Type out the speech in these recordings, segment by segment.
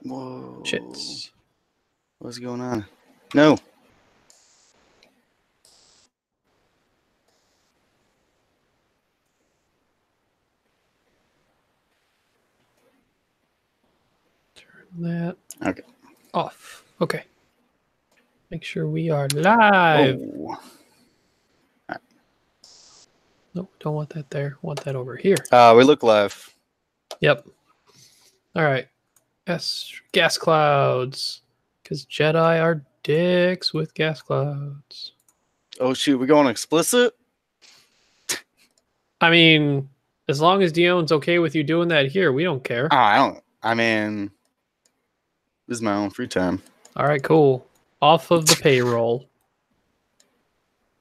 Whoa. Chits. What's going on? No. Turn that off. Okay. Make sure we are live. Oh. Right. No, don't want that there. Want that over here. We look live. Yep. All right. Yes, gas clouds. Because Jedi are dicks with gas clouds. Oh shoot, we going explicit? I mean, as long as Dion's okay with you doing that here, we don't care. I mean, this is my own free time. All right, cool. Off of the payroll.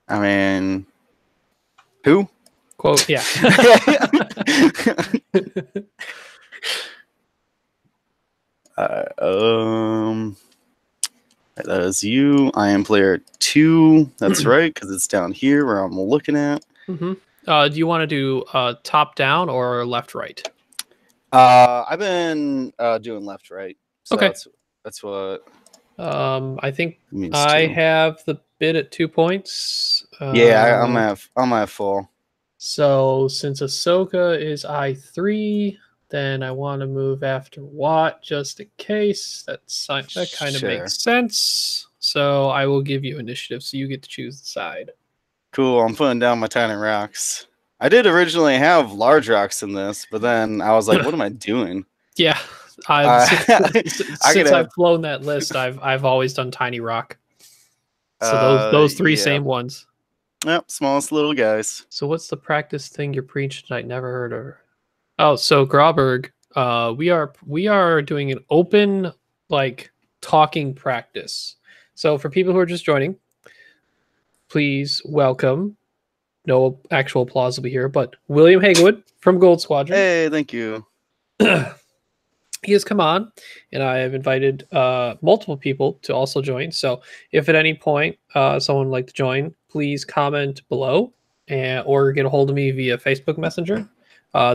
I mean, who? Quote, yeah. That is you. I am player 2. That's right, because it's down here where I'm looking at. Mm-hmm. Do you want to do top down or left right? I've been doing left right. So okay. That's what. I think I have the bid at 2 points. Yeah, I'm at full. So since Ahsoka is I3, then I want to move after Watt just in case. That kind of makes sense. So I will give you initiative, so you get to choose the side. Cool. I'm putting down my tiny rocks. I did originally have large rocks in this, but then I was like, "What am I doing?" Yeah, since I've flown that list, I've always done tiny rock. So those three same ones. Yep, smallest little guys. So what's the practice thing you're preaching? I never heard of. Oh, so Grauberg, we are doing an open talking practice. So for people who are just joining, please welcome. No actual applause will be here, but William Hagewood from Gold Squadron. Hey, thank you. He has come on, and I have invited multiple people to also join. So if at any point someone would like to join, please comment below or get a hold of me via Facebook Messenger.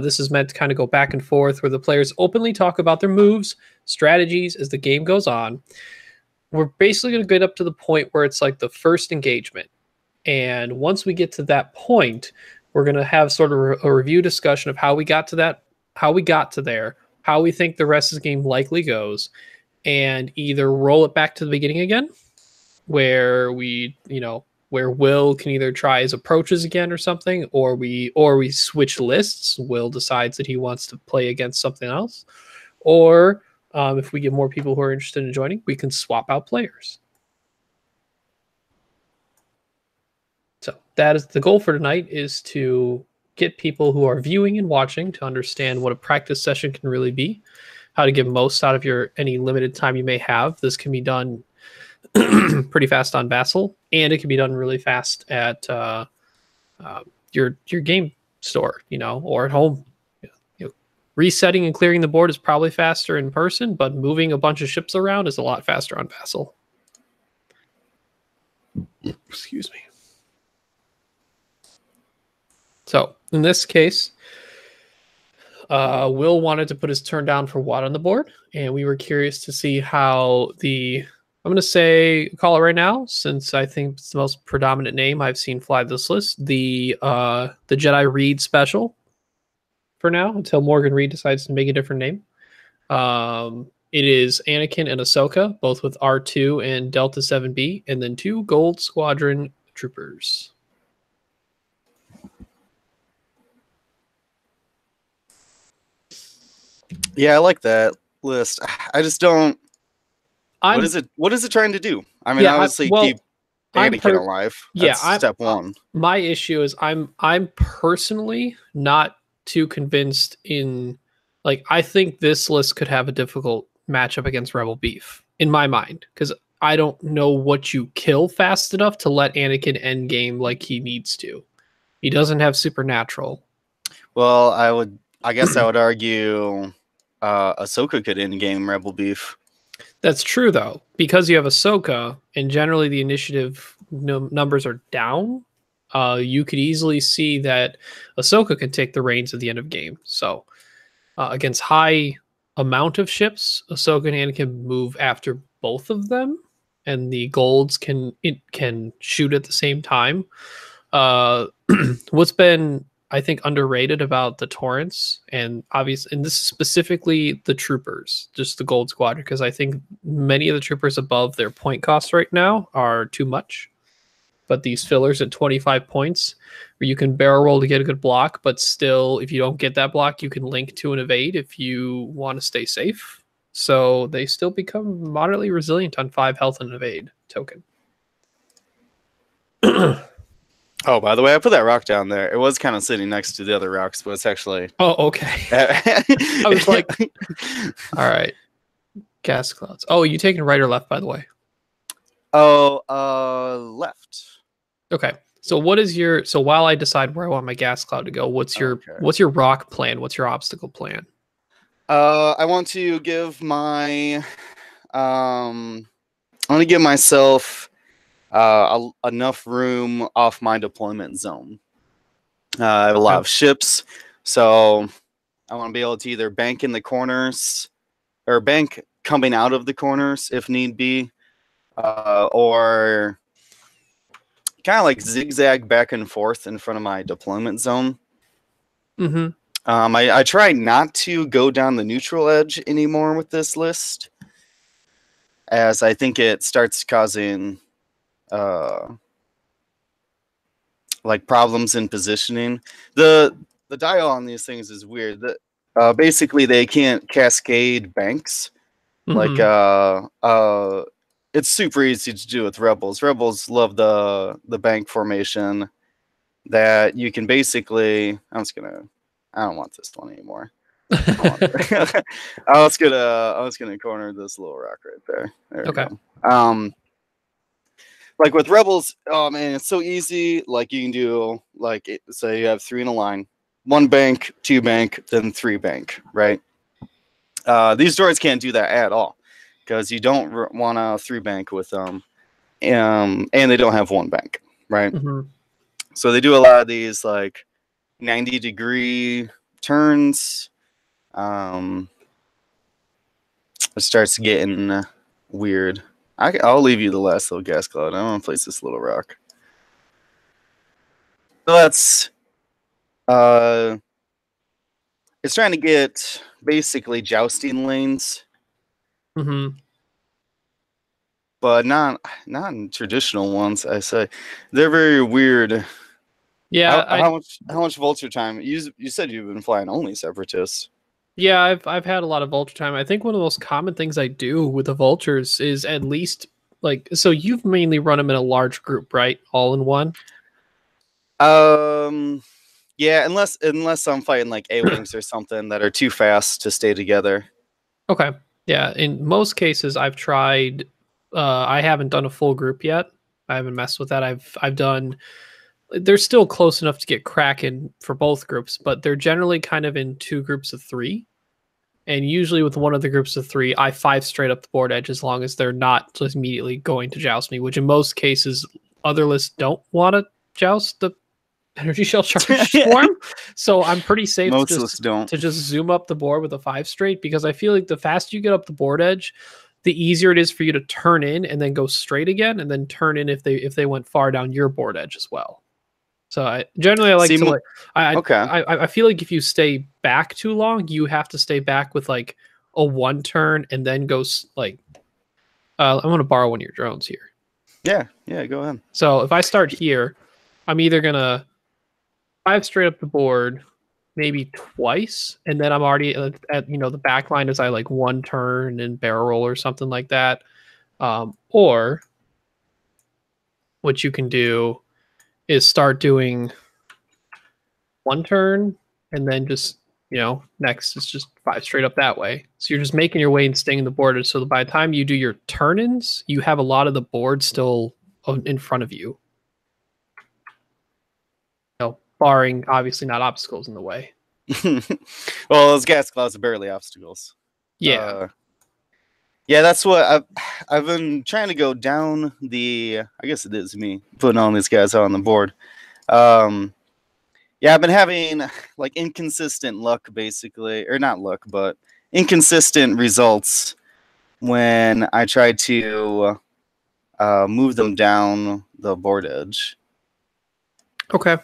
This is meant to kind of go back and forth where the players openly talk about their moves, strategies as the game goes on. We're basically going to get up to the point where it's like the first engagement. And once we get to that point, we're going to have sort of a review discussion of how we got to that, how we got to there, how we think the rest of the game likely goes, and either roll it back to the beginning again, where where Will can either try his approaches again or something, or we switch lists. Will decides that he wants to play against something else, or if we get more people who are interested in joining, we can swap out players. So that is the goal for tonight, is to get people who are viewing and watching to understand what a practice session can really be, how to get most out of any limited time you may have. This can be done pretty fast on Vassal, and it can be done really fast at your game store, or at home. Resetting and clearing the board is probably faster in person, but moving a bunch of ships around is a lot faster on Vassal. Excuse me. So in this case, Will wanted to put his turn down for Watt on the board, and we were curious to see how I'm going to call it right now, since I think it's the most predominant name I've seen fly this list, the Jedi Reed special for now, until Morgan Reed decides to make a different name. It is Anakin and Ahsoka, both with R2 and Delta 7B, and then 2 Gold Squadron troopers. Yeah, I like that list. I just don't. What is it trying to do? I mean, obviously keep Anakin alive. That's step one. My issue is I'm personally not too convinced in, I think this list could have a difficult matchup against Rebel Beef in my mind, because I don't know what you kill fast enough to let Anakin end game like he needs to. He doesn't have supernatural. Well, I guess I would argue Ahsoka could end game Rebel Beef. That's true, though, because you have Ahsoka, and generally the initiative numbers are down. You could easily see that Ahsoka can take the reins at the end of game. So against high amount of ships, Ahsoka and Anakin move after both of them, and the golds can shoot at the same time. What's been, I think, underrated about the torrents, and obviously, and this is specifically the troopers, just the gold squadron, because I think many of the troopers above their point cost right now are too much. But these fillers at 25 points, where you can barrel roll to get a good block, but still, if you don't get that block, you can link to an evade if you want to stay safe. So they still become moderately resilient on 5 health and evade token. Oh, by the way, I put that rock down there. It was kind of sitting next to the other rocks, but it's actually... Oh, okay. I was like... All right. Gas clouds. Oh, you taking right or left, by the way? Oh, left. Okay. So what is your... So while I decide where I want my gas cloud to go, what's your rock plan? What's your obstacle plan? I want to give my... I want to give myself... enough room off my deployment zone. I have a lot of ships, so I want to be able to either bank in the corners or bank coming out of the corners if need be, or kind of like zigzag back and forth in front of my deployment zone. Mm-hmm. I try not to go down the neutral edge anymore with this list, as I think it starts causing like problems in positioning. The dial on these things is weird. That basically they can't cascade banks. Mm-hmm. Like it's super easy to do with rebels. Rebels love the bank formation that you can basically... I don't want this one anymore. I was gonna corner this little rock right there. There we go. Like with rebels, oh man, it's so easy. Like you can do, like, say you have 3 in a line, 1 bank, 2 bank, then 3 bank, right? These droids can't do that at all because you don't want to 3 bank with them, and they don't have 1 bank, right? Mm-hmm. So they do a lot of these like 90-degree turns. It starts getting weird. I'll leave you the last little gas cloud. I want to place this little rock. So that's... it's trying to get basically jousting lanes. Mm-hmm. But not in traditional ones, I say. They're very weird. Yeah. How much vulture time? You said you've been flying only separatists. Yeah, I've had a lot of vulture time. I think one of the most common things I do with the vultures is at least, like, so you've mainly run them in a large group, right? All in one? Yeah, unless I'm fighting like A-Wings or something that are too fast to stay together. Okay. Yeah, in most cases I've tried... I haven't done a full group yet. I haven't messed with that. I've done... They're still close enough to get cracking for both groups, but they're generally kind of in 2 groups of 3. And usually with one of the groups of 3, I 5 straight up the board edge as long as they're not just immediately going to joust me, which in most cases other lists don't want to joust the energy shell charge swarm. So I'm pretty safe most lists don't. To just zoom up the board with a 5 straight, because I feel like the faster you get up the board edge, the easier it is for you to turn in and then go straight again, and then turn in if they went far down your board edge as well. So I like to like... I feel like if you stay back too long, you have to stay back with like a 1 turn and then go like... I'm going to borrow one of your drones here. Yeah, go ahead. So if I start here, I'm either going to 5 straight up the board, maybe twice, and then I'm already at the back line as I like 1 turn and barrel roll or something like that. Or what you can do is start doing 1 turn and then just, next is just 5 straight up that way. So you're just making your way and staying in the board. So that by the time you do your turn-ins, you have a lot of the board still in front of you. Barring obviously not obstacles in the way. Well, those gas clouds are barely obstacles. Yeah. Yeah, that's what I've been trying to go down the... I guess it is me putting all these guys out on the board. Yeah, I've been having like inconsistent luck, basically, or not luck, but inconsistent results when I try to move them down the board edge. Okay.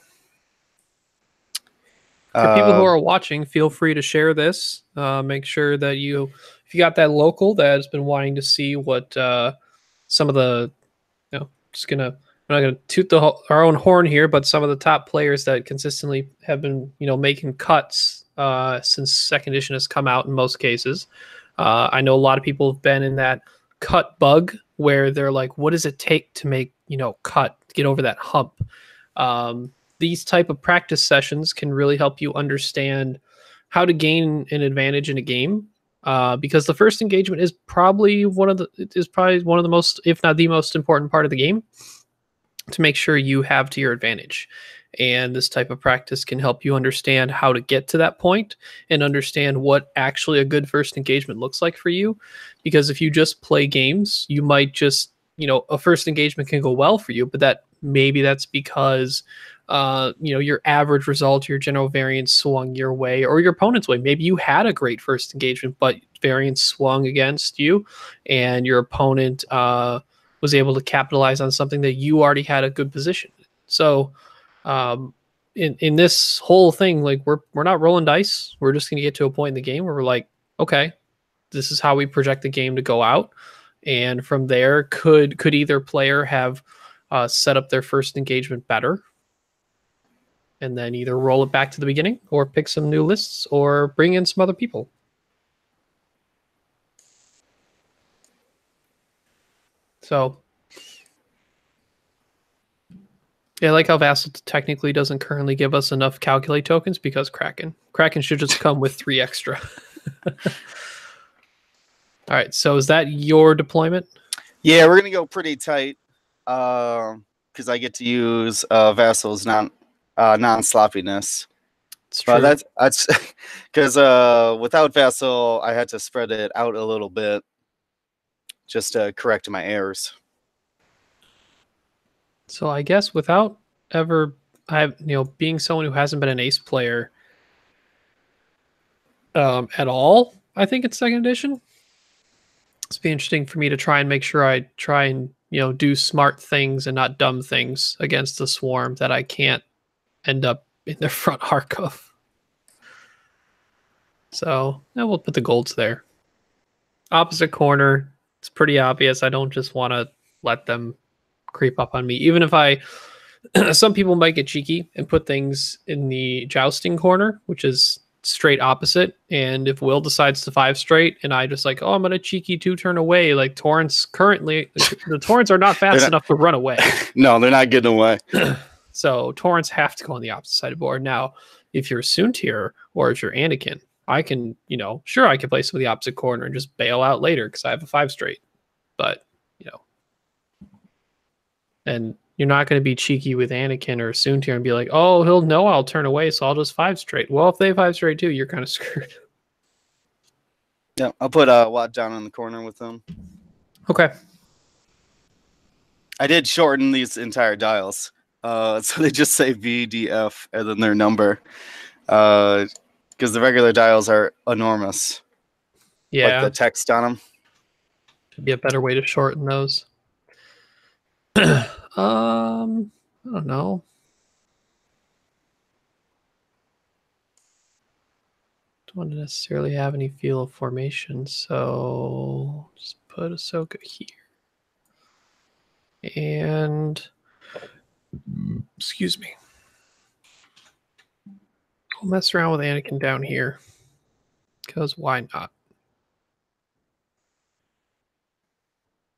For people who are watching, feel free to share this. Make sure that if you got that local that has been wanting to see what some of the, just gonna, I'm not gonna toot our own horn here, but some of the top players that consistently have been, making cuts since second edition has come out in most cases. I know a lot of people have been in that cut bug where they're like, what does it take to make, cut, get over that hump? These type of practice sessions can really help you understand how to gain an advantage in a game. Because the first engagement is probably one of the most, if not the most important part of the game to make sure you have to your advantage. And this type of practice can help you understand how to get to that point and understand what actually a good first engagement looks like for you. Because if you just play games, you might just, a first engagement can go well for you, but that's because your average result, your general variance swung your way or your opponent's way. Maybe you had a great first engagement, but variance swung against you and your opponent was able to capitalize on something that you already had a good position. So in this whole thing, like we're not rolling dice. We're just going to get to a point in the game where we're like, okay, this is how we project the game to go out. And from there, could either player have set up their first engagement better and then either roll it back to the beginning or pick some new lists or bring in some other people. So, yeah, I like how Vassal technically doesn't currently give us enough calculate tokens because Kraken should just come with 3 extra. All right, so is that your deployment? Yeah, we're going to go pretty tight because I get to use Vassal's non-sloppiness. It's true. That's because without Vassal, I had to spread it out a little bit just to correct my errors. So I guess without ever, being someone who hasn't been an ace player at all, I think it's second edition. It's be interesting for me to try and make sure I try and do smart things and not dumb things against the swarm that I can't end up in the front arc of. So we'll put the golds there. Opposite corner. It's pretty obvious. I don't just want to let them creep up on me. Even if some people might get cheeky and put things in the jousting corner, which is straight opposite. And if Will decides to 5 straight and I just like, I'm going to cheeky 2-turn away, like Torrents currently, the Torrents are not fast enough to run away. No, they're not getting away. So Torrents have to go on the opposite side of the board. Now, if you're Soontir or if you're Anakin, I can, sure, I can play some of the opposite corner and just bail out later because I have a 5 straight. But, and you're not going to be cheeky with Anakin or Soontir and be like, oh, he'll know I'll turn away, so I'll just 5 straight. Well, if they 5 straight too, you're kind of screwed. Yeah, I'll put Watt down in the corner with them. Okay. I did shorten these entire dials. So they just say V, D, F, and then their number. Because the regular dials are enormous. Yeah. Like the text on them. Should be a better way to shorten those. I don't know. Don't want to necessarily have any feel of formation, so just put Ahsoka here. And excuse me. I'll mess around with Anakin down here. Because why not?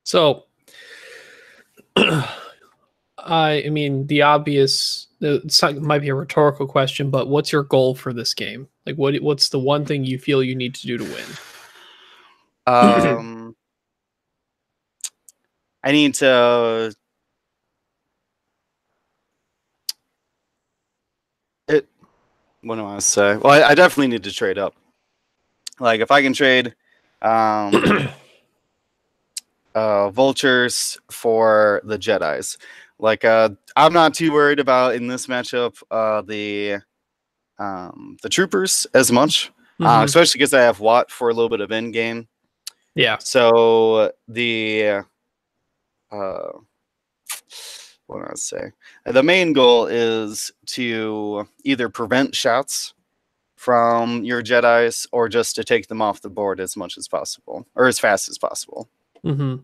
So I mean, the obvious, it might be a rhetorical question, but what's your goal for this game? Like, what's the one thing you feel you need to do to win? I need to. What do I want to say? Well, I definitely need to trade up. Like, if I can trade vultures for the Jedis. Like, I'm not too worried about in this matchup the troopers as much. especially because I have Watt for a little bit of in game. Yeah. So the what do I say? The main goal is to either prevent shots from your Jedis or just to take them off the board as much as possible or as fast as possible. Mm-hmm.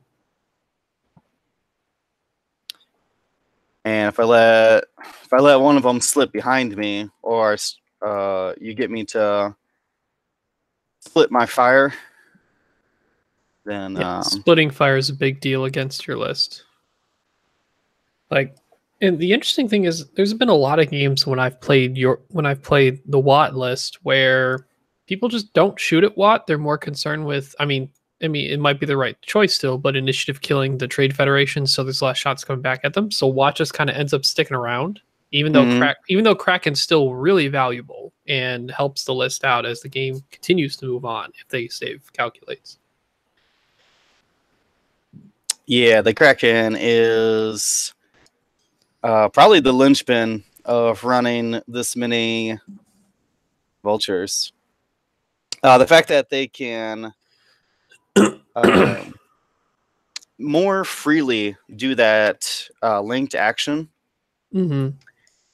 And if I let one of them slip behind me, or you get me to split my fire, then Splitting fire is a big deal against your list. Like, and the interesting thing is, there's been a lot of games when I've played the Watt list where people just don't shoot at Watt. They're more concerned with, I mean, it might be the right choice still, but initiative killing the Trade Federation, so there's less shots coming back at them. So Watt just kind of ends up sticking around, even though Kraken's still really valuable and helps the list out as the game continues to move on if they save calculates. Yeah, the Kraken is probably the linchpin of running this many vultures. The fact that they can more freely do that linked action, and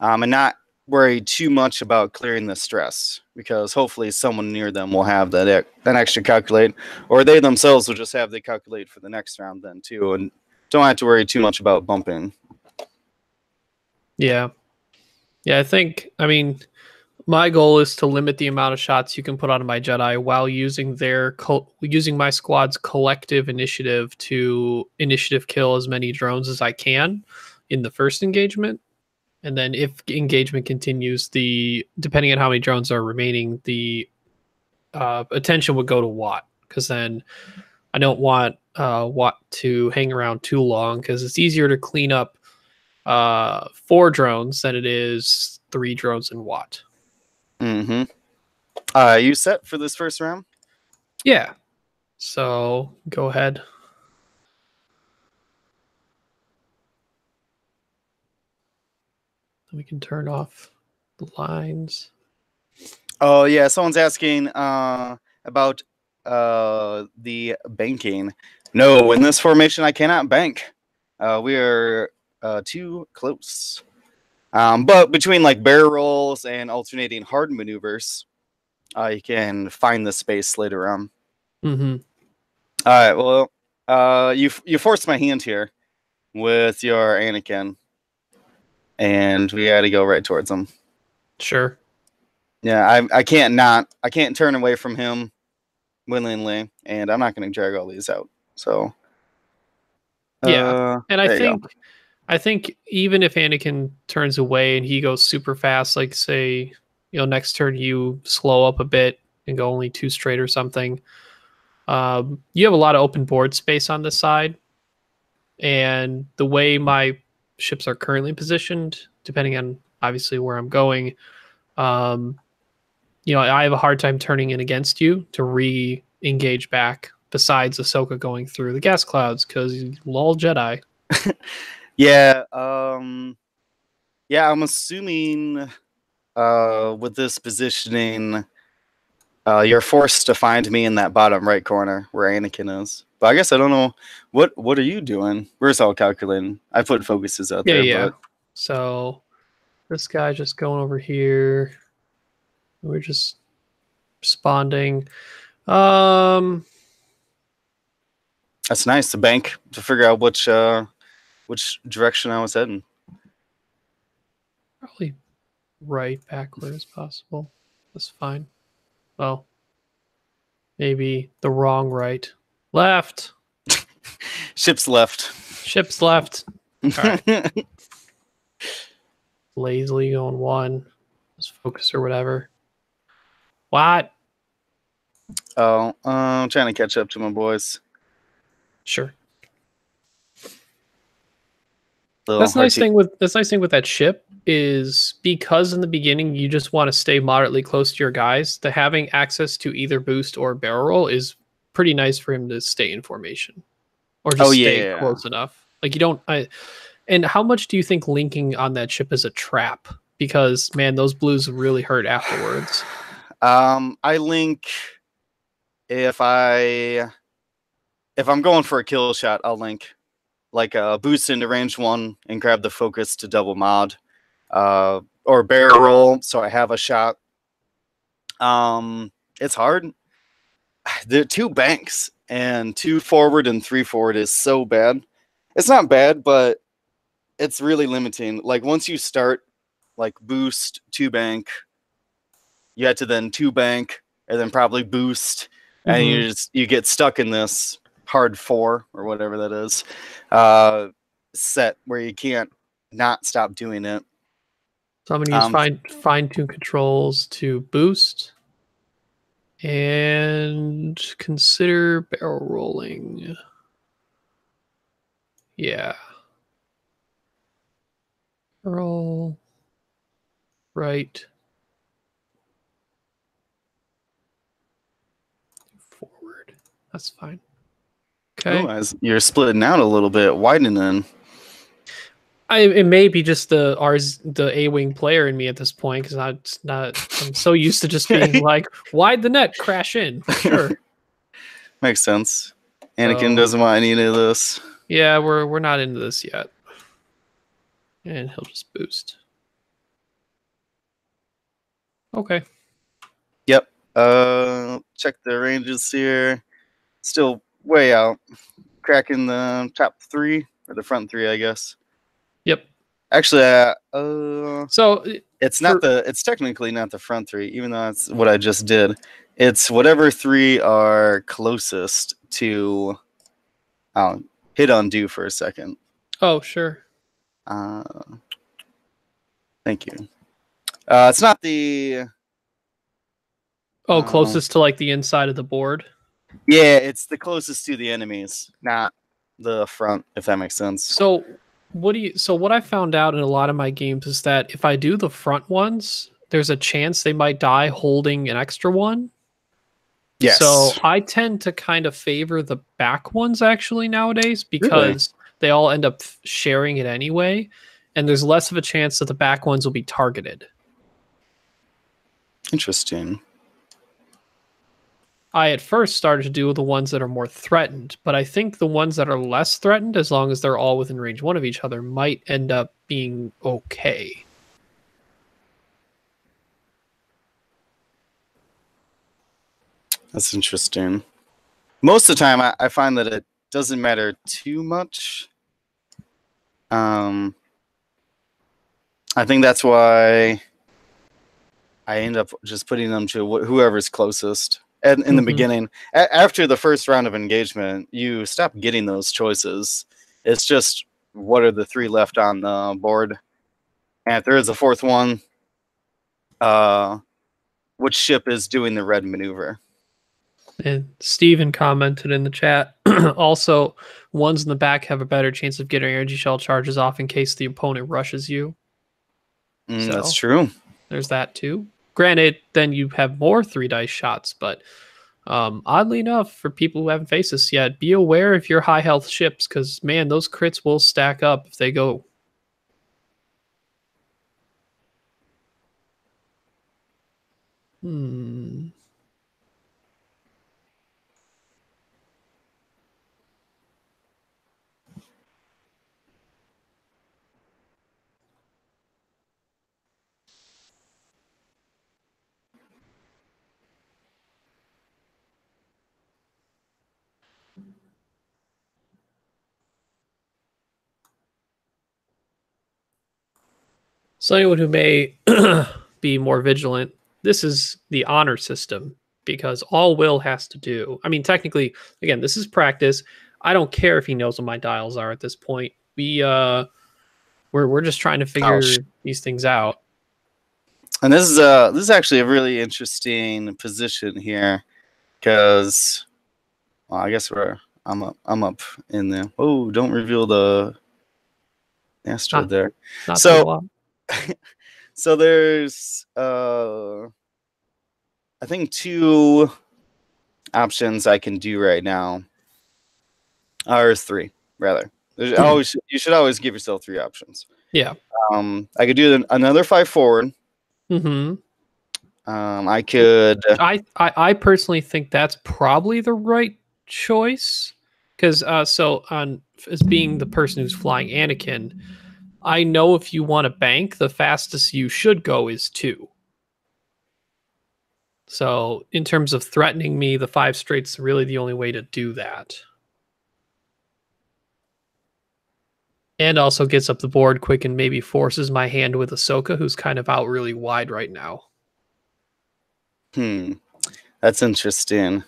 not worry too much about clearing the stress, because hopefully someone near them will have that extra calculate, or they themselves will just have the calculate for the next round then too, and don't have to worry too much about bumping. Yeah. I mean, my goal is to limit the amount of shots you can put onto my Jedi while using using my squad's collective initiative to initiative kill as many drones as I can in the first engagement. And then if engagement continues, depending on how many drones are remaining, the attention would go to Watt, because then I don't want Watt to hang around too long, because it's easier to clean up 4 drones than it is 3 drones in Watt. Mm-hmm. You set for this first round? Yeah. So go ahead. We can turn off the lines. Oh yeah, someone's asking about the banking. No, in this formation I cannot bank. We are too close. But between like barrel rolls and alternating hard maneuvers, you can find the space later on. Mm-hmm. All right. Well, you forced my hand here with your Anakin, and we got to go right towards him. Sure. Yeah, I can't turn away from him willingly, and I'm not going to drag all these out. So yeah, and I think even if Anakin turns away and he goes super fast, like say, next turn you slow up a bit and go only 2 straight or something, you have a lot of open board space on this side, and the way my ships are currently positioned, depending on obviously where I'm going, I have a hard time turning in against you to re-engage back, besides Ahsoka going through the gas clouds, because lol Jedi. Yeah, I'm assuming with this positioning, you're forced to find me in that bottom right corner where Anakin is. But I guess I don't know what are you doing? Where's all calculating? I put focuses out there. Yeah. But So this guy just going over here. We're just responding. That's nice. The bank to figure out which direction I was heading. Probably right backward as possible. That's fine. Well, maybe the wrong right. Left. Ship's left. Ship's left. All right. Lazily going 1. Just focus or whatever. What? Oh, I'm trying to catch up to my boys. Sure. That's nice thing with that ship is, because in the beginning you just want to stay moderately close to your guys, the having access to either boost or barrel roll is pretty nice for him to stay in formation, or just stay close enough. Like and how much do you think linking on that ship is a trap? Because man, those blues really hurt afterwards. I link if I'm going for a kill shot, I'll link like a boost into range 1 and grab the focus to double mod, or barrel roll so I have a shot. It's hard. There are 2 banks and 2 forward and 3 forward is so bad. It's not bad, but it's really limiting. Like once you start like boost 2 bank, you have to then 2 bank and then probably boost, and you get stuck in this hard 4 or whatever that is set where you can't not stop doing it. So I'm going to use fine tune controls to boost and consider barrel rolling. Yeah. Roll right forward. That's fine. Okay. Ooh, you're splitting out a little bit, widening. It may be just the A-wing player in me at this point, because I'm so used to just being like, wide the net, crash in for sure. Makes sense. Anakin doesn't want any of this. Yeah, we're not into this yet. And he'll just boost. Okay. Yep. Check the ranges here. Still way out. Cracking the top 3 or the front 3, I guess. Yep. Actually, so it's technically not the front 3, even though that's what I just did. It's whatever 3 are closest to. I'll hit undo for a second. Oh, sure. Thank you. It's not the. Closest to like the inside of the board. Yeah, it's the closest to the enemies, not the front, if that makes sense. So what I found out in a lot of my games is that if I do the front ones, there's a chance they might die holding an extra one. Yes. So I tend to kind of favor the back ones actually nowadays, because they all end up sharing it anyway, and there's less of a chance that the back ones will be targeted. Interesting. I at first started to do the ones that are more threatened, but I think the ones that are less threatened, as long as they're all within range 1 of each other, might end up being okay. That's interesting. Most of the time, I find that it doesn't matter too much. I think that's why I end up just putting them to whoever's closest. And in the beginning, after the first round of engagement, you stop getting those choices. It's just what are the 3 left on the board, and if there is a 4th one, which ship is doing the red maneuver. And Steven commented in the chat, also, ones in the back have a better chance of getting energy shell charges off in case the opponent rushes you. So, that's true. There's that too. Granted, then you have more 3 dice shots, but oddly enough, for people who haven't faced this yet, be aware of your high health ships, because man, those crits will stack up if they go. So anyone who may be more vigilant, this is the honor system, because all Will has to do, I mean, technically, again, this is practice. I don't care if he knows what my dials are at this point. We're just trying to figure these things out. And this is actually a really interesting position here, because, well, I guess I'm up in there. Oh, don't reveal the asteroid there. So there's I think 2 options I can do right now. Or 3, rather. You should always give yourself 3 options. Yeah. I could do another 5 forward. I could. I personally think that's probably the right choice because so on as being the person who's flying Anakin, I know if you want to bank, the fastest you should go is 2. So in terms of threatening me, the 5 straight's really the only way to do that. And also gets up the board quick and maybe forces my hand with Ahsoka, who's kind of out really wide right now. That's interesting.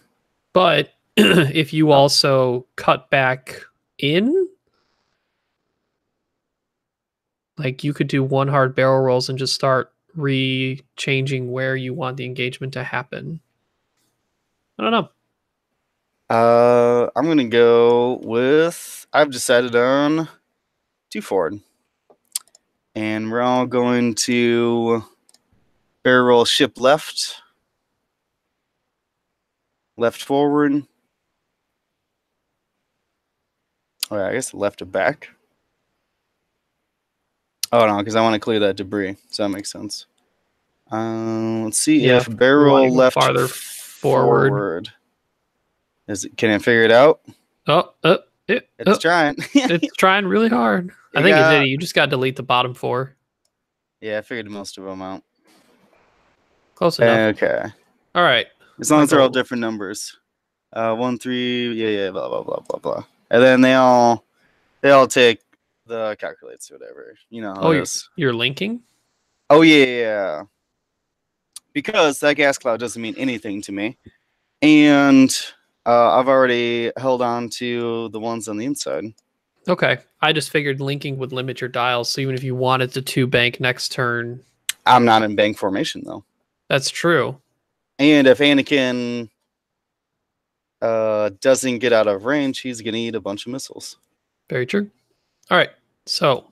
But if you also cut back in, like you could do 1 hard barrel rolls and just start re-changing where you want the engagement to happen. I don't know. I'm gonna go with. I've decided on 2 forward, and we're all going to barrel roll ship left, left forward. Oh, yeah, I guess left to back. Oh no, because I want to clear that debris, so that makes sense. Let's see if barrel left farther forward. Can I figure it out? It's trying. It's trying really hard. I think it did. You just got to delete the bottom 4. Yeah, I figured most of them out. Close enough. Okay. All right. As long as they're all different numbers. 1, 3, yeah, blah blah blah blah blah. And then they all take the calculates or whatever. You know how it is. You're linking? Oh yeah. Because that gas cloud doesn't mean anything to me. And I've already held on to the ones on the inside. Okay. I just figured linking would limit your dials, so even if you wanted to 2 bank next turn. I'm not in bank formation though. That's true. And if Anakin doesn't get out of range, he's gonna eat a bunch of missiles. Very true. All right. So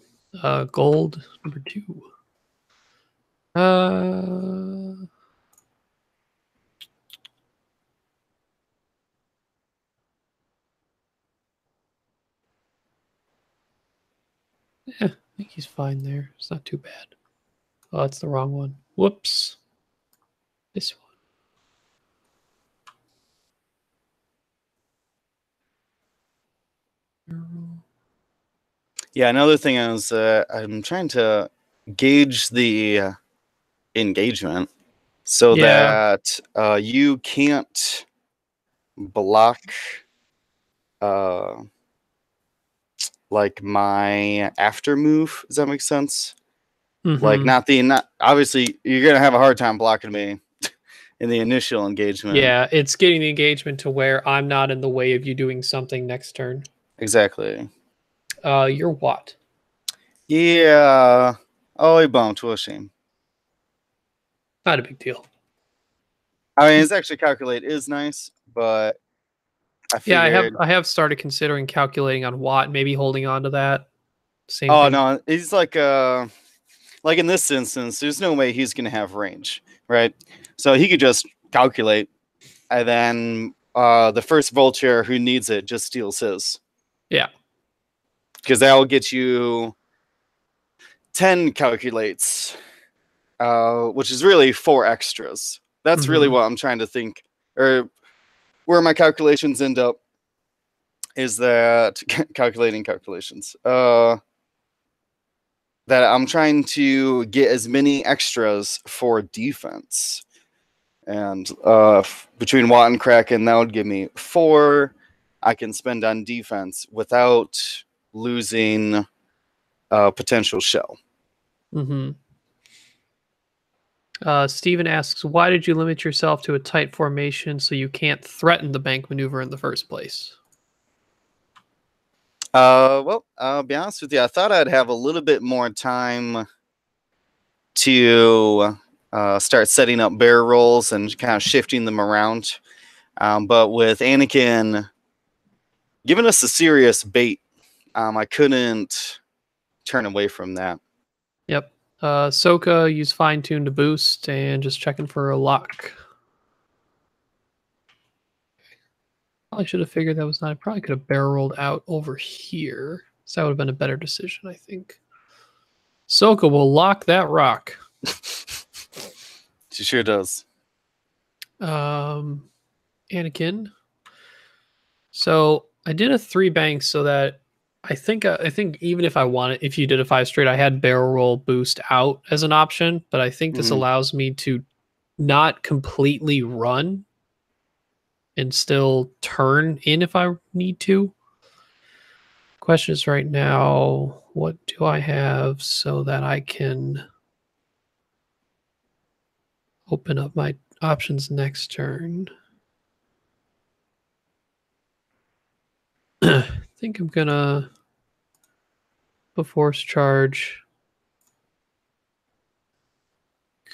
gold number 2. Yeah, I think he's fine there. It's not too bad. Oh, that's the wrong one. Whoops. This one. Yeah, another thing is I'm trying to gauge the engagement so that you can't block like my after move. Does that make sense? Mm-hmm. Like not obviously you're gonna have a hard time blocking me in the initial engagement. Yeah, it's getting the engagement to where I'm not in the way of you doing something next turn. Exactly. You're what? Yeah. Oh, he bumped. What a shame. Not a big deal. I mean, his actually calculate is nice, but I figured... I have started considering calculating on Watt, maybe holding on to that. Same thing. No, he's like in this instance, there's no way he's gonna have range, right? So he could just calculate, and then the first vulture who needs it just steals his. Yeah. Because that will get you 10 calculates, which is really 4 extras. That's really what I'm trying to think, or where my calculations end up is that calculating calculations. That I'm trying to get as many extras for defense. And between Watt and Kraken, that would give me 4 I can spend on defense without losing potential shell. Mm-hmm. Steven asks, why did you limit yourself to a tight formation so you can't threaten the bank maneuver in the first place? Well, I'll be honest with you. I thought I'd have a little bit more time to start setting up barrel rolls and kind of shifting them around. But with Anakin giving us a serious bait, I couldn't turn away from that. Yep. Soka, use fine tune to boost and just checking for a lock. Probably should have figured that was not. I probably could have barrel rolled out over here. So that would have been a better decision, I think. Soka will lock that rock. She's she sure does. Anakin. So I did a 3 bank so that I think even if you did a 5 straight, I had barrel roll boost out as an option, but I think this allows me to not completely run and still turn in if I need to. Question is right now, what do I have so that I can open up my options next turn? I think I'm gonna force charge.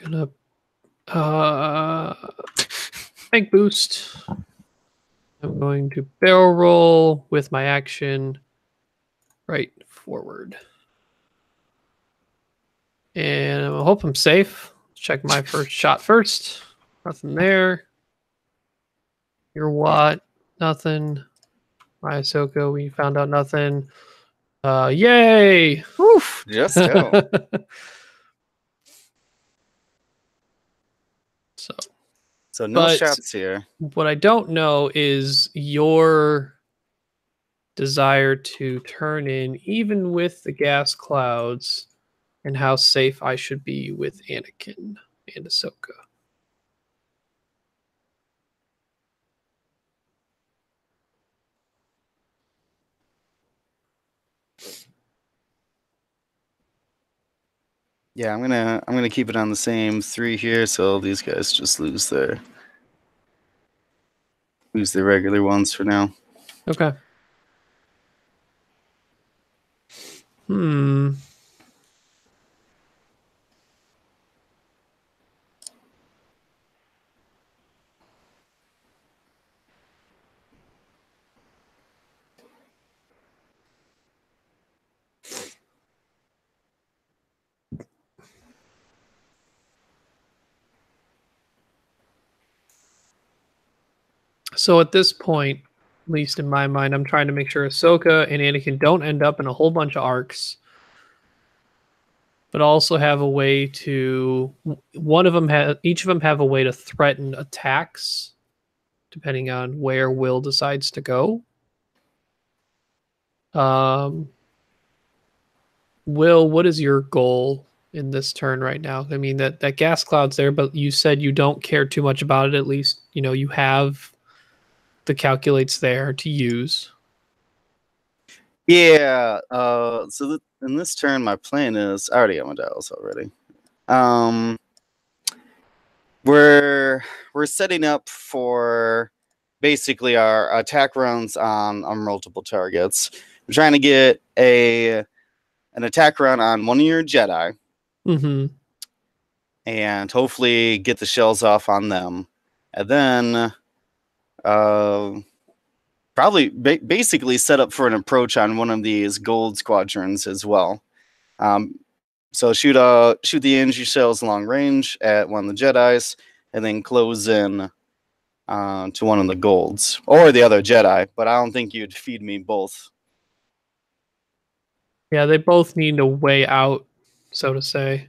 Gonna bank boost. I'm going to barrel roll with my action right forward. And I hope I'm safe. Check my first shot first. Nothing there. Your what? Nothing. My Ahsoka, we found out nothing. Yay! Oof, just out. So no shots here. What I don't know is your desire to turn in, even with the gas clouds, and how safe I should be with Anakin and Ahsoka. Yeah, I'm gonna keep it on the same 3 here, so these guys just lose their regular ones for now. Okay. So at this point, at least in my mind, I'm trying to make sure Ahsoka and Anakin don't end up in a whole bunch of arcs, but also have a way to each of them have a way to threaten attacks, depending on where Will decides to go. Will, what is your goal in this turn right now? I mean, that gas cloud's there, but you said you don't care too much about it. At least, you have the calculates there to use. Yeah. So in this turn, my plan is I already have my dials already. We're setting up for basically our attack runs on multiple targets. We're trying to get an attack run on one of your Jedi, and hopefully get the shells off on them, and then probably basically set up for an approach on one of these gold squadrons as well. So shoot the energy shells long range at one of the Jedis, and then close in to one of the golds or the other Jedi. But I don't think you'd feed me both. Yeah, they both need a way out, so to say.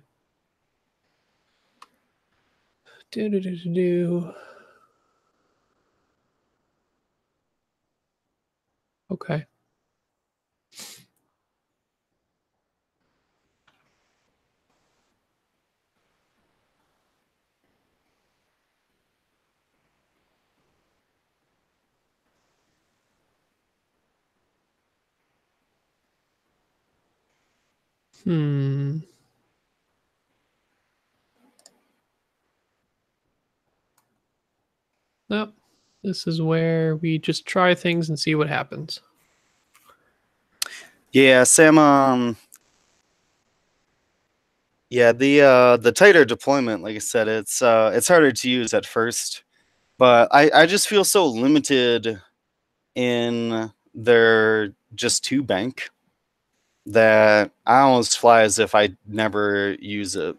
Okay. Nope. This is where we just try things and see what happens. Yeah, Sam. Yeah, the tighter deployment, like I said, it's harder to use at first, but I just feel so limited in their just 2 bank that I almost fly as if I never use it.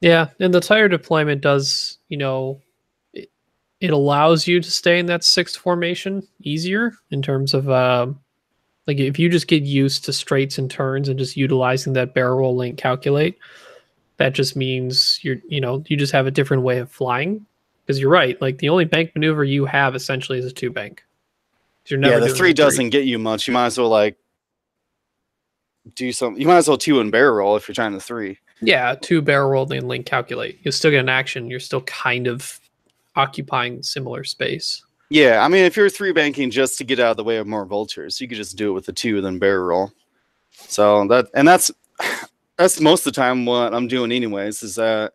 Yeah, and the tighter deployment does, it allows you to stay in that 6th formation easier in terms of like if you just get used to straights and turns and just utilizing that barrel roll link calculate, that just means you just have a different way of flying. Because you're right, like the only bank maneuver you have essentially is a 2-bank. You're Yeah, never the doing 3 the 3. doesn't get you much. You might as well like do something. You might as well 2 and barrel roll if you're trying to 3. Yeah, 2 barrel roll and link calculate. You'll still get an action. You're still kind of occupying similar space. Yeah, I mean, if you're 3 banking just to get out of the way of more vultures, you could just do it with the 2 then barrel roll. So that's most of the time what I'm doing anyways, is that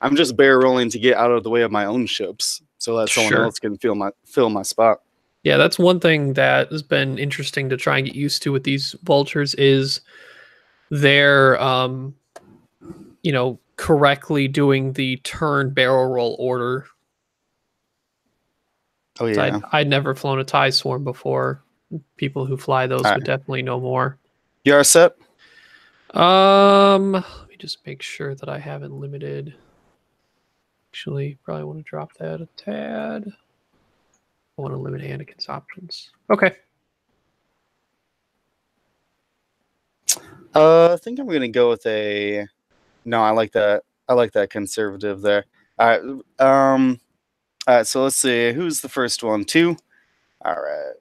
I'm just barrel rolling to get out of the way of my own ships so that someone else can fill my spot. Yeah, that's one thing that has been interesting to try and get used to with these vultures is they're correctly doing the turn barrel roll order. Oh yeah. I'd never flown a TIE swarm before. People who fly those would definitely know more. You are set? Let me just make sure that I haven't limited. Actually, probably want to drop that a tad. I want to limit Anakin's options. Okay. I think I'm gonna go with a. No, I like that. I like that conservative there. All right. All right. So let's see. Who's the first one? 2. All right.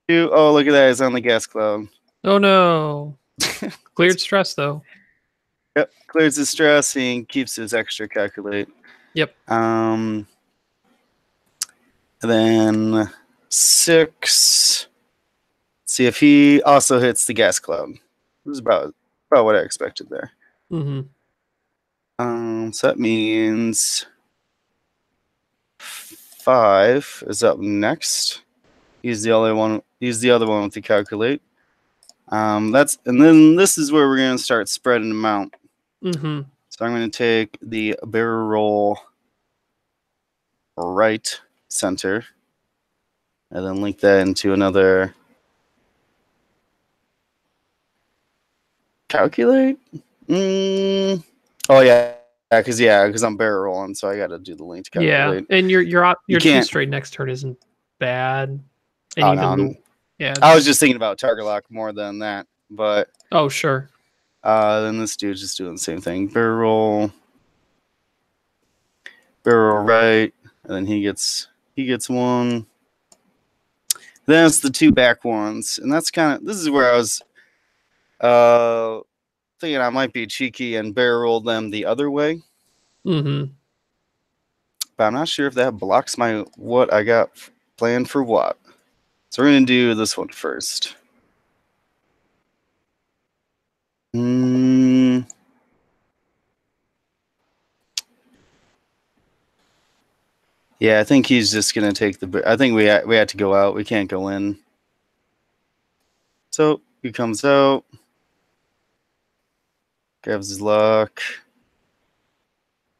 2. Oh, look at that. He's on the gas cloud. Oh no. Cleared stress though. Yep. Clears his stress and keeps his extra calculate. Yep. And then 6. See if he also hits the gas cloud. It was about what I expected there. Mm-hmm. So that means 5 is up next. He's the other one. He's the other one with the calculate. And then this is where we're gonna start spreading them out. Mm-hmm. So I'm gonna take the barrel roll right center, and then link that into another calculate. Oh yeah, because I'm barrel rolling, so I got to do the link to calculate. Yeah, and your 2 straight next turn isn't bad. And I was just thinking about target lock more than that, but oh sure. Then this dude's just doing the same thing. Barrel right, and then he gets 1. Then it's the 2 back ones, and this is where I was thinking I might be cheeky and barrel roll them the other way. Mm-hmm. But I'm not sure if that blocks what I got planned for what. So we're gonna do this one first. Yeah, I think he's just gonna take I think we had to go out. We can't go in. So he comes out, grabs his luck.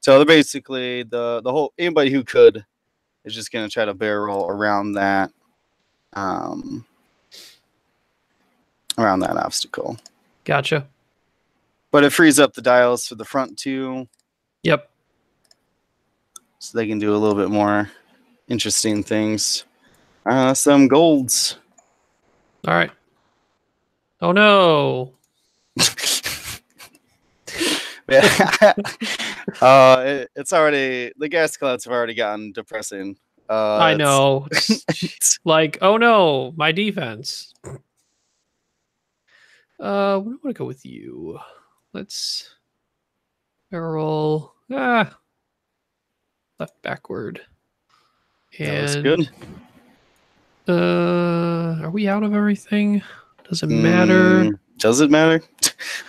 So they're basically the whole anybody who could is just gonna try to barrel around that obstacle. Gotcha. But it frees up the dials for the front 2. Yep. So they can do a little bit more interesting things. Some golds. All right. Oh no. It's already, the gas clouds have already gotten depressing. I know. It's like, oh no, my defense. I want to go with you. Let's barrel. Left backward. And that looks good. Are we out of everything? Does it matter? Does it matter?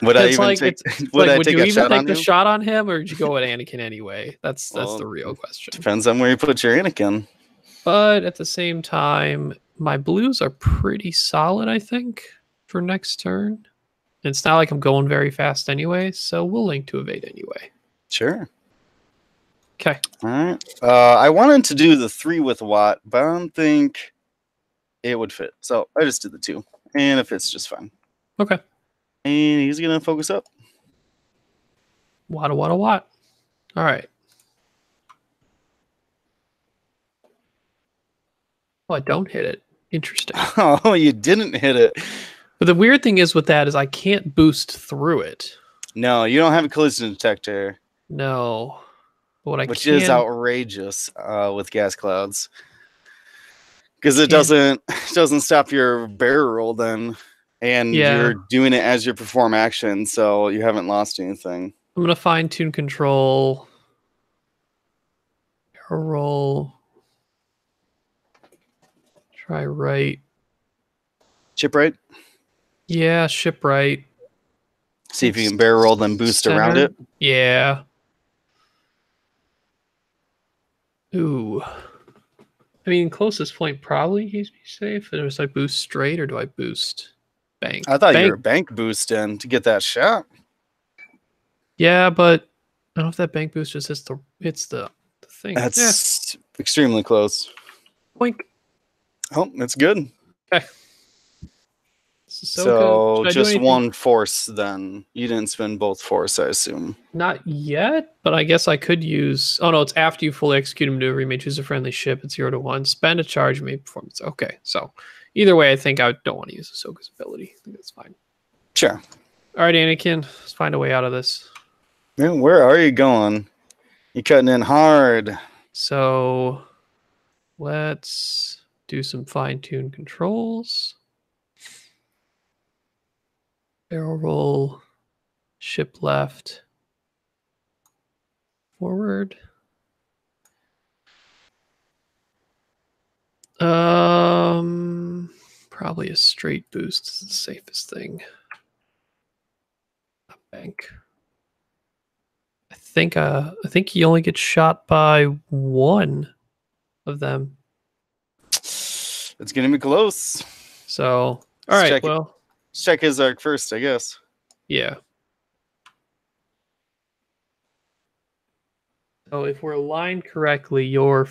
Would I even take? Would I take a shot on him? The shot on him, or did you go with Anakin anyway? That's the real question. Depends on where you put your Anakin. But at the same time, my blues are pretty solid, I think, for next turn. And it's not like I'm going very fast anyway, so we'll link to evade anyway. Sure. Okay. All right. I wanted to do the 3 with Watt, but I don't think it would fit. So I just did the 2, and it fits just fine. Okay. And he's gonna focus up. Watt. All right. Oh, I don't hit it. Interesting. Oh, you didn't hit it. But the weird thing is with that is I can't boost through it. No, you don't have a collision detector, No. But what I which is can outrageous with gas clouds. Because it can doesn't stop your barrel roll then, and yeah, you're doing it as you perform action, so you haven't lost anything. I'm gonna fine tune control barrel roll. Try right. Chip right. Yeah, ship right. See if you can barrel roll then boost around Center. it. Yeah. Ooh. I mean, closest point probably he's be safe. Do I boost straight or do I boost bank? I thought you were Bank. bank boosting to get that shot. Yeah, but I don't know if that bank boost just hits the thing. Yeah. That's extremely close. Boink. Oh, that's good. Okay. Ahsoka. So Should I do just anything? one force then. You didn't spend both force, I assume. Not yet, but I guess I could use. Oh no, it's after you fully execute a maneuver. You may choose a friendly ship at 0 to 1. Spend a charge. You may perform it. Okay, so either way, I think I don't want to use Ahsoka's ability. I think that's fine. Sure. All right, Anakin, let's find a way out of this. Yeah, where are you going? You're cutting in hard. So let's do some fine-tune controls. Barrel roll, ship left, forward. Probably a straight boost is the safest thing. Bank. I think he only gets shot by one of them. It's gonna be close. So all Let's right, check it. well, Let's check his arc first, I guess. yeah. So if we're aligned correctly, your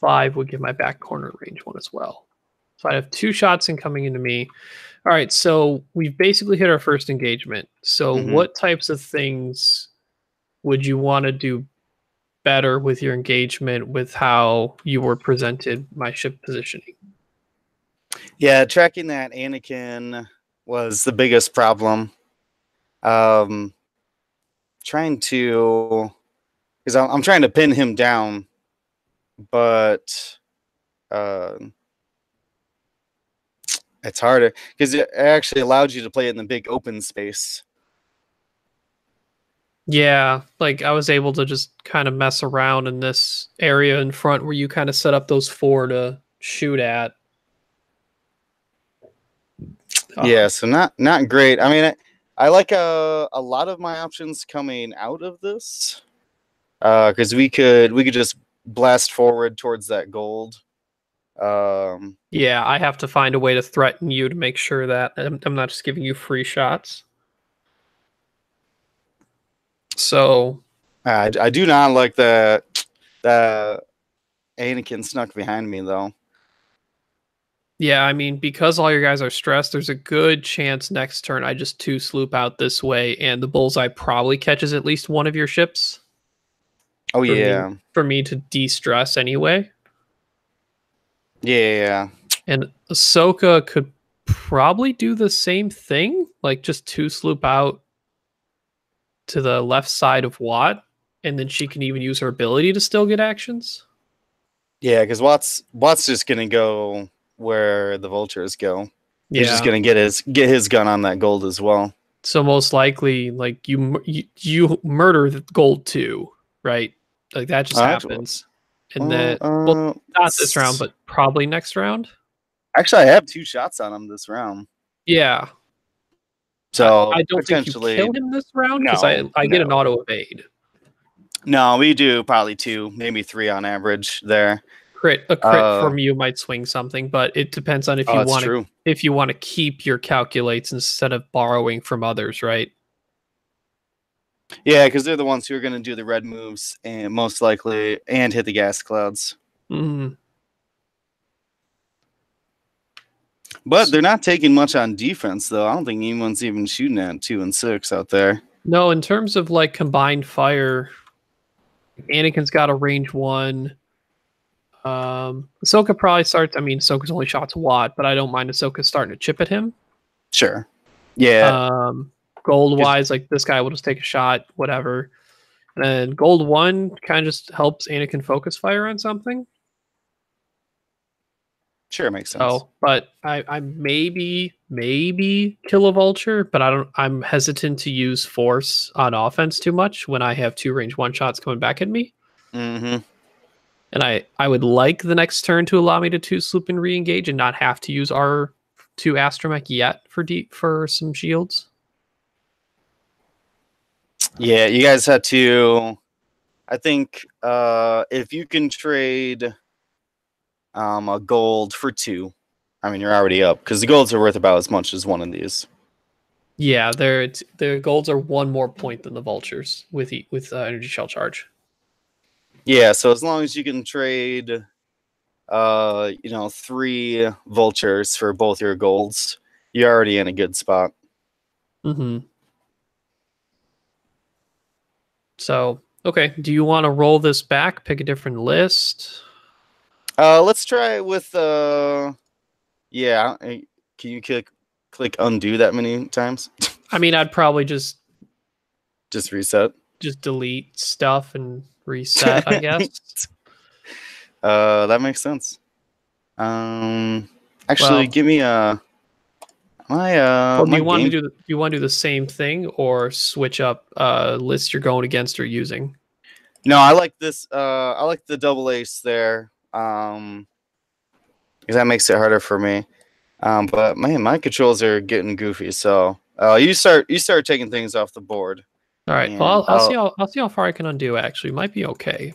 5 would give my back corner range 1 as well. So I have 2 shots incoming into me. All right, so we've basically hit our first engagement. So what types of things would you want to do better with your engagement with how you were presented my ship positioning? Yeah, tracking that Anakin was the biggest problem. Trying to, because I'm trying to pin him down, but uh, it's harder because it actually allowed you to play it in the big open space. Yeah, like I was able to just kind of mess around in this area in front where you kind of set up those 4 to shoot at. Yeah, so not great. I mean, I like a lot of my options coming out of this because we could just blast forward towards that gold. Yeah, I have to find a way to threaten you to make sure that I'm not just giving you free shots. So, I do not like that Anakin snuck behind me though. yeah, I mean, because all your guys are stressed, there's a good chance next turn I just 2 sloop out this way and the bullseye probably catches at least one of your ships Oh for me yeah, for me to de-stress anyway. yeah. And Ahsoka could probably do the same thing, like just 2 sloop out to the left side of Watt, and then she can even use her ability to still get actions. Yeah, because Watt's just gonna go where the vultures go. He's just Yeah. gonna get his gun on that gold as well. So most likely, like you murder the gold too, right? Like that just Actually, happens, and then well, not this round, but probably next round. actually, I have 2 shots on him this round, Yeah, so I don't think you potentially kill him this round because no, I get an no, auto evade. no. We do probably 2, maybe 3 on average there. A crit from you might swing something, but it depends on Oh, that's true. if you want to keep your calculates instead of borrowing from others, right? Yeah, because they're the ones who are going to do the red moves and most likely and hit the gas clouds. Mm. But they're not taking much on defense, though. I don't think anyone's even shooting at 2 and 6 out there. No, in terms of like combined fire, Anakin's got a range 1. Ahsoka probably starts. I mean, Ahsoka's only shot to Watt, but I don't mind Ahsoka starting to chip at him. Sure. Yeah. gold wise, like this guy will just take a shot, whatever. And then gold 1 kind of just helps Anakin focus fire on something. Sure, makes sense. So, but I maybe kill a vulture, but I'm hesitant to use force on offense too much when I have 2 range 1 shots coming back at me. Mm-hmm. And I would like the next turn to allow me to 2 sloop and re-engage and not have to use R2 astromech yet for some shields. Yeah, you guys had to. I think if you can trade a gold for 2, I mean you're already up because the golds are worth about as much as one of these. Yeah, their golds are 1 more point than the vultures with energy shell charge. Yeah, so as long as you can trade, 3 vultures for both your golds, you're already in a good spot. Mm-hmm. So, okay, do you want to roll this back? Pick a different list. Let's try with yeah. Can you click undo that many times? I mean, I'd probably just reset. Just delete stuff and reset, I guess. That makes sense. Actually, give me well, do my you want game. to do the same thing or switch up lists you're going against or using? No, I like this. I like the double ace there. Because that makes it harder for me. But man, my controls are getting goofy. So you start taking things off the board. All right. Well, I'll see how far I can undo. Actually, might be okay.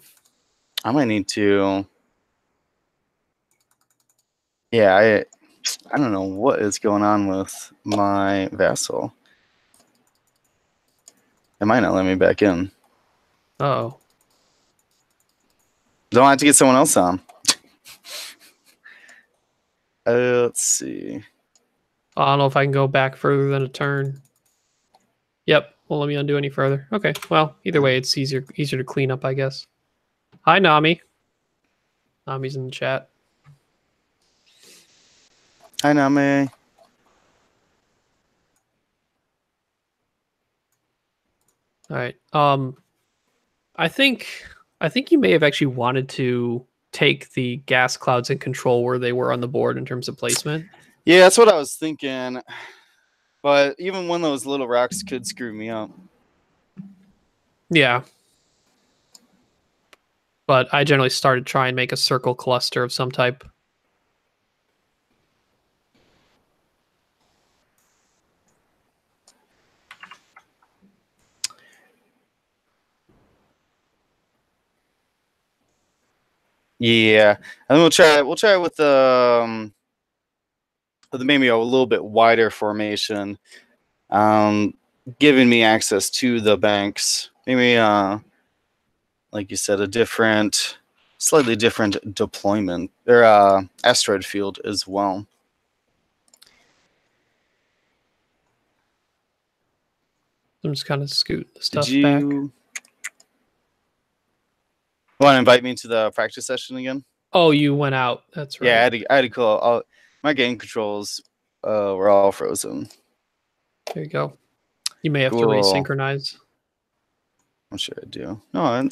I might need to. Yeah, I don't know what is going on with my Vassal. It might not let me back in. Oh. Don't I have to get someone else on? Let's see. I don't know if I can go back further than a turn. Yep. Won't let me undo any further. Okay. Well, either way, it's easier to clean up, I guess. Hi, Nami. Nami's in the chat. Hi, Nami. All right. I think you may have actually wanted to take the gas clouds and control where they were on the board in terms of placement. Yeah, that's what I was thinking. But even when those little rocks could screw me up. Yeah. But I generally started try and make a circle cluster of some type. Yeah, and we'll try with maybe a little bit wider formation, giving me access to the banks. Maybe like you said, slightly different deployment or asteroid field as well. I'm just kind of scooting the stuff back. Want to invite me to the practice session again? Oh, you went out. That's right. Yeah, I had to call. My game controls were all frozen. There you go. You may have to resynchronize. What should I do? No,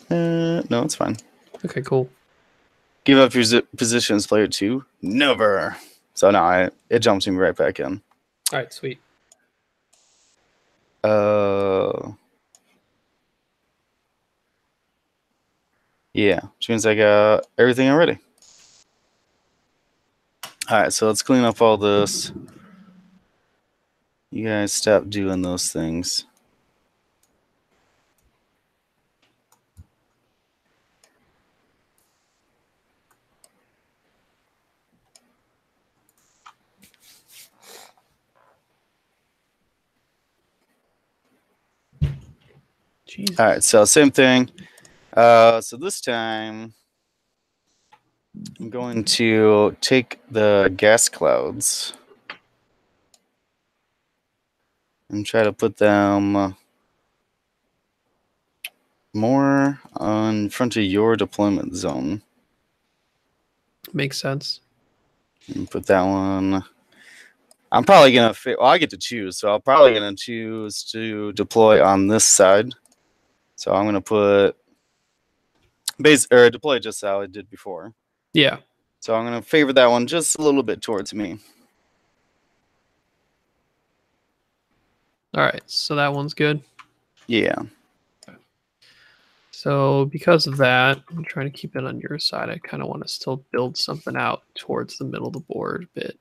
it's fine. Okay, cool. Give up your positions, player 2. Never. So no, it jumps me right back in. All right, sweet. Yeah, which means I got everything already. All right, so let's clean up all this. You guys stop doing those things. Jesus. All right, so same thing. So this time, I'm going to take the gas clouds and try to put them more in front of your deployment zone. Makes sense. And put that one. I'm probably gonna. Well, I get to choose, so I'm probably gonna choose to deploy on this side. So I'm gonna put base or deploy just how I did before. Yeah. So I'm gonna favor that one just a little bit towards me. All right. So that one's good. Yeah. So because of that, I'm trying to keep it on your side. I kind of want to still build something out towards the middle of the board a bit.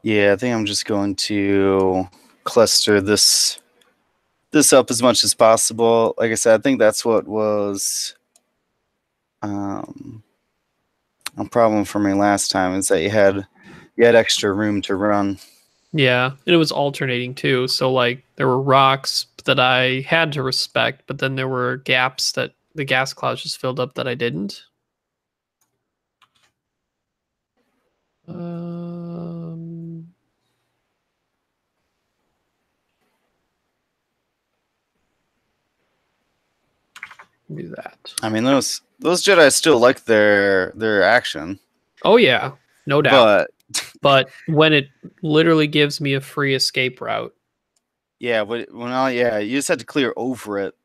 Yeah, I think I'm just going to cluster this up as much as possible. Like I said, I think that's what was a problem for me last time, is that you had extra room to run. Yeah, and it was alternating too. So like there were rocks that I had to respect, but then there were gaps that the gas clouds just filled up that I didn't. Do that. I mean, those Jedi still like their action. Oh yeah, no doubt. But when it literally gives me a free escape route. Yeah, you just had to clear over it,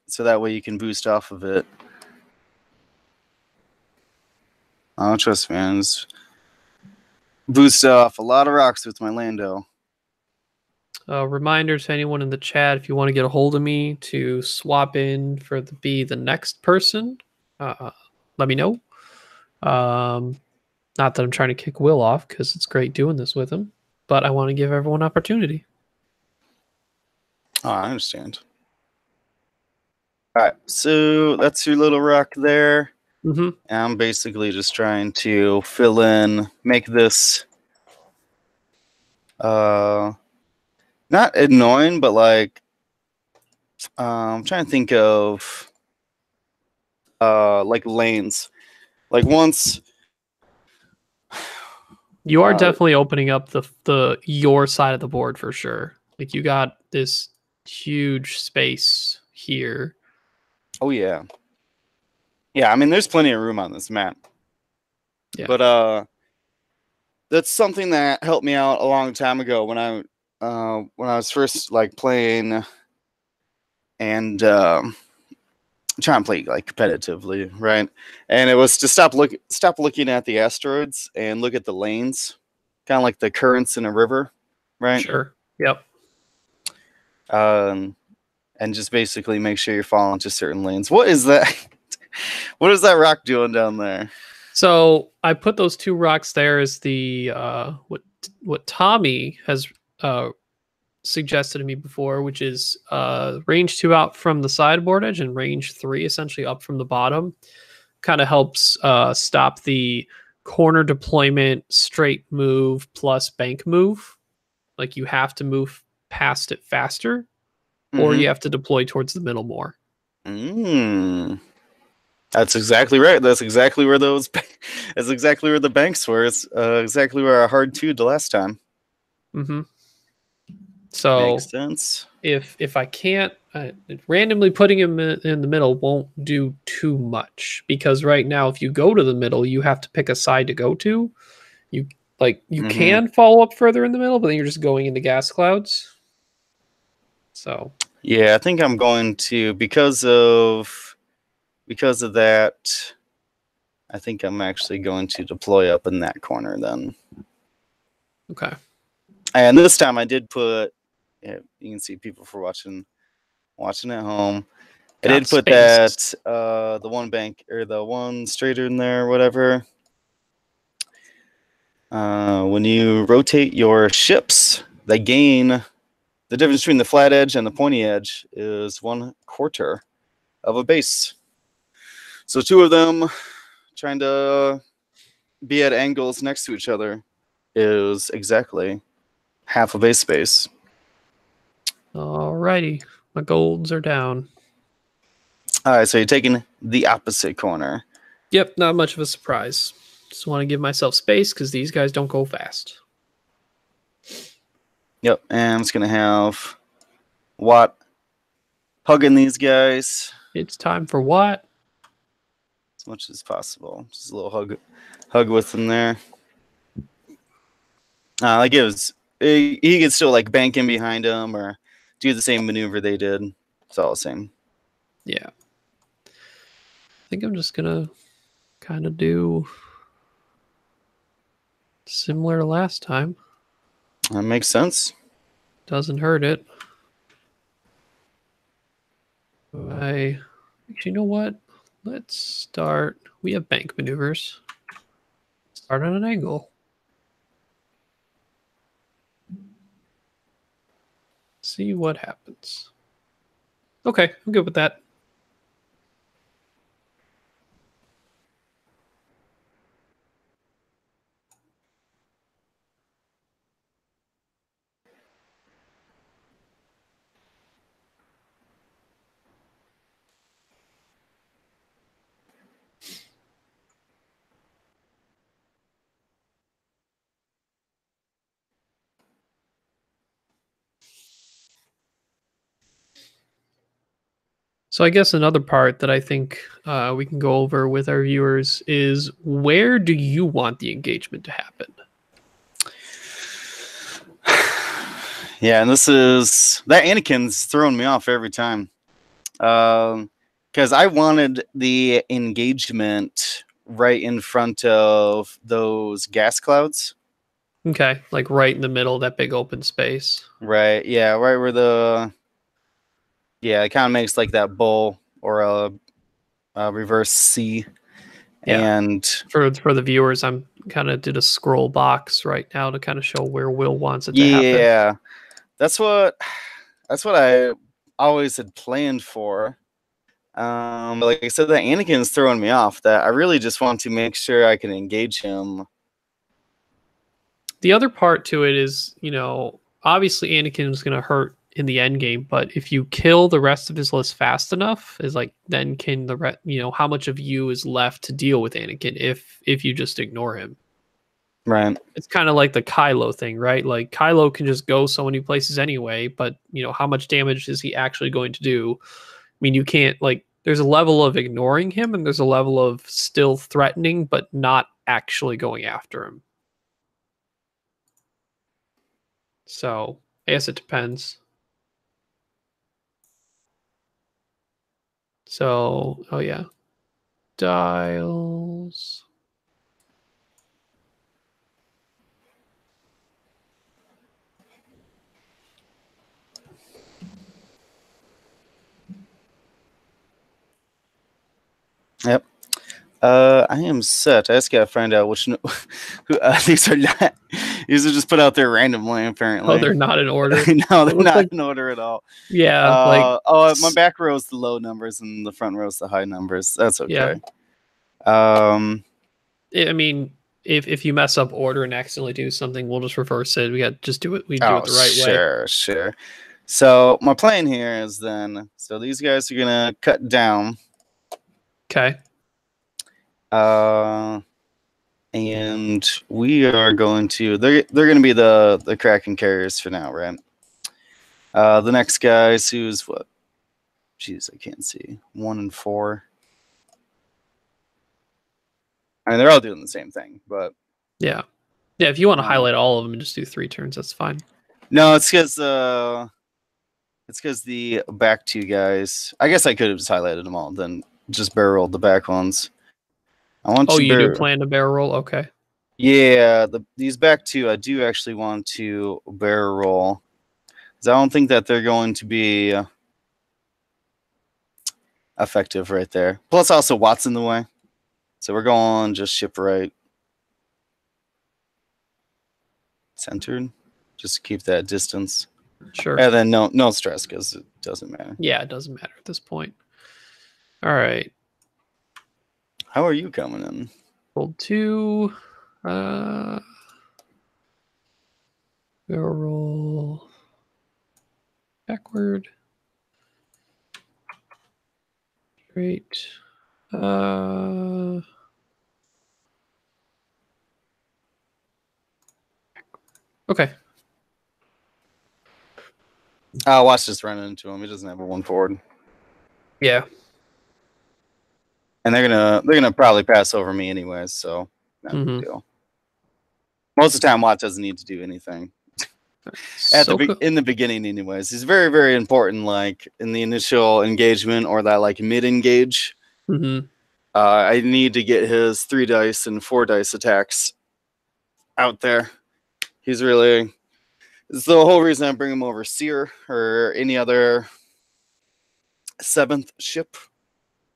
so that way you can boost off of it. Oh, trust me, man. Boost off a lot of rocks with my Lando. A reminder to anyone in the chat, if you want to get a hold of me to swap in for the next person, let me know. Not that I'm trying to kick Will off, because it's great doing this with him, but I want to give everyone opportunity. Oh, I understand. All right, so that's your little rock there. Mm-hmm. And I'm basically just trying to fill in, make this not annoying, but like I'm trying to think of like lanes. Like once you are definitely opening up the your side of the board for sure. Like you got this huge space here. Oh yeah. Yeah, I mean there's plenty of room on this map. Yeah. But that's something that helped me out a long time ago when I was first like playing and trying to play like competitively, right? And it was to stop looking at the asteroids and look at the lanes, kind of like the currents in a river, right? Sure. Yep. And just basically make sure you're following to certain lanes. What is that? What is that rock doing down there? So I put those two rocks there as the what Tommy has suggested to me before, which is range 2 out from the sideboard edge and range 3 essentially up from the bottom. Kind of helps stop the corner deployment straight move plus bank move. Like you have to move past it faster, or you have to deploy towards the middle more. That's exactly right. That's exactly where that's exactly where the banks were. It's exactly where I hard two'd the last time. Mm-hmm. So makes sense. If I can't randomly putting him in the middle won't do too much, because right now if you go to the middle, you have to pick a side to go to. You can follow up further in the middle, but then you're just going into gas clouds. So yeah, I think I'm going to because of that. I think I'm actually going to deploy up in that corner then. Okay. And this time I did put. Yeah, you can see people for watching at home. I did put that the one bank or the one straighter in there, whatever. When you rotate your ships, they gain. The difference between the flat edge and the pointy edge is 1/4 of a base. So two of them trying to be at angles next to each other is exactly half a base space. Alrighty, my golds are down. All right, so you're taking the opposite corner. Yep, not much of a surprise. Just want to give myself space because these guys don't go fast. Yep, and it's gonna have Watt hugging these guys It's time for what? as much as possible. Just a little hug with them there. That gives he can still like bank in behind him or do the same maneuver they did. It's all the same. Yeah. I think I'm just gonna kind of do similar to last time. That makes sense. Doesn't hurt it. Actually, you know what? Let's start. We have bank maneuvers. Start on an angle. See what happens. Okay, I'm good with that. So I guess another part that I think we can go over with our viewers is where do you want the engagement to happen? Yeah, and this is that Anakin's throwing me off every time. Because I wanted the engagement right in front of those gas clouds. Okay, like right in the middle of that big open space. Right, yeah, right where it kind of makes like that bowl or a reverse C. Yeah. And For the viewers, I'm kind of did a scroll box right now to kind of show where Will wants it to happen. yeah, that's what I always had planned for. But like I said, that Anakin's throwing me off. That I really just want to make sure I can engage him. The other part to it is, obviously Anakin's going to hurt in the end game, but if you kill the rest of his list fast enough, is like then can how much of you is left to deal with Anakin if you just ignore him. Right. It's kind of like the Kylo thing, right? Like Kylo can just go so many places anyway, but how much damage is he actually going to do? I mean, you can't there's a level of ignoring him and there's a level of still threatening but not actually going after him. So I guess it depends. So, oh yeah. Dials. Yep. I am set. I just gotta find out which who these are not. These are just put out there randomly. Apparently, Oh, they're not in order. No, they're not in order at all. Yeah, my back row is the low numbers and the front row is the high numbers. That's okay. Yeah. I mean, if you mess up order and accidentally do something, we'll just reverse it. We got just do it. We do it the right way. Sure. So my plan here is then. So these guys are gonna cut down. Okay. And we are going to. They're going to be the Kraken carriers for now, right? The next guys who's what? Jeez, I can't see. 1 and 4. I mean, they're all doing the same thing, but yeah. If you want to highlight all of them and just do 3 turns, that's fine. No, it's because the back 2 guys. I guess I could have just highlighted them all, then just barrel rolled the back ones. I want. Oh, you do plan to barrel roll? Okay. Yeah, these back 2, I do actually want to barrel roll because I don't think that they're going to be effective right there. Plus, also Watt's in the way, so we're going just ship right, centered, just to keep that distance. Sure. And then no stress because it doesn't matter. Yeah, it doesn't matter at this point. All right. How are you coming in? Hold 2. Barrel roll. Back backward. Great. Okay. Watch this run into him. He doesn't have a 1 forward. Yeah. And they're gonna probably pass over me anyways, so not a big deal. Most of the time, Watt doesn't need to do anything. In the beginning, anyways, he's very, very important. Like in the initial engagement or that like mid engage, I need to get his 3 dice and 4 dice attacks out there. He's really. It's the whole reason I bring him over Seer or any other 7th ship.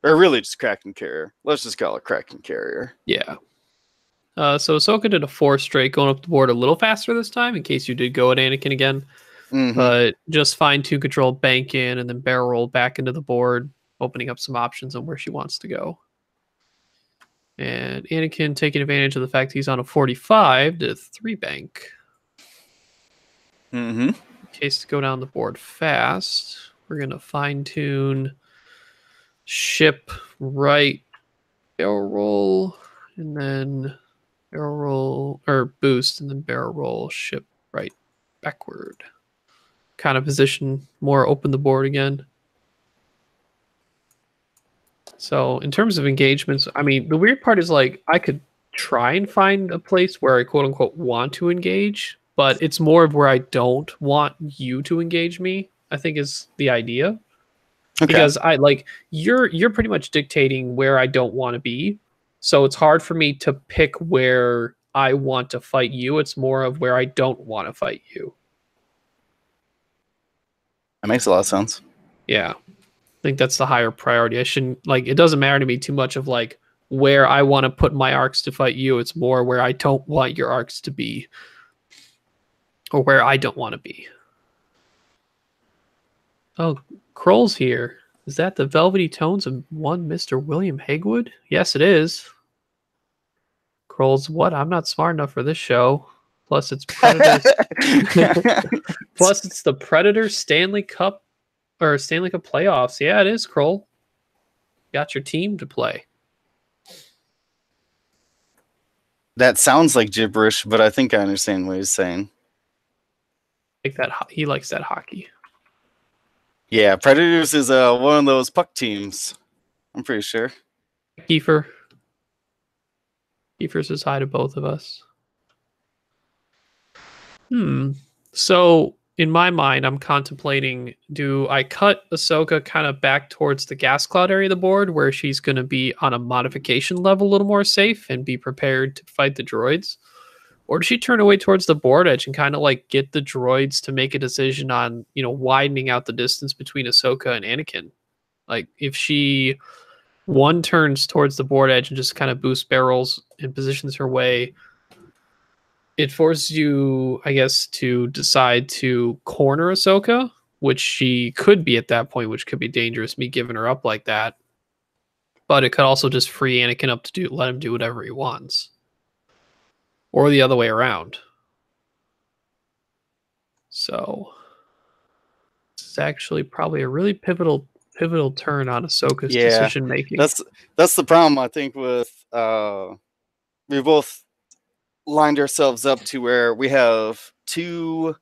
Or really just Kraken Carrier. Let's just call it Kraken Carrier. Yeah. So Ahsoka did a 4 straight, going up the board a little faster this time, in case you did go at Anakin again. But just fine 2 control, bank in, and then barrel roll back into the board, opening up some options on where she wants to go. And Anakin taking advantage of the fact he's on a 45 to 3 bank. In case to go down the board fast, we're going to fine tune ship right, barrel roll, and then barrel roll, or boost, and then barrel roll, ship right, backward. Kind of position more open the board again. So in terms of engagements, I mean, the weird part is like I could try and find a place where I quote unquote want to engage, but it's more of where I don't want you to engage me, I think is the idea. Okay. Because I like you're pretty much dictating where I don't want to be. So it's hard for me to pick where I want to fight you. It's more of where I don't want to fight you. That makes a lot of sense. Yeah. I think that's the higher priority. I shouldn't like it doesn't matter to me too much of like where I want to put my arcs to fight you. It's more where I don't want your arcs to be. Or where I don't want to be. Oh, Kroll's here. Is that the velvety tones of one Mr. William Hagwood? Yes, it is. Kroll's what? I'm not smart enough for this show. Plus, it's Predators. Plus, it's the Predators Stanley Cup or Stanley Cup playoffs. Yeah, it is, Kroll. Got your team to play. That sounds like gibberish, but I think I understand what he's saying. Like that, he likes that hockey. Yeah, Predators is one of those puck teams. I'm pretty sure. Kiefer says hi to both of us. So in my mind, I'm contemplating, do I cut Ahsoka kind of back towards the gas cloud area of the board where she's going to be on a modification level a little more safe and be prepared to fight the droids? Or does she turn away towards the board edge and kind of like get the droids to make a decision on, you know, widening out the distance between Ahsoka and Anakin? Like if she one turns towards the board edge and just kind of boosts barrels and positions her way, it forces you, I guess, to decide to corner Ahsoka, which she could be at that point, which could be dangerous, me giving her up like that. But it could also just free Anakin up to let him do whatever he wants. Or the other way around. So this is actually probably a really pivotal turn on Ahsoka's decision making. That's the problem, I think, with we both lined ourselves up to where we have 2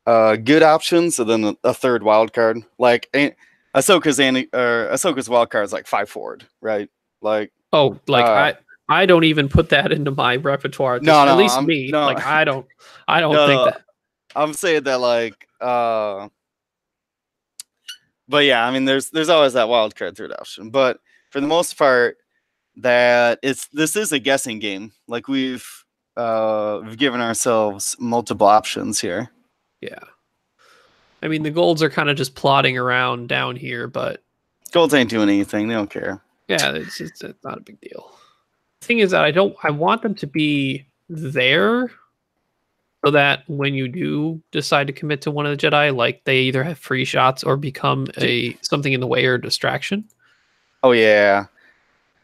good options and then a third wild card. Like Ahsoka's wild card is like 5 forward, right? Like I don't even put that into my repertoire. At least me. No, like I don't think that. I'm saying that like but yeah, I mean there's always that wild card third option. But for the most part, this is a guessing game. Like we've given ourselves multiple options here. Yeah. I mean the golds are kind of just plodding around down here, but golds ain't doing anything. They don't care. Yeah, it's not a big deal. Thing is that I want them to be there so that when you do decide to commit to one of the Jedi, like they either have free shots or become something in the way or a distraction. Oh yeah.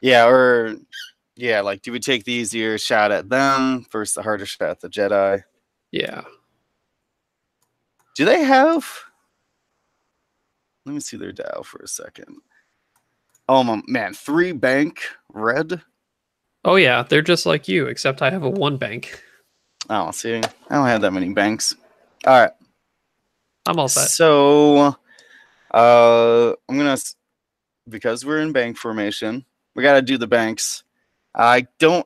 Like do we take the easier shot at them versus the harder shot at the Jedi? Yeah. Do they have Let me see their Dow for a second. Oh man, 3 bank red. Oh yeah, they're just like you, except I have a 1 bank. Oh, see, I don't have that many banks. All right, I'm all set. so I'm gonna, because we're in bank formation, we got to do the banks. I don't,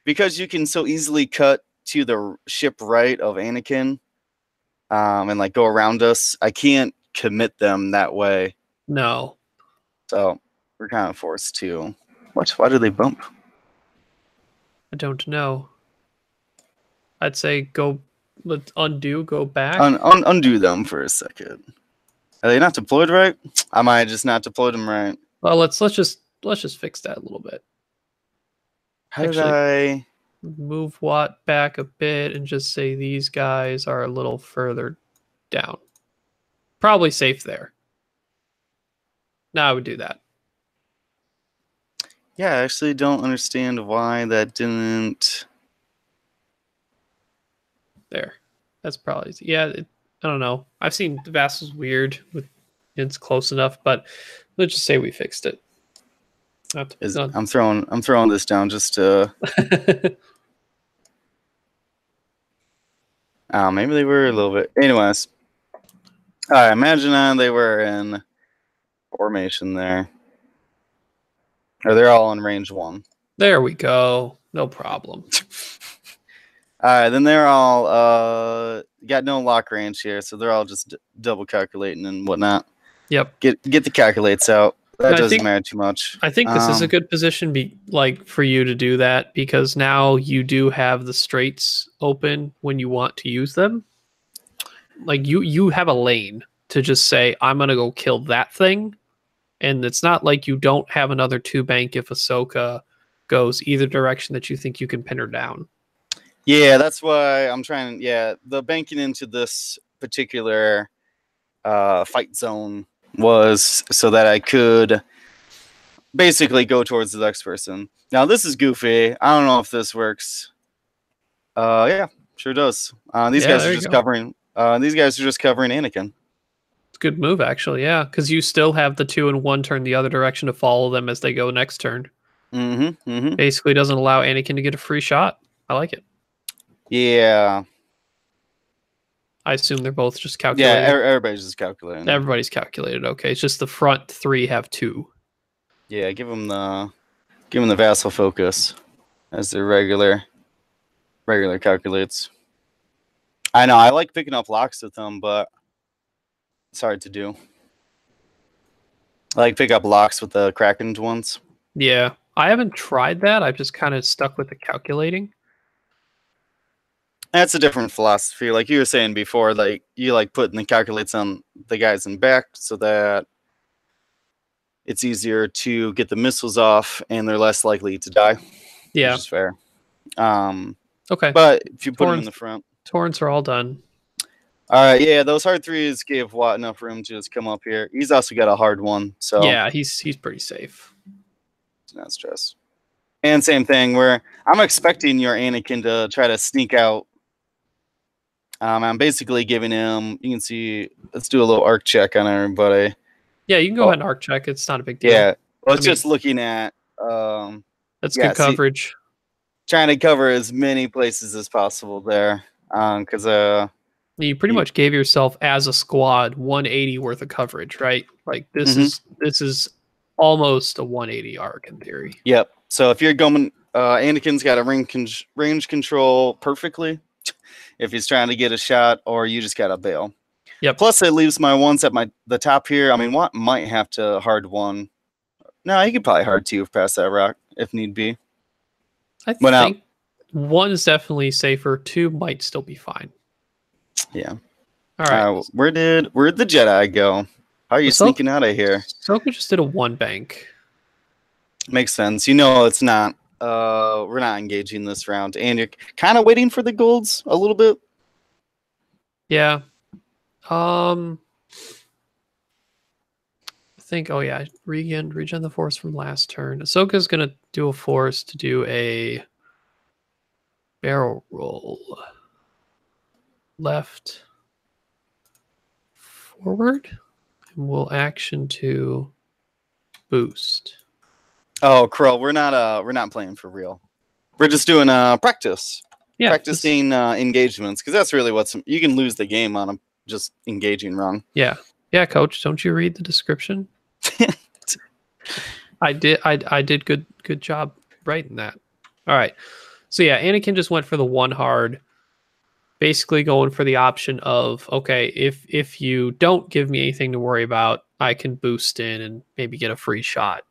because you can so easily cut to the ship right of Anakin, and like go around us. I can't commit them that way, No, so we're kind of forced to. What? Why did they bump? I don't know. I'd say go, let's undo, go back. Undo them for a second. Are they not deployed right? I might just not deployed them right. Well, let's just fix that a little bit. How did Actually, I? move Watt back a bit and just say these guys are a little further down. Probably safe there. Now I would do that. Yeah, I actually don't understand why that didn't. There. That's probably, yeah. I don't know. I've seen the Vassal's weird with it's close enough, but let's just say we fixed it. Not. I'm throwing this down just to. Maybe they were a little bit. Anyways, I imagine they were in formation there, or they're all in range 1. There we go. No problem. All right, then they're all got no lock range here, so they're all just double calculating and whatnot. Yep. Get the calculates out. That doesn't matter too much. I think this is a good position, for you to do that, because now you do have the straights open when you want to use them. Like you have a lane to just say, I'm gonna go kill that thing, and it's not like you don't have another 2 bank if Ahsoka goes either direction that you think you can pin her down. Yeah, that's why I'm trying. Yeah, the banking into this particular fight zone was so that I could basically go towards the next person. Now this is goofy. I don't know if this works. Yeah, sure does. These guys are just covering. These guys are just covering Anakin. It's a good move, actually. Yeah, because you still have the 2 and 1 turn the other direction to follow them as they go next turn. Basically, doesn't allow Anakin to get a free shot. I like it. Yeah. I assume they're both just calculating. Yeah, everybody's just calculating. Everybody's calculated. Okay, it's just the front 3 have 2. Yeah, give them the Vassal focus as their regular calculates. I know I like picking up locks with them, but it's hard to do. I like pick up locks with the Kraken ones. Yeah, I haven't tried that. I've just kind of stuck with the calculating. That's a different philosophy. Like you were saying before, like you like putting the calculates on the guys in back so that it's easier to get the missiles off and they're less likely to die. Yeah, which is fair. Okay, but if you put them in the front, torrents are all done. All right, yeah, those hard 3s gave Watt enough room to just come up here. He's also got a hard 1, so yeah, he's pretty safe. It's not stress. And same thing where I'm expecting your Anakin to try to sneak out. I'm basically giving him. You can see. Let's do a little arc check on everybody. Yeah, you can go ahead and arc check. It's not a big deal. Yeah, well, it's just looking at. That's good coverage. Trying to cover as many places as possible there, because you pretty much gave yourself as a squad 180 worth of coverage, right? Like this is almost a 180 arc in theory. Yep. So if you're going, Anakin's got a range control perfectly. If he's trying to get a shot, or you just gotta bail. Yep. Plus, it leaves my 1s at the top here. I mean, Watt might have to hard 1. No, he could probably hard 2 past that rock if need be. I think 1 is definitely safer. 2 might still be fine. Yeah. All right. Where'd the Jedi go? How are you sneaking out of here? Ahsoka just did a 1 bank. Makes sense. You know, it's not. We're not engaging this round, and you're kind of waiting for the golds a little bit. Yeah. I think. Oh yeah, regen the force from last turn. Ahsoka's gonna do a force to do a barrel roll. Left, forward. and we'll action to boost. Oh, Krill, we're not playing for real. We're just doing practice. Yeah, practicing engagements, because that's really what's you can lose the game on them just engaging wrong. Yeah, Coach. Don't you read the description? I did. I did good job writing that. All right. So yeah, Anakin just went for the one hard, basically going for the option of, okay, if you don't give me anything to worry about, I can boost in and maybe get a free shot.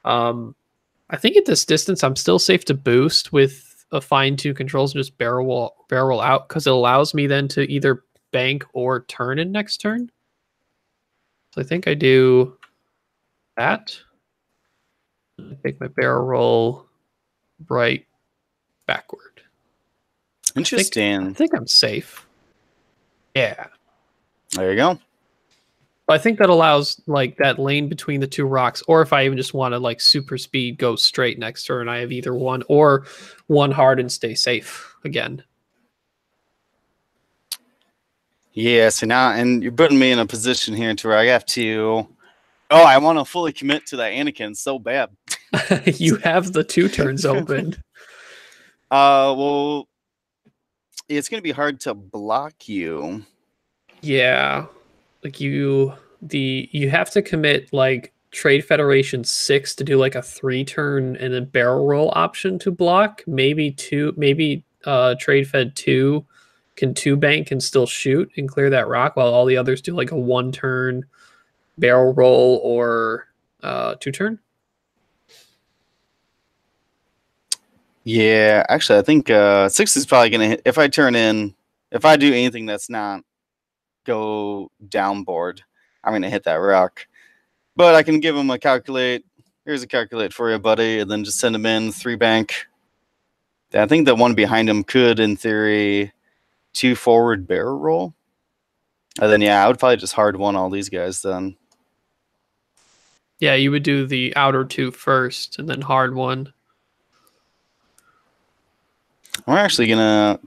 I think at this distance, I'm still safe to boost with a fine-tune controls and just barrel roll out, because it allows me then to either bank or turn in next turn. So I think I do that. I take my barrel roll right backward. Interesting. I think I'm safe. Yeah. There you go. I think that allows like that lane between the two rocks, or if I even just want to like super speed go straight next turn, I have either one or one hard and stay safe again. Yeah, so now, and you're putting me in a position here to where I have to. Oh, I want to fully commit to that Anakin so bad. You have the 2 turns open. Well, it's gonna be hard to block you. Yeah, like you have to commit like Trade Federation 6 to do like a 3-turn and then barrel roll option to block. Maybe Trade Fed 2 can 2 bank and still shoot and clear that rock, while all the others do like a 1-turn barrel roll or 2-turn. Yeah, actually, I think 6 is probably gonna hit if I turn in. If I do anything that's not go downboard, I'm gonna hit that rock. But I can give him a calculate. Here's a calculate for you, buddy, and then just send him in 3 bank. I think the one behind him could, in theory, 2 forward barrel roll. And then yeah, I would probably just hard 1 all these guys then. Yeah, you would do the outer 2 first and then hard 1. We're actually gonna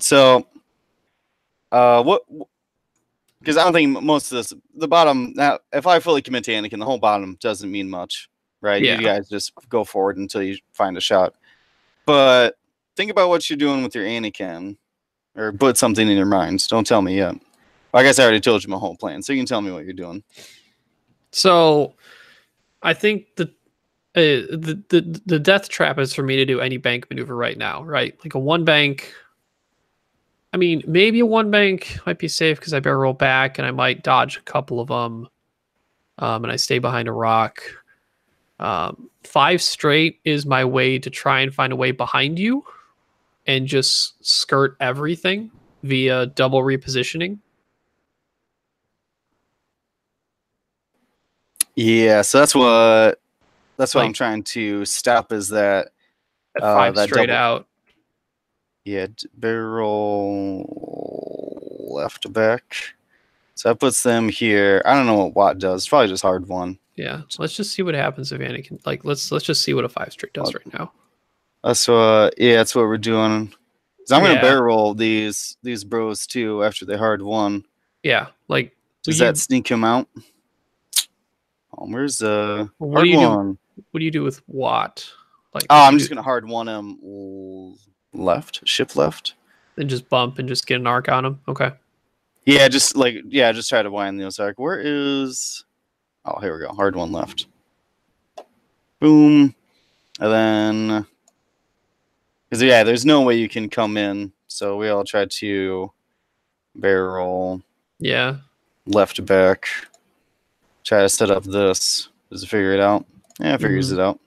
what, because I don't think most of this, the bottom, now if I fully commit to Anakin, the whole bottom doesn't mean much, right? Yeah. You guys just go forward until you find a shot. But think about what you're doing with your Anakin, or put something in your minds. Don't tell me yet. I guess I already told you my whole plan, so you can tell me what you're doing. So I think the death trap is for me to do any bank maneuver right now, right? Like a 1 bank. I mean, maybe a 1 bank might be safe because I barrel roll back and I might dodge a couple of them, and I stay behind a rock. 5 straight is my way to try and find a way behind you and just skirt everything via double repositioning. Yeah, so that's what Like, I'm trying to stop, is that 5 that straight double. out. Yeah, barrel left to back. So that puts them here. I don't know what Watt does. Probably just hard 1. Yeah, so let's just see what happens if Anakin. Like, let's just see what a 5 straight does right now. That's that's what we're doing. So I'm gonna barrel roll these bros too after they hard 1. Yeah, like, does that sneak him out? Oh, where's hard 1? What do you do with Watt? Like, I'm just gonna hard 1 him left, shift left, and just bump and just get an arc on him. Okay. Yeah, just try to wind the arc. Where is? Oh, here we go. Hard 1 left. Boom, and then because there's no way you can come in, so we all try to barrel. Yeah. Left to back. Try to set up this. Does it figure it out? Yeah, it figures it out.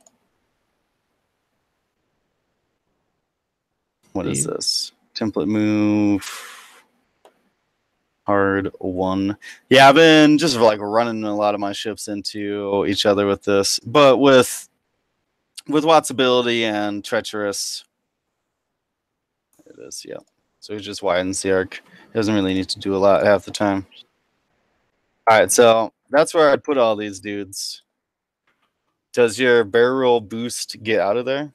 What is this? Template move. Hard 1. Yeah, I've been just like running a lot of my ships into each other with this, but with Watt's ability and treacherous, it is, yeah. So he just widens the arc. He doesn't really need to do a lot half the time. All right, so that's where I'd put all these dudes. Does your barrel boost get out of there?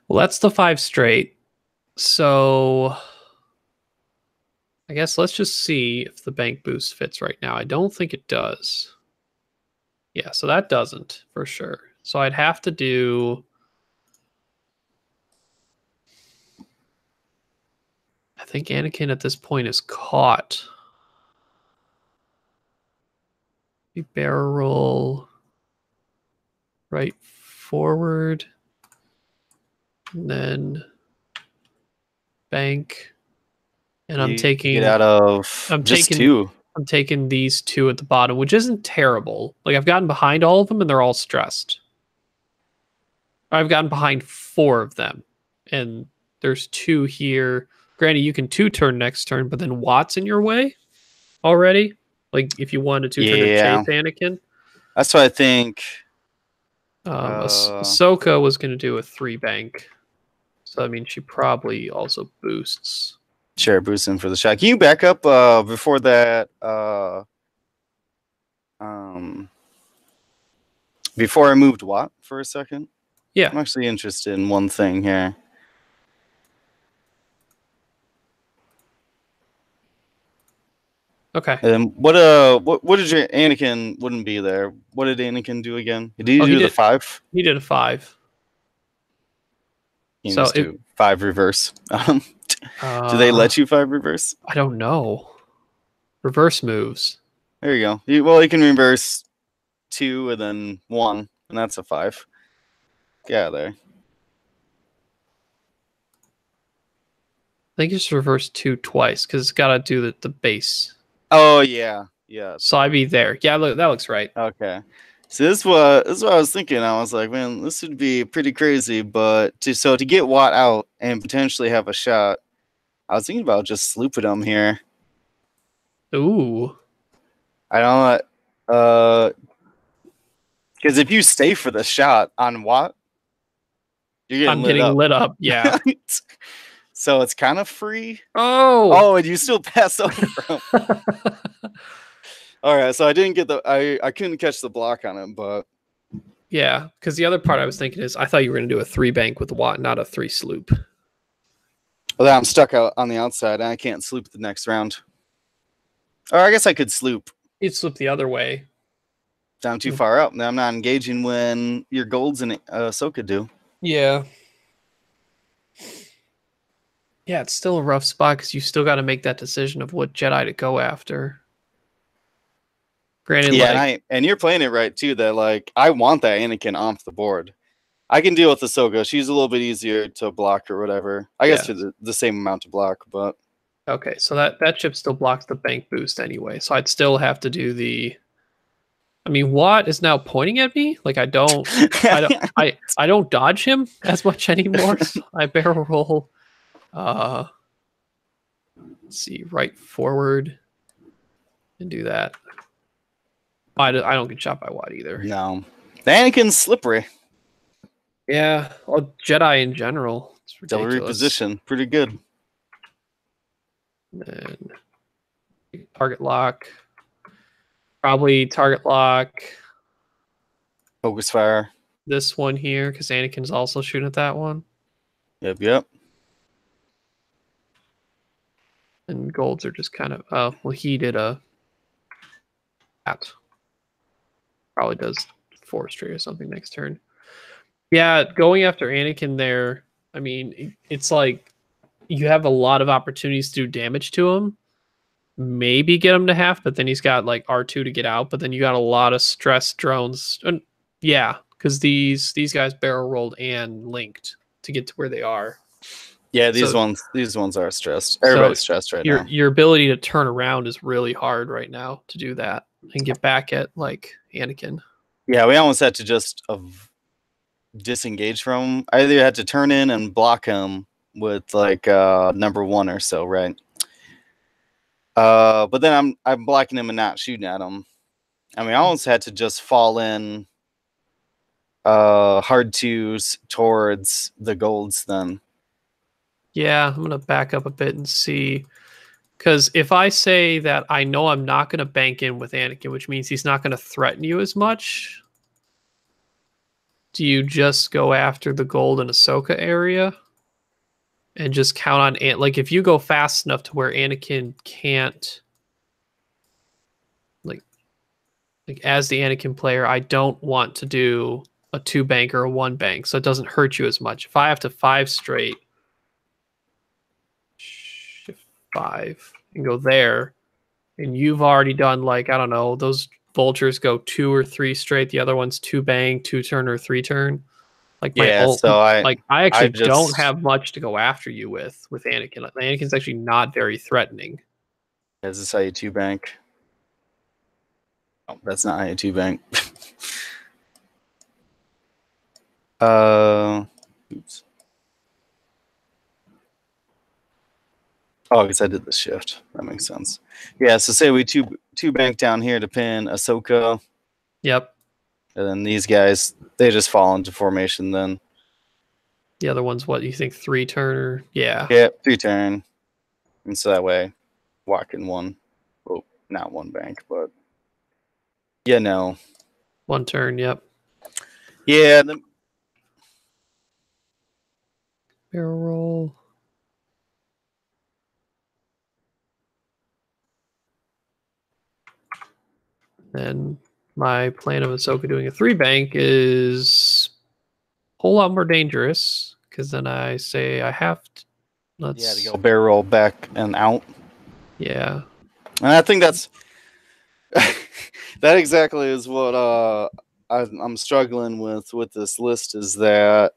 Well, that's the 5 straight. So I guess let's just see if the bank boost fits right now. I don't think it does. Yeah, so that doesn't for sure. So I'd have to do. I think Anakin at this point is caught. We barrel roll right forward, and then bank. And I'm You taking. get out of I'm just taking. two. I'm taking these two at the bottom, which isn't terrible. Like I've gotten behind all of them, and they're all stressed. I've gotten behind 4 of them, and there's 2 here. Granted, you can 2-turn next turn, but then Watt's in your way already. Like if you wanted to 2-turn to chase Yeah, Anakin. that's what I think. Ahsoka was going to do a 3 bank, so I mean she probably also boosts. Sure, boosting for the shot. Can you back up before that? Before I moved Watt for a second. Yeah. I'm actually interested in one thing here. Okay. And what did your Anakin wouldn't be there? What did Anakin do again? Did he do the 5? He did a 5. You so just do 5 reverse. Do they let you 5 reverse? I don't know. Reverse moves. There you go. Well, you can reverse 2 and then 1, and that's a 5. Yeah, there. I think it's reverse 2 twice because it's got to do the base. Oh yeah, yeah. So I'd be there. Yeah, look, that looks right. Okay. So this is what I was thinking. I was like, man, this would be pretty crazy. But to get Watt out and potentially have a shot, I was thinking about just slooping him here. Ooh. I don't. Because if you stay for the shot on Watt, you're getting lit up. Yeah. So it's kind of free. Oh, and you still pass over him. All right, so I didn't get I couldn't catch the block on him, but yeah, because the other part I was thinking is I thought you were going to do a 3 bank with Watt, not a 3 sloop. Well, then I'm stuck out on the outside, and I can't sloop the next round. Or I guess I could sloop. You'd sloop the other way. I'm too far up. Now I'm not engaging when your golds and Ahsoka do. Yeah. Yeah, it's still a rough spot because you still got to make that decision of what Jedi to go after. Granted, yeah, and you're playing it right too. That like I want that Anakin off the board. I can deal with Ahsoka. She's a little bit easier to block or whatever. I guess to the same amount to block, but okay. So that chip still blocks the bank boost anyway. So I'd still have to do the. I mean, Watt is now pointing at me. Like I don't dodge him as much anymore. So I barrel roll. Let's see, right forward, and do that. I don't get shot by Watt either. No, the Anakin's slippery. Yeah, well, Jedi in general. It's ridiculous. Double reposition, pretty good. And target lock. Probably target lock. Focus fire. This one here, because Anakin's also shooting at that one. Yep. And golds are just kind of. Oh, well, he did a. That probably does forestry or something next turn. Yeah, going after Anakin there. I mean, it's like you have a lot of opportunities to do damage to him. Maybe get him to half, but then he's got like R2 to get out. But then you got a lot of stress drones. And yeah, because these guys barrel rolled and linked to get to where they are. Yeah, these ones are stressed. Everybody's stressed right now. Your ability to turn around is really hard right now to do that and get back at like Anakin. Yeah, we almost had to just disengage from him. I either had to turn in and block him with like number 1 or so, right? But then I'm blocking him and not shooting at him. I mean, I almost had to just fall in hard 2s towards the golds then. Yeah, I'm gonna back up a bit and see. Because if I say that I know I'm not going to bank in with Anakin, which means he's not going to threaten you as much, do you just go after the gold and Ahsoka area? and just count on like if you go fast enough to where Anakin can't like as the Anakin player, I don't want to do a 2 bank or a 1 bank, so it doesn't hurt you as much. If I have to 5 straight, shift 5 and go there, and you've already done like I don't know, those vultures go 2 or 3 straight, the other one's 2 bank, 2 turn or 3 turn. Like my Yeah, ult, so like I I actually don't just have much to go after you with Anakin. Like, Anakin's actually not very threatening. is this how you 2 bank? Oh, that's not how you 2 bank. Oops. Oh, I guess I did the shift. That makes sense. Yeah, so say we 2 bank down here to pin Ahsoka. Yep. And then these guys, they just fall into formation then. The other one's what you think 3 turner? Yeah. Yeah, 3 turn. And so that way, walk in one. Well, not 1 bank, but yeah, no. 1 turn. Yep. Yeah, Barrel roll. Then my plan of Ahsoka doing a 3 bank is a whole lot more dangerous because then I say I have to. to go barrel roll back and out. Yeah. And I think that's that exactly is what I'm struggling with this list is that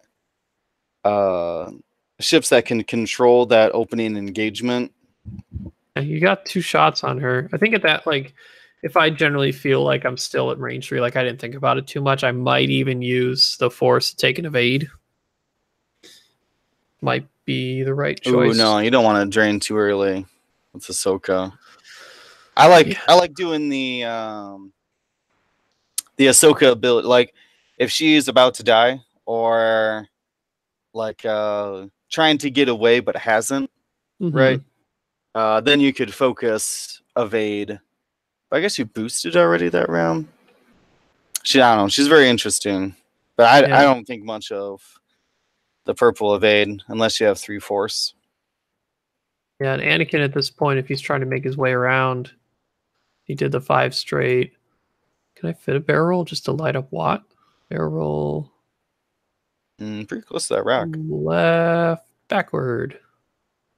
ships that can control that opening engagement. And you got 2 shots on her. I think at that, like, if I generally feel like I'm still at range 3, like I didn't think about it too much, I might even use the force to take an evade. Might be the right choice. Ooh, no, you don't want to drain too early with Ahsoka. I like doing the Ahsoka ability, like if she's about to die or like trying to get away but hasn't, right? Then you could focus evade. But I guess you boosted already that round. I don't know. She's very interesting, but I don't think much of the purple evade unless you have 3 force. Yeah, and Anakin at this point, if he's trying to make his way around, he did the 5 straight. Can I fit a barrel roll just to light up Watt? Barrel roll. Pretty close to that rock. Left, backward.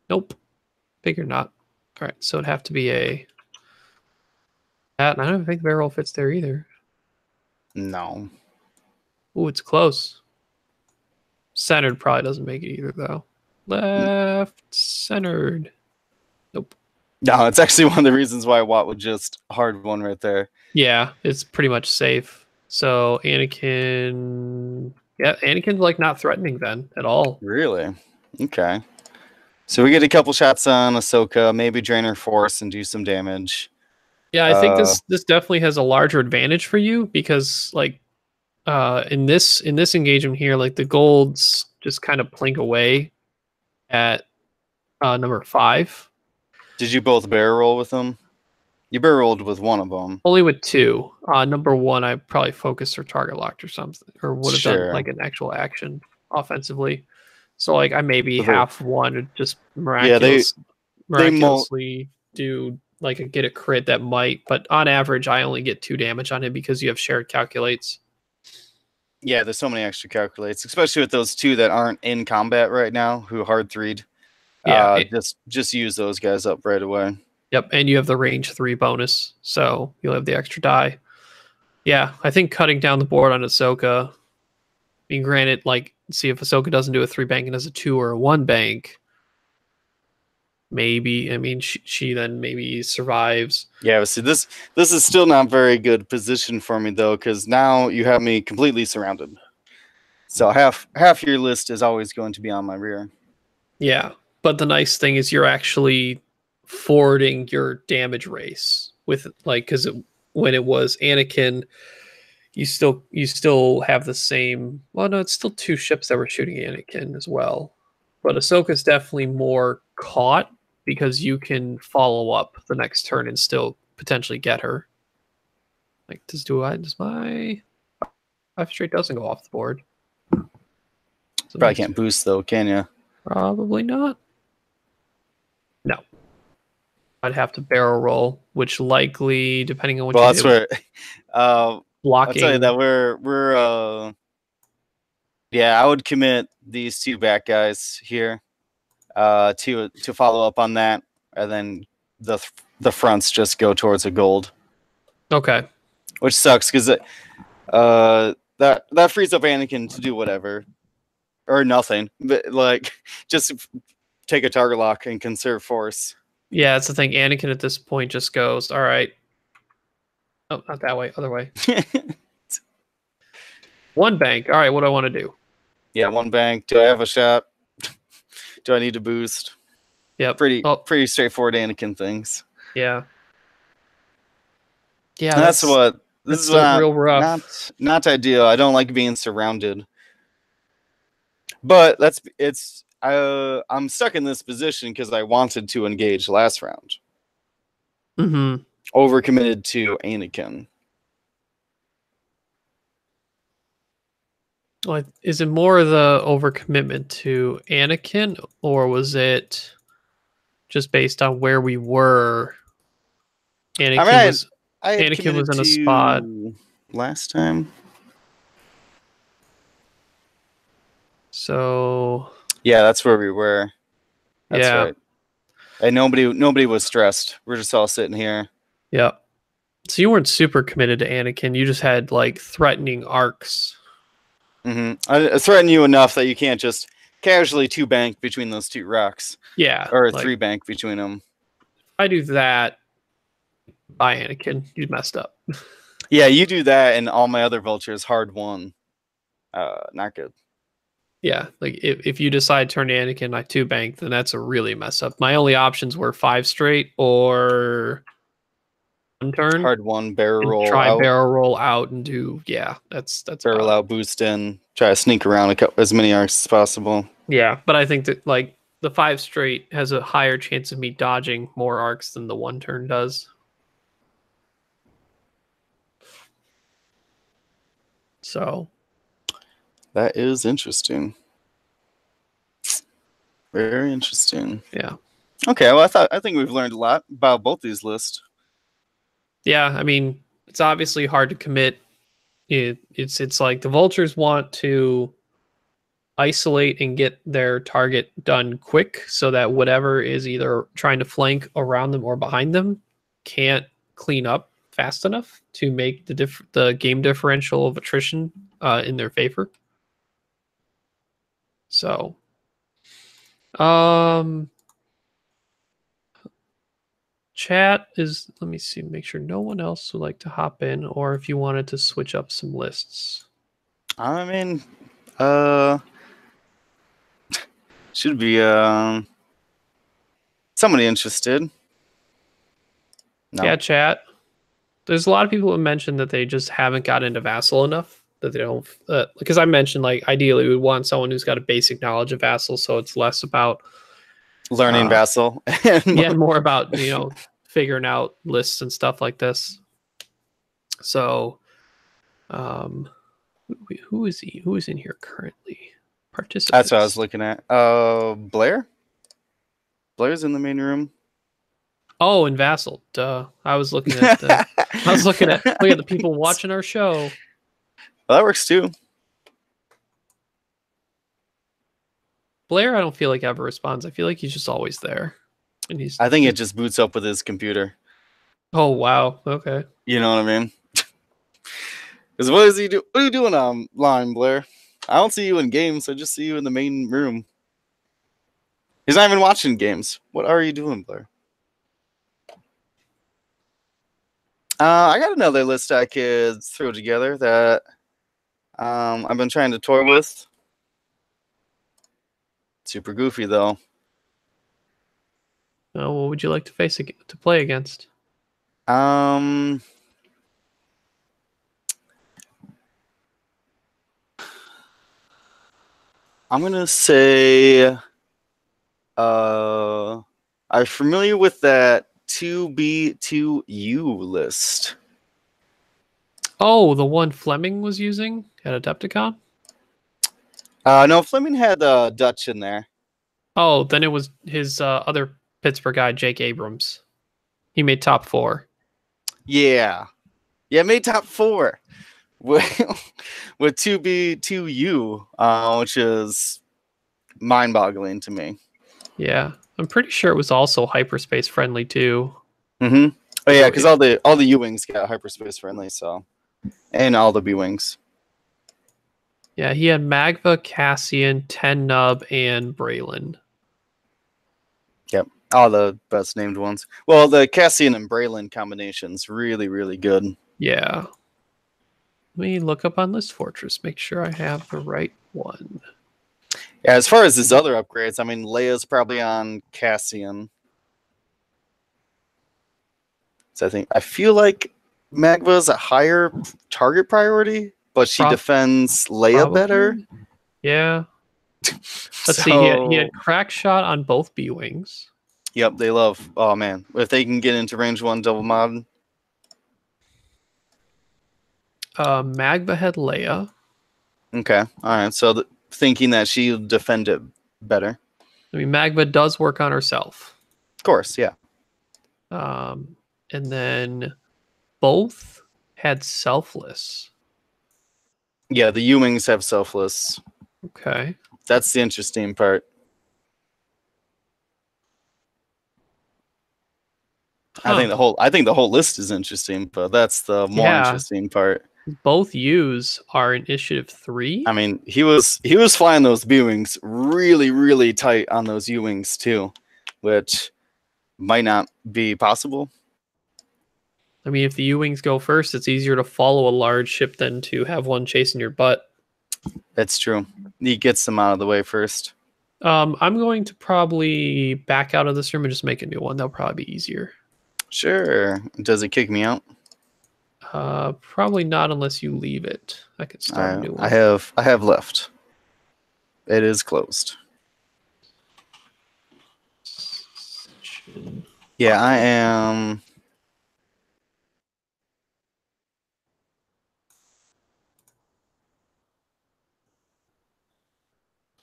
Nope. Figure not. All right, so it'd have to be a that, and I don't think the barrel roll fits there either. No. Ooh, it's close. Centered probably doesn't make it either, though. Left, centered. Nope. No, it's actually one of the reasons why Watt would just hard one right there. Yeah, it's pretty much safe. So Anakin, yeah, Anakin's like not threatening then at all. Really? Okay. So we get a couple shots on Ahsoka, maybe drain her force and do some damage. Yeah, I think this definitely has a larger advantage for you because like in this engagement here, like the golds just kind of plink away at number 5. Did you both barrel roll with them? You barrel rolled with one of them. Only with 2. Number 1, I probably focused or target locked or something, or would have done like an actual action offensively. So like I maybe half one to just miraculously do like get a crit that might, but on average I only get 2 damage on him because you have shared calculates. Yeah, there's so many extra calculates, especially with those 2 that aren't in combat right now who hard 3'd. Yeah, just use those guys up right away. Yep, and you have the range 3 bonus, so you'll have the extra die. Yeah, I think cutting down the board on Ahsoka. I mean, granted, like, see if Ahsoka doesn't do a 3 bank and does a 2 or a 1 bank. Maybe, I mean, she then maybe survives. Yeah, see, this is still not very good position for me though, because now you have me completely surrounded. So half your list is always going to be on my rear. Yeah, but the nice thing is you're actually forwarding your damage race with like because when it was Anakin, you still have the same. Well, no, it's still 2 ships that were shooting Anakin as well, but Ahsoka's definitely more caught because you can follow up the next turn and still potentially get her. Like, does my 5 straight doesn't go off the board? Probably can't boost though, can you? Probably not. No. I'd have to barrel roll, which likely, depending on what Well, you that's do, where I'll tell you blocking. that we're yeah, I would commit these two back guys here to follow up on that, and then the fronts just go towards a gold, Okay. which sucks because that frees up Anakin to do whatever or nothing, but like just take a target lock and conserve force. Yeah, that's the thing. Anakin at this point just goes, all right. Oh, not that way, other way. One bank. All right, what do I want to do? Yeah, one bank. Do I have a shot? Do I need to boost? Yep. Pretty Oh, pretty straightforward Anakin things. yeah. Yeah, And that's what this that's is real rough. not ideal. I don't like being surrounded. But I'm stuck in this position because I wanted to engage last round. Mm-hmm. Overcommitted to Anakin. Like, is it more the overcommitment to Anakin, or was it just based on where we were? I Anakin mean, was I had Anakin was committed in a spot. to last time. So Yeah, that's where we were. That's yeah, right. And nobody was stressed. We're just all sitting here. yeah. So you weren't super committed to Anakin. You just had like threatening arcs. I threaten you enough that you can't just casually two bank between those two rocks, Yeah, or like three bank between them. if I do that by Anakin, you messed up. Yeah, you do that, and all my other vultures hard won. Not good. Yeah, like if you decide to turn to Anakin, I two bank, then that's a really mess up. My only options were 5 straight or one turn Hard one, barrel and roll try out, barrel roll out and do that's barrel about it. out, boost in, try to sneak around as many arcs as possible. Yeah, but I think that like the 5 straight has a higher chance of me dodging more arcs than the one turn does. So That is interesting. Very interesting. yeah. Okay, well, I think we've learned a lot about both these lists. Yeah, I mean, it's obviously hard to commit. It's like the vultures want to isolate and get their target done quick so that whatever is either trying to flank around them or behind them can't clean up fast enough to make the game differential of attrition in their favor. So, um, chat is, let me see, make sure no one else would like to hop in, or if you wanted to switch up some lists. I mean, should be somebody interested. No. Yeah, chat. There's a lot of people who mentioned that they just haven't got into Vassal enough. That they don't, because I mentioned like ideally we would want someone who's got a basic knowledge of Vassal, so it's less about Learning Vassal. yeah, more about figuring out lists and stuff like this. So, um, who is he? Who is in here currently? Participants. That's what I was looking at. Blair. Blair's in the main room. Oh, and Vassal. Duh. I was looking at the. I was looking at look at the people watching our show. Well, that works too. Blair, I don't feel like ever responds. I feel like he's just always there, and he's. I think it just boots up with his computer. Oh wow. Okay. You know what I mean? Because what does he do? What are you doing online, Blair? I don't see you in games. I just see you in the main room. He's not even watching games. What are you doing, Blair? I got another list I could throw together that I've been trying to toy with. Super goofy though. What would you like to play against? I'm gonna say I'm familiar with that 2B2U list. Oh, the one Fleming was using at Adepticon? No, Fleming had Dutch in there. Oh, then it was his other Pittsburgh guy, Jake Abrams. He made top 4. Yeah. Yeah, made top 4 with 2B, 2U, which is mind-boggling to me. Yeah, I'm pretty sure it was also hyperspace friendly too. Mm-hmm. Oh yeah, because all the U wings got hyperspace friendly, so and all the B wings. Yeah, he had Magva, Cassian, Ten Nub, and Braylon. Yep, all the best named ones. Well, the Cassian and Braylon combination's really, really good. Yeah. Let me look up on List Fortress, make sure I have the right one. Yeah, as far as his other upgrades, I mean, Leia's probably on Cassian. So I feel like Magva's a higher target priority, but she defends Leia better. Yeah. Let's see. He had crack shot on both B wings. Yep, they love. Oh man, if they can get into range 1 double mod. Magva had Leia. Okay, all right. So thinking that she'll defend it better. I mean, Magva does work on herself. Of course, yeah. And then both had selfless. Yeah, the U wings have selfless. Okay. That's the interesting part. Huh. I think the whole list is interesting, but that's the more interesting part. Both U's are initiative 3. I mean, he was flying those B wings really, really tight on those U wings too, which might not be possible. I mean, if the U wings go first, it's easier to follow a large ship than to have one chasing your butt. That's true. He gets them out of the way first. I'm going to probably back out of this room and just make a new one. That'll probably be easier. Sure. Does it kick me out? Probably not unless you leave it. I could start a new one. I have left. It is closed. Yeah, I am.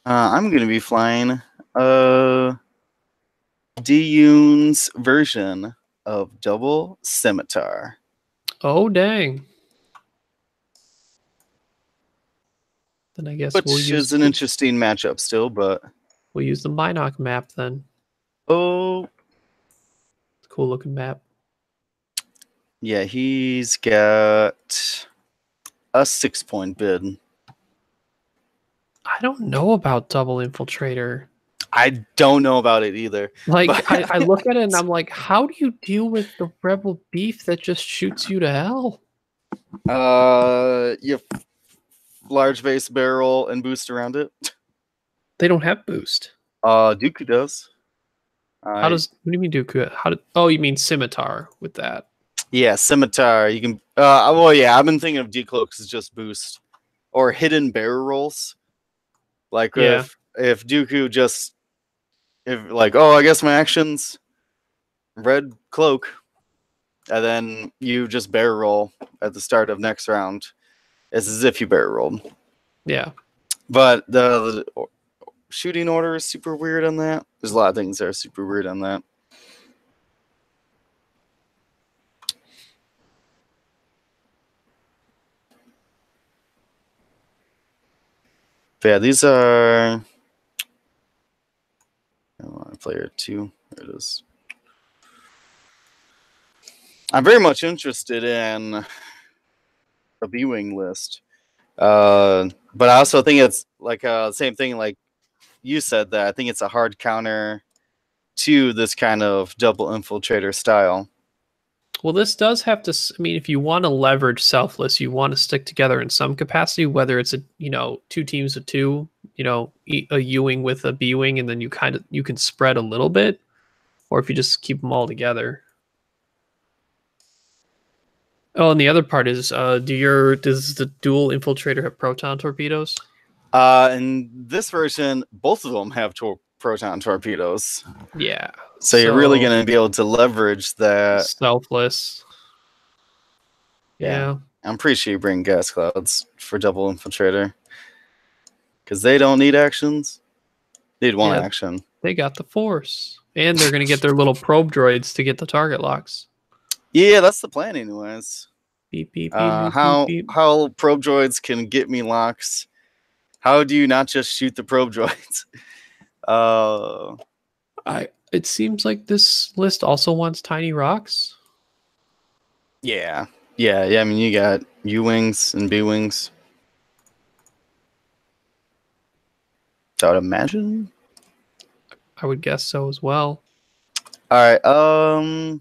I'm going to be flying D-Yoon's version of Double Scimitar. Oh, dang. Then I guess which is an interesting matchup still, but we'll use the Minok map then. Oh, cool looking map. Yeah, he's got a 6-point bid. I don't know about Double Infiltrator. I don't know about it either. Like, I look at it and I'm like, how do you deal with the Rebel beef that just shoots you to hell? You have large base barrel and boost around it. They don't have boost. Dooku does. What do you mean Dooku? Oh, you mean Scimitar with that? Yeah, Scimitar. You can. Well, yeah, I've been thinking of Decloaks as just boost or hidden barrel rolls. Like if Dooku just I guess my actions red cloak, and then you just barrel roll at the start of next round. It's as if you barrel rolled. Yeah. But the shooting order is super weird on that. There's a lot of things that are super weird on that. But yeah, these are player 2. There it is. I'm very much interested in the B-Wing list. But I also think it's like the same thing like you said, that I think it's a hard counter to this kind of double infiltrator style. Well, this does have to, I mean, if you want to leverage selfless, you want to stick together in some capacity, whether it's two teams of 2, a U-wing with a B-wing, and then you can spread a little bit, or if you just keep them all together. Oh, and the other part is, does the dual infiltrator have proton torpedoes? In this version, both of them have proton torpedoes. Yeah. So you're really going to be able to leverage that. Selfless. Yeah. I'm pretty sure you bring gas clouds for double infiltrator. Because they don't need actions. Need one Yeah, action. they got the force. And they're going to get their little probe droids to get the target locks. Yeah, that's the plan, anyways. Beep, beep, beep, beep, beep, beep. How probe droids can get me locks? How do you not just shoot the probe droids? It seems like this list also wants tiny rocks. Yeah. I mean, you got U wings and B wings. So I would imagine. I would guess so as well. All right.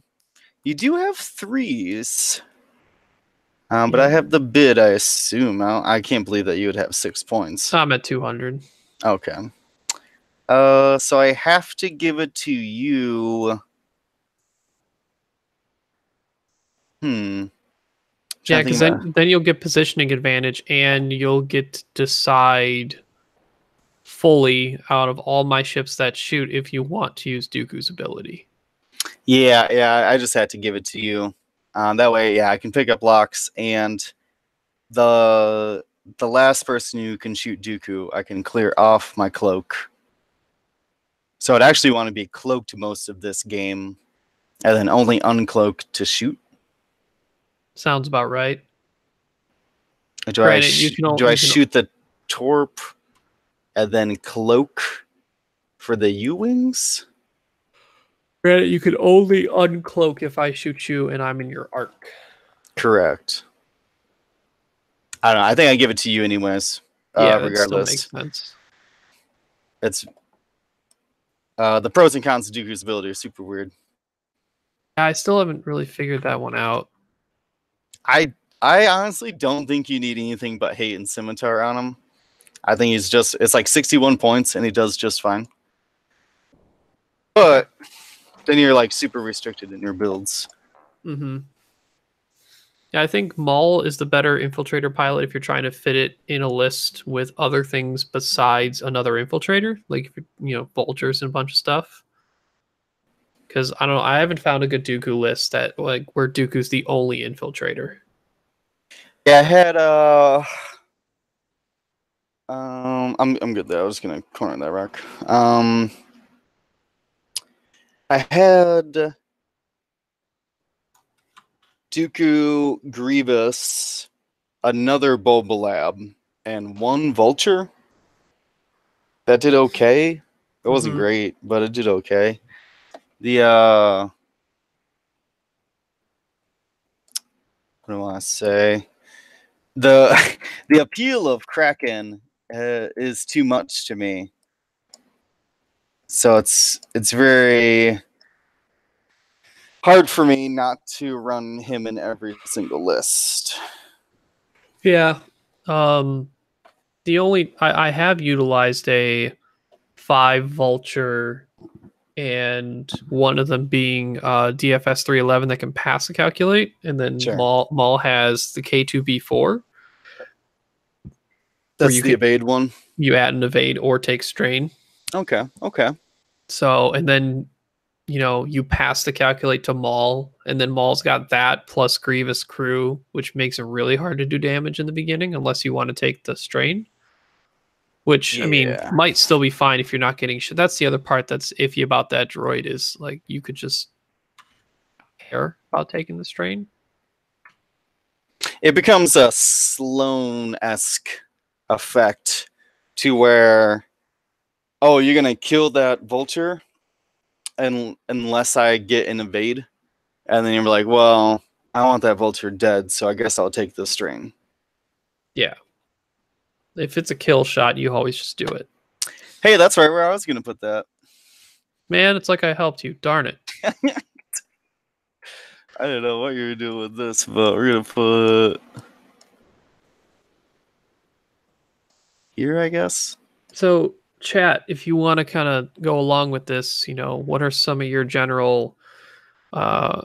You do have 3s. But Yeah. I have the bid, I assume. I can't believe that you would have 6 points. I'm at 200. Okay. So I have to give it to you. Yeah, because then you'll get positioning advantage, and you'll get to decide fully out of all my ships that shoot if you want to use Dooku's ability. Yeah. I just had to give it to you. That way, I can pick up locks, and the last person who can shoot Dooku, I can clear off my cloak. So I'd actually want to be cloaked most of this game, and then only uncloak to shoot. Sounds about right. Do I shoot the torp and then cloak for the U-wings? Granted, you can only uncloak if I shoot you and I'm in your arc. Correct. I don't know. I think I give it to you anyways. Yeah, regardless. that still makes sense. It's the pros and cons of Dooku's ability are super weird. I still haven't really figured that one out. I honestly don't think you need anything but hate and scimitar on him. I think it's like 61 points and he does just fine. But then you're like super restricted in your builds. Mm-hmm. Yeah, I think Maul is the better infiltrator pilot if you're trying to fit it in a list with other things besides another infiltrator, like vultures and a bunch of stuff. Because I don't know, I haven't found a good Dooku list that where Dooku's the only infiltrator. Yeah, I had I'm good there. I was gonna corner that rock. I had Dooku, Grievous, another Bulbalab, and one Vulture. That did okay. It wasn't great, but it did okay. What do I want to say? The appeal of Kraken is too much to me. So it's very hard for me not to run him in every single list. Yeah. I have utilized a 5 Vulture, and one of them being DFS 311 that can pass a calculate, and then Sure. Maul has the K2B4. That's the evade one. You add an evade or take strain. Okay. So, and then you pass the calculate to Maul, and then Maul's got that plus Grievous crew, which makes it really hard to do damage in the beginning unless you want to take the strain. Which, I mean, might still be fine if you're not getting shit. That's the other part that's iffy about that droid is, like, you could just care about taking the strain. It becomes a Sloan-esque effect to where, oh, you're going to kill that Vulture unless I get an evade. And then you're like, well, I want that Vulture dead, so I guess I'll take the strain. Yeah. If it's a kill shot, you always just do it. Hey, that's right where I was going to put that. Man, it's like I helped you. Darn it. I don't know what you're doing with this, but we're going to put here, I guess. So, chat, if you want to kind of go along with this, what are some of your general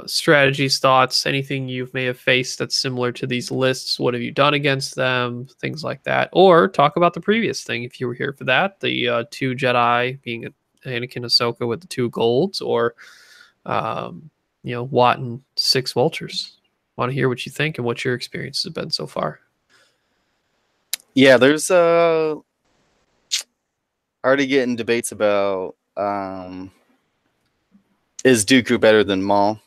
strategies, thoughts, anything you may have faced that's similar to these lists? What have you done against them? Things like that. Or talk about the previous thing if you were here for that. The 2 Jedi being Anakin Ahsoka with the 2 golds, or Watt and 6 vultures. Want to hear what you think and what your experiences have been so far. Yeah, there's already getting debates about is Dooku better than Maul?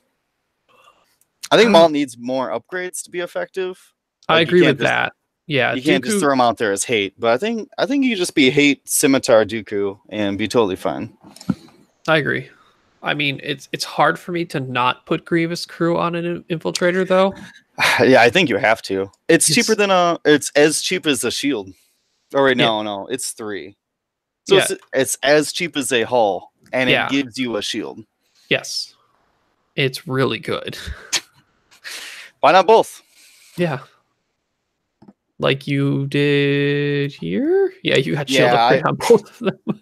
I think Maul needs more upgrades to be effective. I Like agree with that. Yeah, you can't just Dooku. throw him out there as hate. But I think you could just be hate Scimitar Dooku and be totally fine. I agree. I mean, it's hard for me to not put Grievous Crew on an infiltrator though. Yeah, I think you have to. It's cheaper It's than it's as cheap as a shield. Oh wait, yeah, no, it's 3. So yeah, it's as cheap as a hull, and it yeah, gives you a shield. yes. It's really good. Why not both? Yeah. Like you did here? Yeah, you got shield Yeah, upgrade on both of them.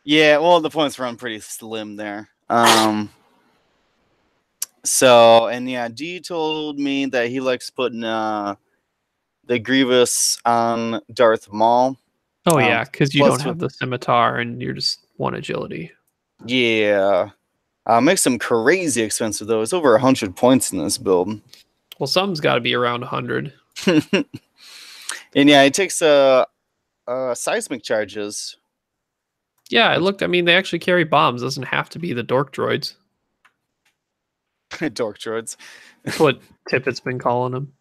yeah. Well, the points run pretty slim there. So and yeah, D told me that he likes putting the Grievous on Darth Maul. Oh yeah, because you don't Plus have with the scimitar and you're just one agility. yeah, makes him crazy expensive though. It's over 100 points in this build. Well, something's got to be around 100. And yeah, it takes seismic charges. Yeah, I Which looked. I mean, they actually carry bombs. Doesn't have to be the dork droids. dork droids. That's what Tippett's been calling them.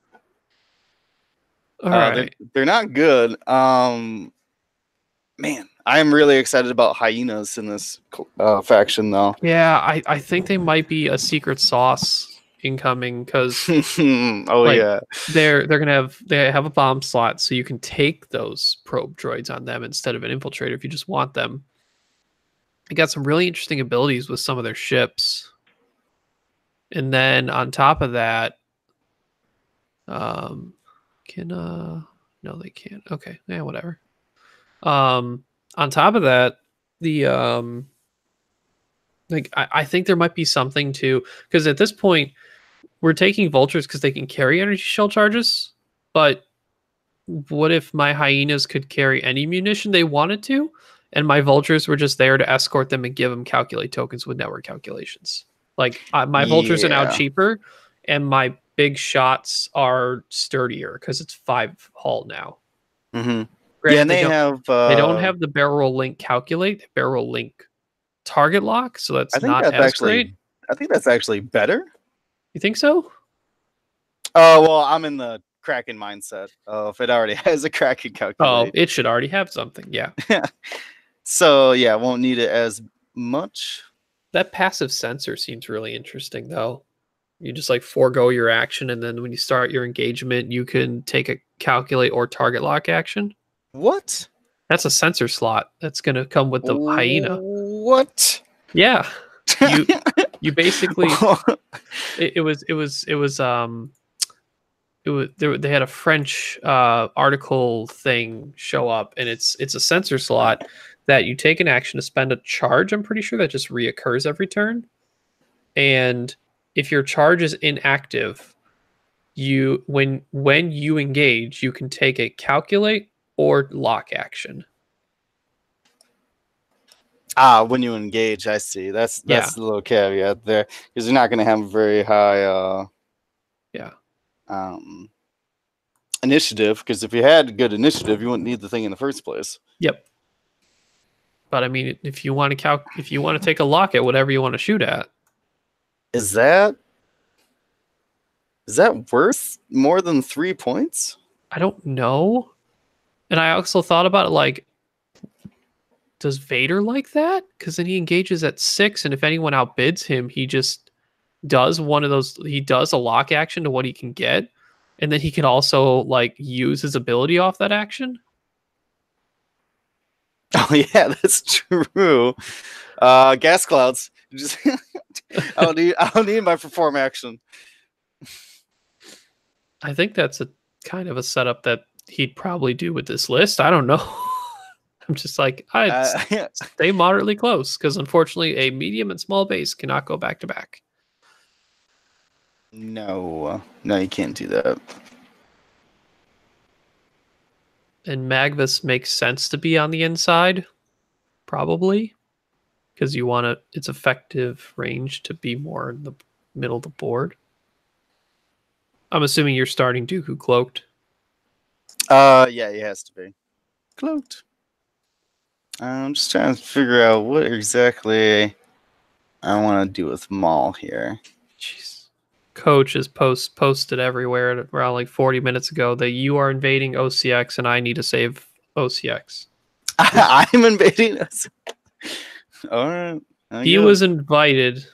All right. They're not good. Man, I'm really excited about hyenas in this faction though. Yeah, I think they might be a secret sauce incoming because Oh like yeah. they have a bomb slot, so you can take those probe droids on them instead of an infiltrator if you just want them. They got some really interesting abilities with some of their ships. And then on top of that, can no they can't. Okay, yeah, whatever. On top of that, the like I think there might be something to because at this point we're taking vultures because they can carry energy shell charges, but what if my hyenas could carry any munition they wanted to, and my vultures were just there to escort them and give them calculate tokens with network calculations? Like my vultures are now Yeah. cheaper, and my big shots are sturdier because it's 5 hull now. Mm-hmm. Yeah, Granted, and they don't have the barrel link calculate, the barrel link target lock, so that's not as great. I think that's actually better. You think so? Oh well, I'm in the Kraken mindset. Oh, if it already has a Kraken Oh, calculate. it should already have something. Yeah. So yeah, won't need it as much. That passive sensor seems really interesting though. You just like forego your action, and then when you start your engagement, you can take a calculate or target lock action. What? That's a sensor slot that's going to come with the hyena. What? Yeah. You you basically it was they had a French article thing show up, and it's a sensor slot that you take an action to spend a charge. I'm pretty sure that just reoccurs every turn, and if your charge is inactive, you when you engage, you can take a calculate or lock action. When you engage, I see. That's Yeah, the little caveat there, because you're not going to have a very high yeah, um initiative. Because if you had good initiative, you wouldn't need the thing in the first place. yep. But I mean, if you want to if you want to take a lock at whatever you want to shoot at, Is that worth more than 3 points? I don't know. And I also thought about it like, does Vader like that? Because then he engages at 6, and if anyone outbids him, he just does one of those. He does a lock action to what he can get, and then he can also like use his ability off that action. Oh yeah, that's true. Gas clouds. Just I don't need my perform action. I think that's a kind of a setup that he'd probably do with this list. I don't know. I'm just like, I'd stay moderately close because unfortunately, a medium and small base cannot go back to back. No, you can't do that. And Magvis makes sense to be on the inside, probably, because you want its effective range to be more in the middle of the board. I'm assuming you're starting Dooku cloaked. Yeah, he has to be cloaked. I'm just trying to figure out what exactly I want to do with Maul here. Jeez. Coach has posted everywhere around like 40 minutes ago that you are invading OCX and I need to save OCX. I'm invading us. All right. He was invited.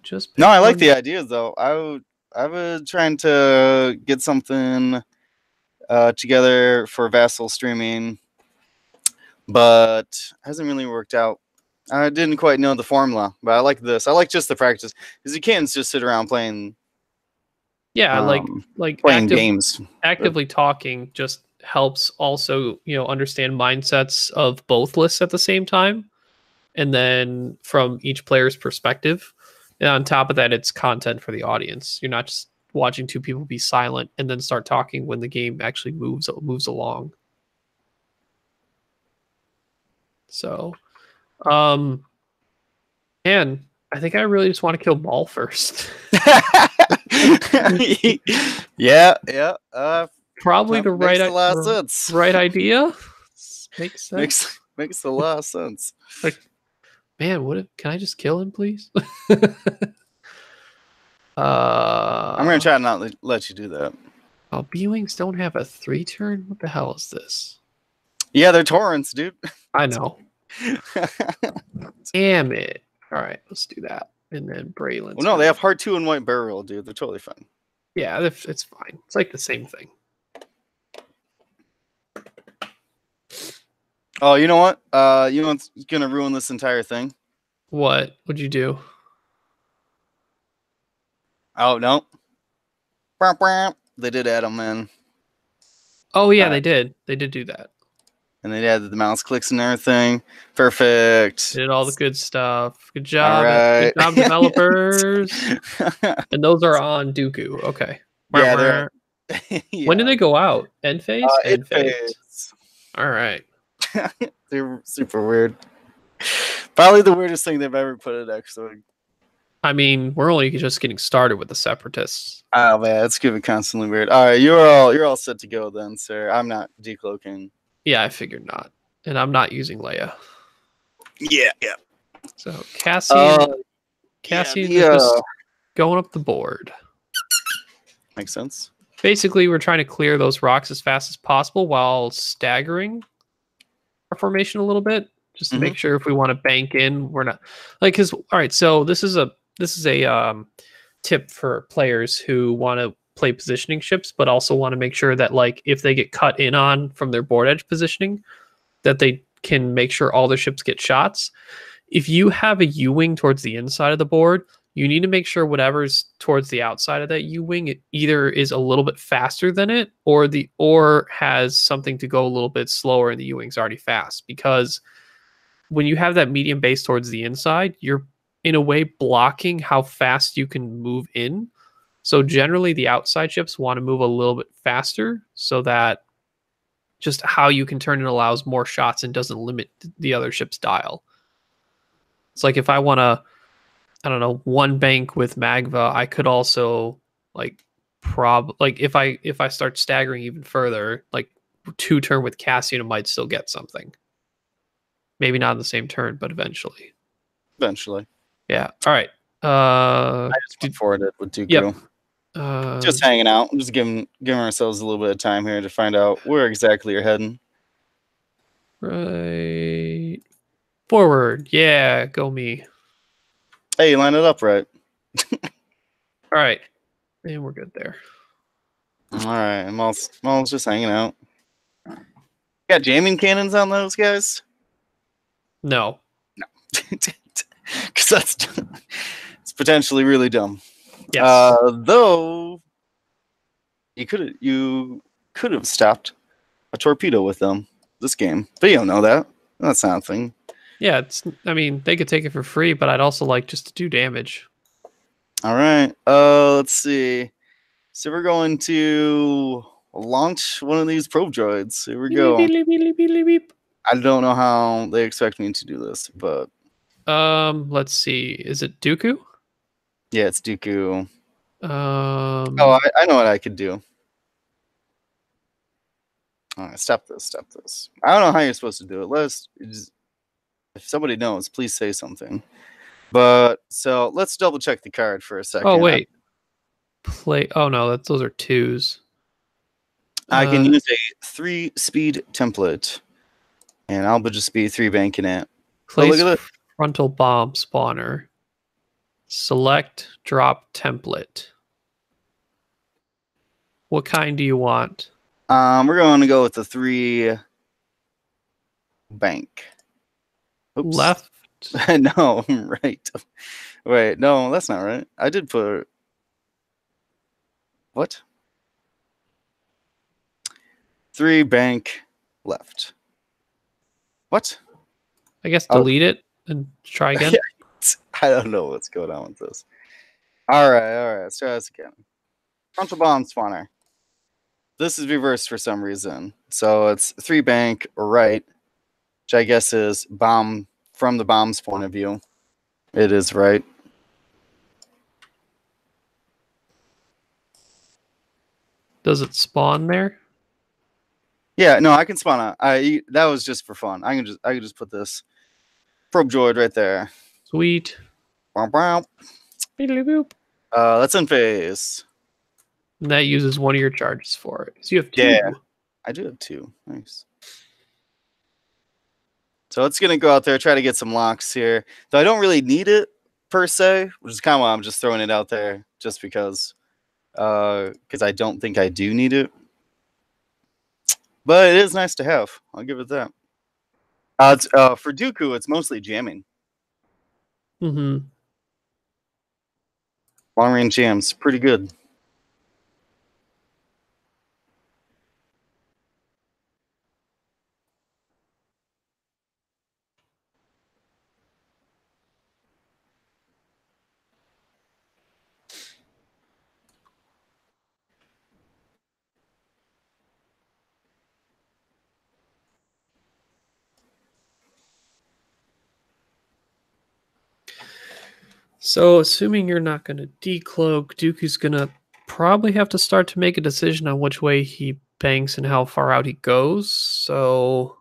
Just no, I like one. the ideas though. I was trying to get something together for Vassal streaming, but hasn't really worked out. I didn't quite know the formula, but I like this. I like just the practice because you can't just sit around playing Yeah, like games. Actively talking just helps also, understand mindsets of both lists at the same time, and then from each player's perspective. And on top of that, it's content for the audience. You're not just watching two people be silent and then start talking when the game actually moves along. So, um, and I think I really just want to kill Maul first. yeah. Probably the makes a lot of sense. right idea. Makes sense. Makes a lot of sense. Like, man, can I just kill him, please? I'm gonna try to not let you do that. Oh, B-Wings don't have a 3-turn? What the hell is this? Yeah, they're torrents, dude. I know. Damn it. All right, let's do that. And then Braylon. Well, no, they have Heart 2 and White Burial, dude. They're totally fine. Yeah, it's fine. It's like the same thing. Oh, you know what? You know what's gonna ruin this entire thing? What would you do? Oh, no. They did add them in. Oh, yeah, they did. They did do that. And they added the mouse clicks and everything. Perfect. Did all the good stuff. Good job. All right. Good job, developers. And those are on Dooku. Okay. Yeah, yeah. When did they go out? End phase? End phase. All right. They're super weird. Probably the weirdest thing they've ever put in X-Wing. I mean, we're only just getting started with the Separatists. Oh man, it's gonna be constantly weird. All right, you're all set to go then, sir. I'm not decloaking. Yeah, I figured not, and I'm not using Leia. Yeah. So Cassian is just going up the board. Makes sense. Basically, we're trying to clear those rocks as fast as possible while staggering our formation a little bit, just to make sure if we want to bank in, we're not like because all right. So this is a tip for players who want to play positioning ships, but also want to make sure that like if they get cut in on from their board edge positioning, that they can make sure all their ships get shots. If you have a U-wing towards the inside of the board, you need to make sure whatever's towards the outside of that U-wing either is a little bit faster than it or has something to go a little bit slower and the U-wing's already fast. Because when you have that medium base towards the inside, you're in a way blocking how fast you can move in. So generally the outside ships want to move a little bit faster so that just how you can turn it allows more shots and doesn't limit the other ship's dial. It's like if I want to, I don't know, one bank with Magva, I could also like if I start staggering even further, like 2-turn with Cassian, I might still get something. Maybe not in the same turn, but eventually. Yeah. All right. I just went forward it with Dooku. Yep. Just hanging out, just giving ourselves a little bit of time here to find out where exactly you're heading. Right forward. Yeah, go me. Hey, you line it up right. All right, and we're good there. All right, Maul's just hanging out. Got jamming cannons on those guys? No, because it's potentially really dumb. Yes. Though you could have stopped a torpedo with them this game, but you don't know that. That's not a thing. Yeah, I mean, they could take it for free, but I'd also like just to do damage. All right. Let's see. So we're going to launch one of these probe droids. Here we go. I don't know how they expect me to do this, but let's see. Is it Dooku? Yeah, it's Dooku. I know what I could do. All right, stop this. Stop this. I don't know how you're supposed to do it. If somebody knows, please say something. But so let's double check the card for a second. Oh wait, play. Oh no, those are twos. I can use a 3-speed template, and I'll just be 3-banking it. Place look at this. frontal bomb spawner. Select drop template. What kind do you want? We're going to go with the 3-bank. Oops. Left. No, right. Wait, no, that's not right. I did put what? 3-bank left. What? I guess delete it and try again. I don't know what's going on with this. All right. Let's try this again. Frontal bomb spawner. This is reversed for some reason. So it's 3-bank right, which I guess is bomb from the bomb's point of view. It is right. Does it spawn there? Yeah, no, I can spawn a. That was just for fun. I can just put this probe droid right there. Sweet. That's in phase. And that uses one of your charges for it. So you have 2. Yeah, I do have 2. Nice. So it's gonna go out there, try to get some locks here. Though I don't really need it per se, which is kind of why I'm just throwing it out there, just because I don't think I do need it. But it is nice to have. I'll give it that. For Dooku, it's mostly jamming. Mm-hmm. Long range jams, pretty good. So assuming you're not going to decloak, Dooku's going to probably have to start to make a decision on which way he banks and how far out he goes. So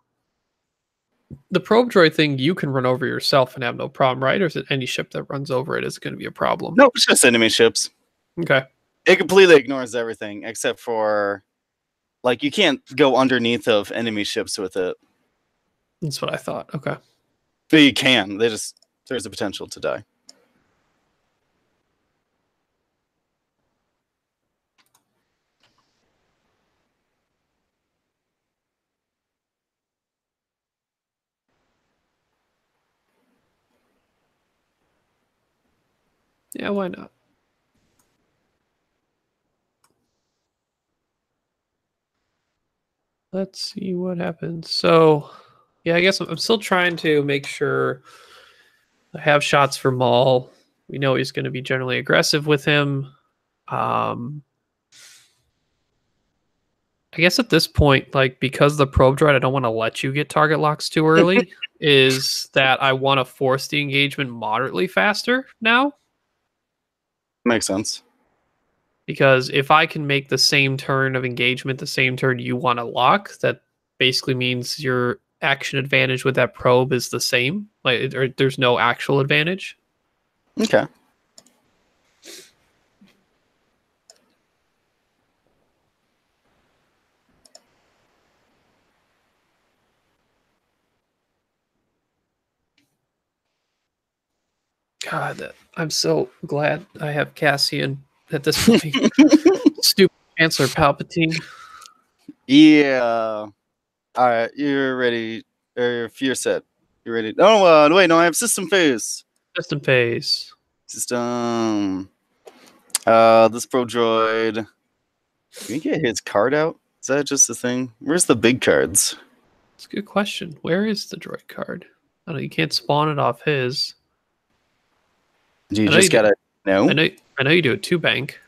the probe droid thing you can run over yourself and have no problem, right? Or is it any ship that runs over it is going to be a problem? Nope, it's just enemy ships. Okay. It completely ignores everything except for, like, you can't go underneath of enemy ships with it. That's what I thought. Okay. But you can. There's a potential to die. Yeah, why not? Let's see what happens. So, yeah, I guess I'm still trying to make sure I have shots for Maul. We know he's going to be generally aggressive with him. I guess at this point, like, because the probe droid, I don't want to let you get target locks too early, is that I want to force the engagement moderately faster now. Makes sense. Because if I can make the same turn of engagement the same turn you want to lock, that basically means your action advantage with that probe is the same. Like, or there's no actual advantage. Okay. God, I'm so glad I have Cassian at this point. Stupid Chancellor Palpatine. Yeah. All right, you're ready. Or if you're set, you're ready. Oh, wait, no, I have system phase. System phase. System. This pro droid. Can we get his card out? Is that just a thing? Where's the big cards? It's a good question. Where is the droid card? I don't know. You can't spawn it off his. Do you just gotta know? I know you do a 2-bank.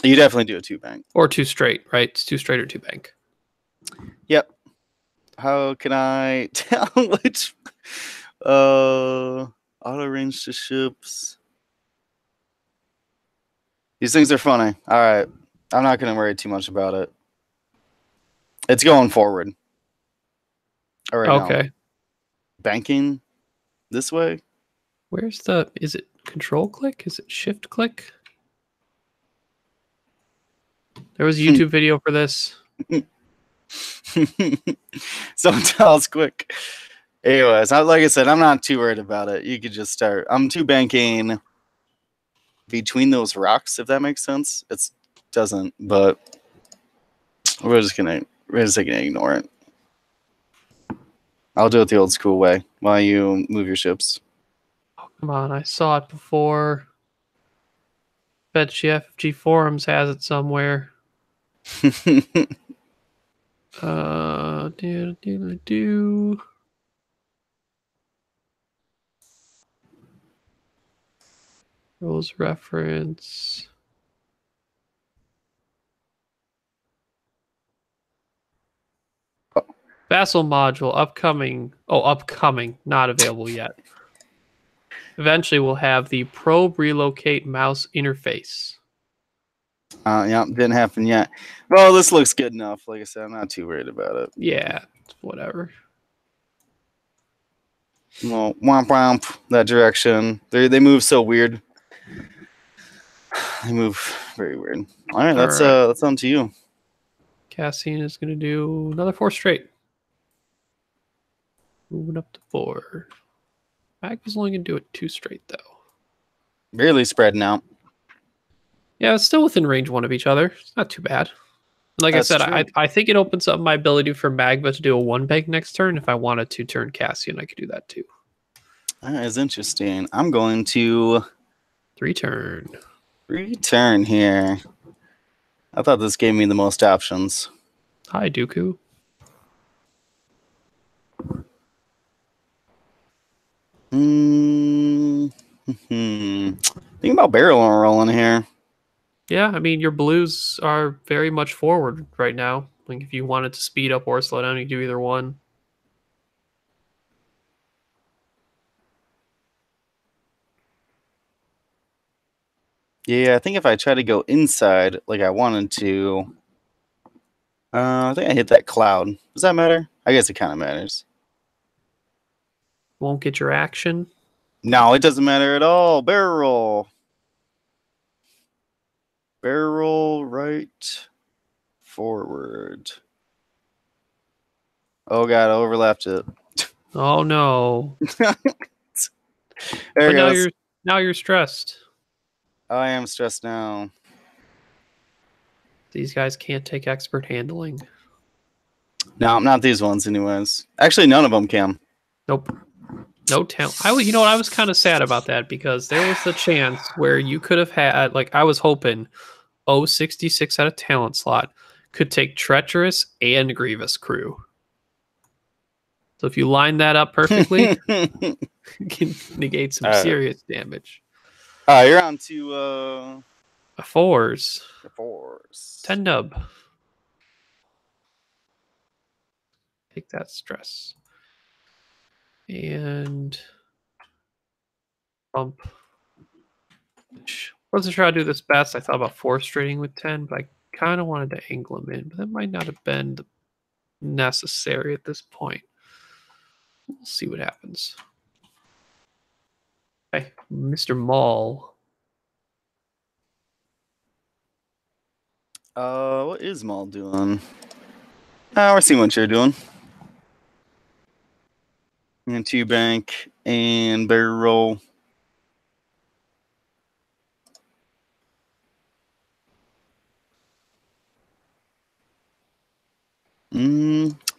You definitely do a 2-bank. Or 2 straight, right? It's 2 straight or 2-bank. Yep. How can I tell which auto range to ships? These things are funny. All right. I'm not gonna worry too much about it. It's going forward. All right, now Okay. banking this way. Where's the? Is it control click? Is it shift click? There was a YouTube video for this. Someone tell us quick. Anyways, like I said, I'm not too worried about it. You could just start. I'm too banking between those rocks, if that makes sense. It doesn't, but we're just gonna ignore it. I'll do it the old school way while you move your ships. Oh, come on, I saw it before. Bet GFG Forums has it somewhere. Do. Rules reference. Vassal module upcoming. Oh, upcoming, not available yet. Eventually, we'll have the probe relocate mouse interface. Yeah, didn't happen yet. Well, this looks good enough. Like I said, I'm not too worried about it. Yeah, whatever. Well, womp womp that direction. They move so weird. They move very weird. All right, that's on to you. Cassian is going to do another 4 straight. Moving up to 4. Magma's only going to do it 2 straight, though. Really spreading out. Yeah, it's still within range 1 of each other. It's not too bad. Like That's I said, true. I think it opens up my ability for Magma to do a 1 bank next turn. If I wanted to turn Cassian, I could do that too. That is interesting. I'm going to 3 turn. return here. I thought this gave me the most options. Hi, Dooku. Think about barrel rolling here. Yeah, I mean, your blues are very much forward right now. Like, if you wanted to speed up or slow down, you could do either one. Yeah, I think if I try to go inside like I wanted to, I think I hit that cloud. Does that matter? I guess it kind of matters. Won't get your action. No, it doesn't matter at all. Barrel roll. Barrel roll right forward. Oh god, I overlapped it. Oh no. There But it goes. now you're stressed. I am stressed now. These guys can't take expert handling. No, not these ones, anyways. Actually, none of them can. Nope. No talent. You know what? I was kind of sad about that because there was the chance where you could have had, like, I was hoping 066 at a talent slot could take Treacherous and Grievous Crew. So if you line that up perfectly, you can negate some serious damage. You're on to Fours. the 4s. 10 dub. Take that stress. And bump. Wasn't sure how to do this best. I thought about 4 straighting with 10, but I kind of wanted to angle him in. But that might not have been necessary at this point. We'll see what happens. Okay, Mr. Maul. What is Maul doing? We're seeing what you're doing. And 2 bank and barrel roll.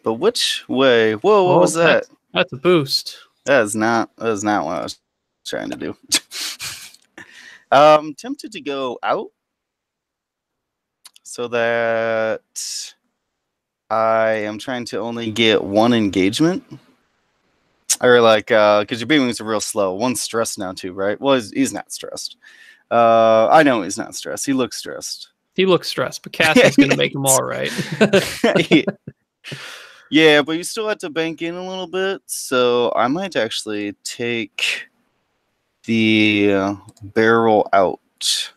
But which way? Whoa, what was that? That's a boost. That is not what I was trying to do. Tempted to go out so that I am trying to only get 1 engagement. Or like, because your B-Wings are real slow. 1's stressed now too, right? Well, he's not stressed. I know he's not stressed. He looks stressed. He looks stressed, but Cassie's going to make him all right. Yeah, but you still have to bank in a little bit. So I might actually take the barrel out.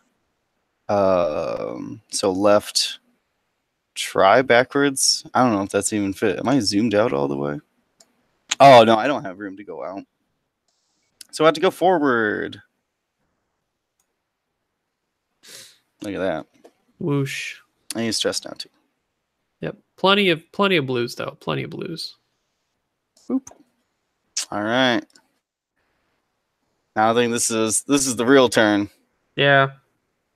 So left try backwards. I don't know if that's even fit. Am I zoomed out all the way? Oh, no, I don't have room to go out. So I have to go forward. Look at that. Whoosh. And he's stressed out too. Yep. Plenty of blues though. Plenty of blues. Boop. All right. Now I think this is the real turn. Yeah.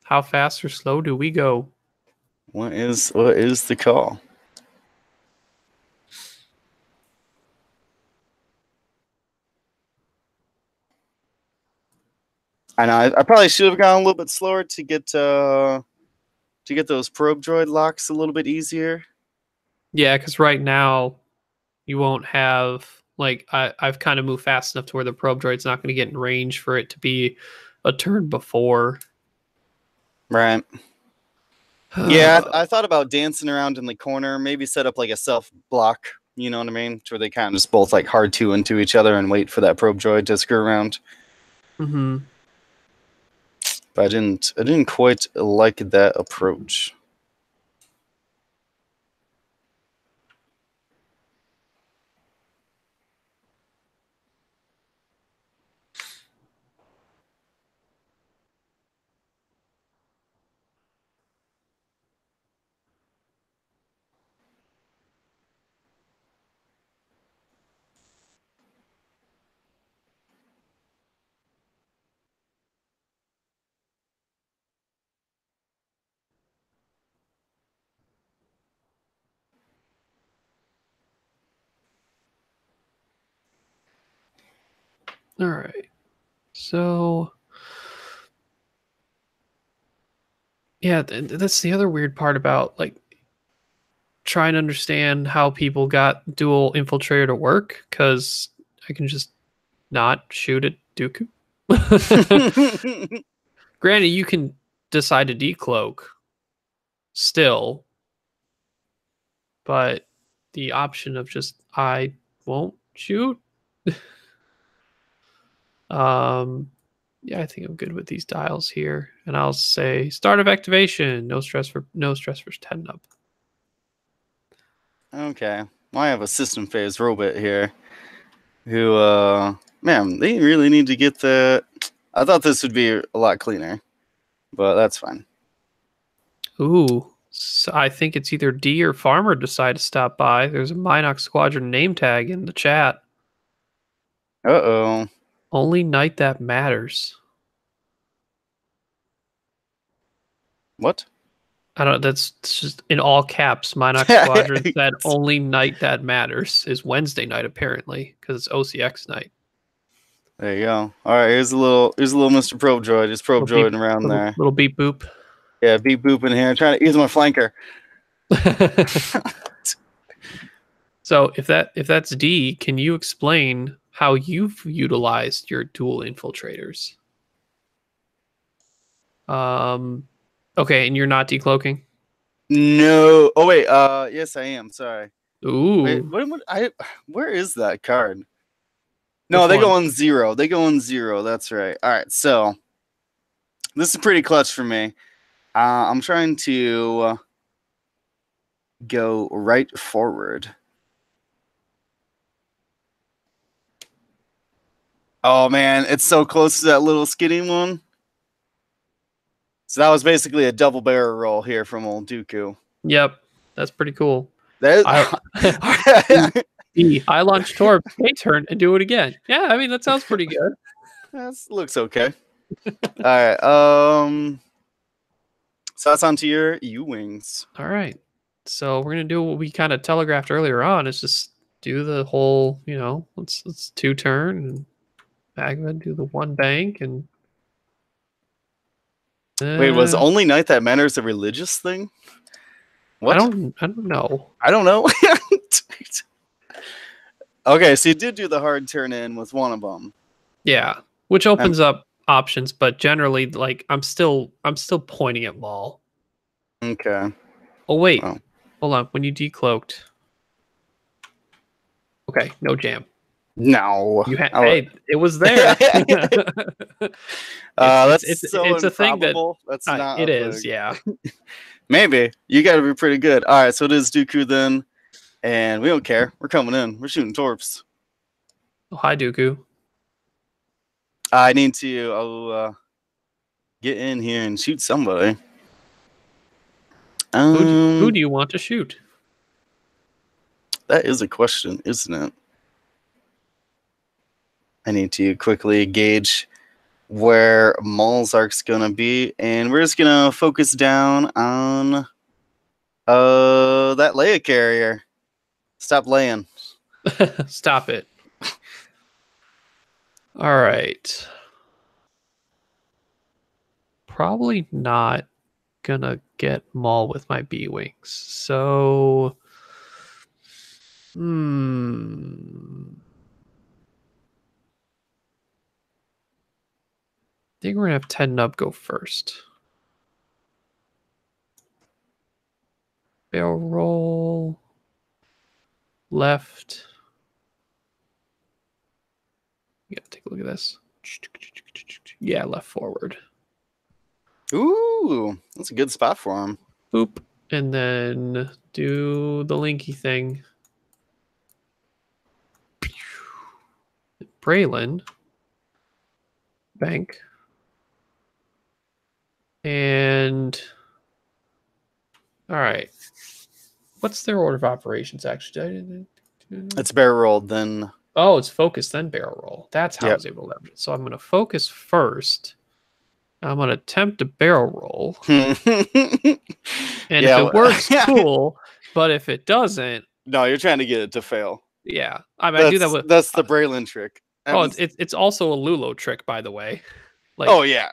How fast or slow do we go? What is the call? I know I probably should have gone a little bit slower to get those probe droid locks a little bit easier. Yeah, because right now you won't have like I've kind of moved fast enough to where the probe droid's not going to get in range for it to be a turn before. Right. Yeah, I thought about dancing around in the corner, maybe set up like a self block. You know what I mean? To where they kind of just both like hard two into each other and wait for that probe droid to screw around. Mm-hmm. But I didn't quite like that approach. All right. So yeah, that's the other weird part about like trying to understand how people got dual infiltrator to work, because I can just not shoot at Dooku. Granted, you can decide to decloak still, but the option of just I won't shoot. Yeah, I think I'm good with these dials here, and I'll say start of activation. No stress for 10 up. Okay. Well, I have a system phase robot here who man, they really need to get that. I thought this would be a lot cleaner, but that's fine. Ooh, so I think it's either D or Farmer decide to stop by. There's a Minox Squadron name tag in the chat. Uh-oh. Only night that matters. What? I don't. That's just in all caps. Minox Squadron said only night that matters is Wednesday night apparently because it's OCX night. There you go. All right, here's a little Mr. Probe Droid. He's probe droiding around there. Little beep boop. Yeah, beep booping here. Trying to ease my flanker. So if that's D, can you explain how you've utilized your dual infiltrators? Okay, and you're not decloaking? No. Oh wait. Yes, I am. Sorry. Ooh. Wait. Where is that card? No, Which they one? go on 0. They go on 0. That's right. All right. So this is pretty clutch for me. I'm trying to go right forward. Oh man, it's so close to that little skinny one. So that was basically a double barrel roll here from old Dooku. Yep, that's pretty cool. I launch Torb, turn and do it again. Yeah, I mean that sounds pretty good. That looks okay. All right. So that's onto your U-wings. All right. So we're gonna do what we kind of telegraphed earlier on. Is just do the whole, let's 2 turn and Magma do the 1 bank and. Wait, was only night that matters a religious thing? What? I don't know. I don't know. Okay, so you did do the hard turn in with one of them. Yeah, which opens up options, but generally, like I'm still pointing at Maul. Okay. Oh wait, hold on. When you decloaked, okay, no jam. No. Hey, it was there. That's so It's a thing that improbable. That's not it a is. thing. Yeah. Maybe. You got to be pretty good. All right, so it is Dooku then. And we don't care. We're coming in. We're shooting torps. Oh, hi, Dooku. I need to get in here and shoot somebody. Who do you want to shoot? That is a question, isn't it? I need to quickly gauge where Malzark's gonna be, and we're just gonna focus down on that Leia carrier. Stop laying. Stop it. All right. Probably not gonna get Maul with my B wings. So, I think we're gonna have 10 Nub go first. Barrel roll. Left. Yeah, take a look at this. Yeah, left forward. Ooh, that's a good spot for him. Boop. And then do the linky thing. Braylon. Bank. And all right. What's their order of operations actually? It's barrel rolled, then. Oh, it's focus, then barrel roll. That's how I Yep. was able to leverage it. So I'm going to focus first. I'm going to attempt a barrel roll. And And if it works, cool. But if it doesn't, no, you're trying to get it to fail. yeah. I do that with. That's the Braylon trick. It's also a Lulo trick, by the way. Like, oh yeah.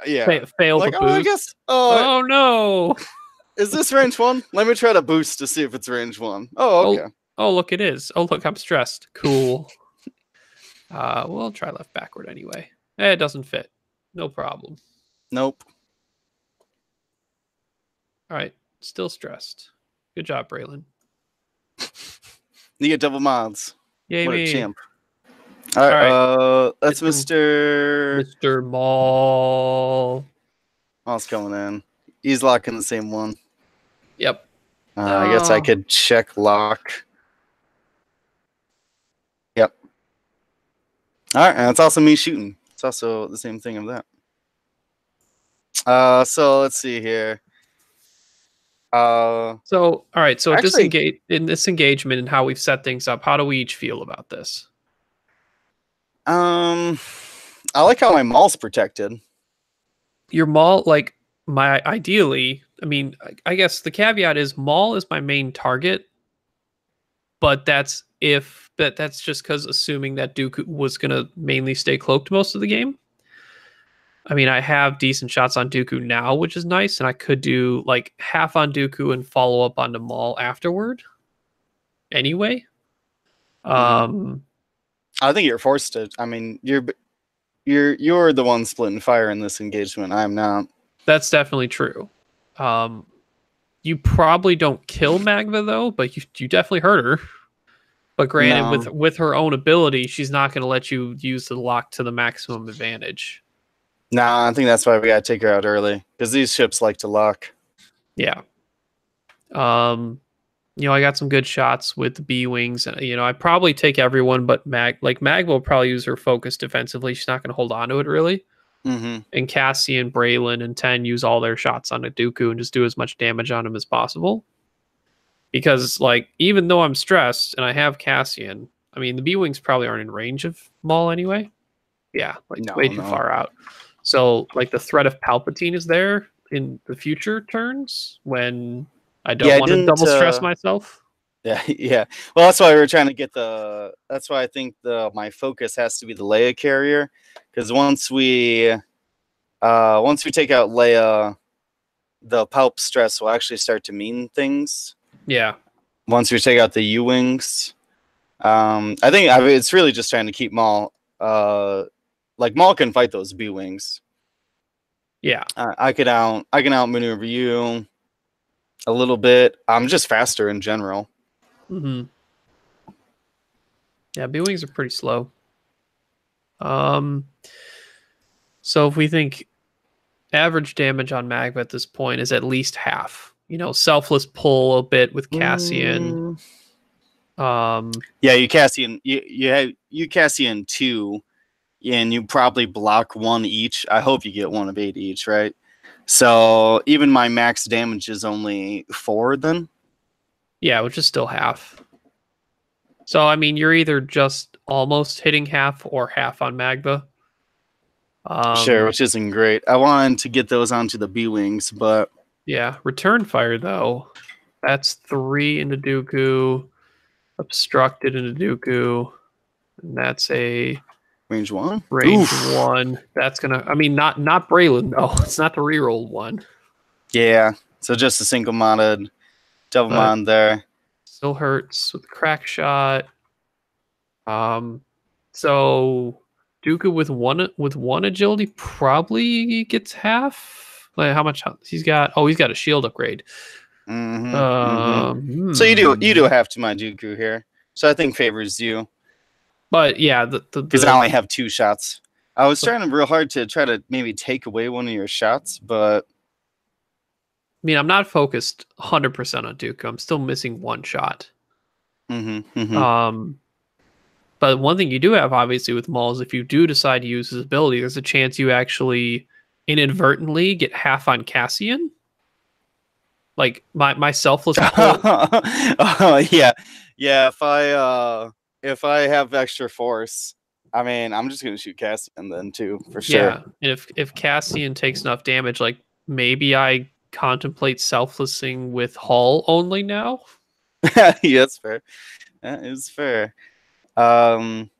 Fail Like, to oh, I boost. guess. Oh no! Is this range 1? Let me try to boost to see if it's range 1. Oh, okay. Oh, look, it is. Oh, look, I'm stressed. Cool. We'll try left backward anyway. It doesn't fit. No problem. Nope. All right, still stressed. Good job, Braylon. You get double mods. Yay, what me. a champ. All right. That's Mr. Maul. Maul's coming in. He's locking the same one. Yep. I guess I could check lock. Yep. All right, and it's also me shooting. It's also the same thing of that. So let's see here. All right. So actually, in this engagement and how we've set things up, how do we each feel about this? I like how my Maul's protected. Your Maul, like ideally, I mean, I guess the caveat is Maul is my main target, but that's just because assuming that Dooku was gonna mainly stay cloaked most of the game. I mean, I have decent shots on Dooku now, which is nice, and I could do like half on Dooku and follow up onto Maul afterward. Anyway, I think you're forced to. I mean, you're the one splitting fire in this engagement. I'm not. That's definitely true. You probably don't kill Magva though, but you definitely hurt her. But granted, with her own ability, she's not going to let you use the lock to the maximum advantage. Nah, I think that's why we gotta take her out early, because these ships like to lock. Yeah. I got some good shots with the B wings, and I probably take everyone, but Mag will probably use her focus defensively. She's not going to hold on to it really. Mm-hmm. And Cassian, Braylon, and Ten use all their shots on Dooku and just do as much damage on him as possible. Because even though I'm stressed and I have Cassian, I mean the B wings probably aren't in range of Maul anyway. Yeah, way too far out. So, the threat of Palpatine is there in the future turns when I don't want to double stress myself. Yeah. Well, that's why we were trying to get that's why I think my focus has to be the Leia carrier, because once we take out Leia, the Palp stress will actually start to mean things. Yeah. Once we take out the U-wings, I think it's really just trying to keep Maul. Maul can fight those B-wings. Yeah. I can outmaneuver you a little bit. I'm just faster in general. Mm-hmm. Yeah, B-wings are pretty slow. Um, so if we think average damage on Magma at this point is at least half. You know, selfless pull a bit with Cassian. Mm, Um, yeah, you Cassian, you Cassian 2, and you probably block 1 each. I hope you get 1 of 8 each, right? So even my max damage is only 4 then. yeah, which is still half. So I mean, you're either just almost hitting half or half on Magma. Sure, Um, which isn't great. I wanted to get those onto the B wings, but yeah, return fire though. That's 3 into Dooku, obstructed into Dooku, and that's a range 1. range Oof. 1. That's gonna. I mean, not Braylon though. It's not the reroll one, Yeah. So just a single modded double but mod there. still hurts with crack shot. Um, so Dooku with one agility probably gets half. Like how much he's got? Oh, he's got a shield upgrade. So you do Hmm. have to my Dooku here. So I think favors you But yeah, because I only have 2 shots. I was I trying real hard to try to maybe take away one of your shots, but mean, I'm not focused 100% on Dooku. I'm still missing one shot. mm-hmm. Um, but one thing you do have, obviously, with Maul is if you do decide to use his ability, there's a chance you actually inadvertently get half on Cassian. Like my selfless pull. Oh yeah, yeah. If I have extra force, I mean, I'm just gonna shoot Cassian then too for sure. Yeah, and if Cassian takes enough damage, like maybe I contemplate selflessing with Hull only now. Yeah, that's fair. That is fair. Um,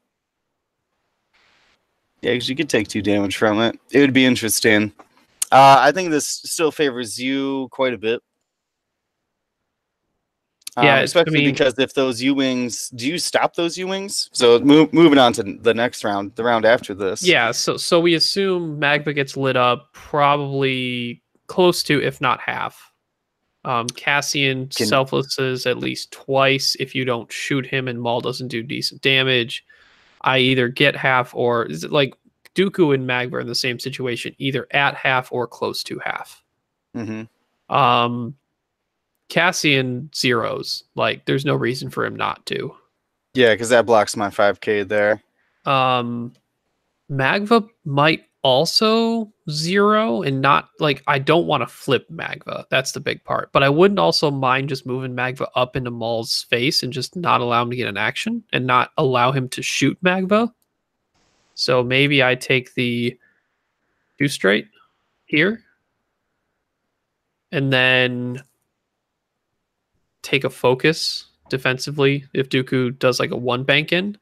yeah, because you could take 2 damage from it. It would be interesting. I think this still favors you quite a bit. Yeah, I Especially mean, because if those U wings, do you stop those U wings? So moving on to the next round, the round after this. yeah. So we assume Magma gets lit up probably close to, if not half. Cassian Can selflesses at least twice if you don't shoot him, and Maul doesn't do decent damage. I either get half or is it like Dooku and Magma are in the same situation, either at half or close to half. mm-hmm. Um, Cassian zeros. Like, there's no reason for him not to. Yeah, because that blocks my 5K there. Um, Magva might also zero and not like I don't want to flip Magva. That's the big part. But I wouldn't also mind just moving Magva up into Maul's face and just not allow him to get an action and not allow him to shoot Magva. So maybe I take the 2 straight here and then take a focus defensively if Dooku does like a 1 bank in.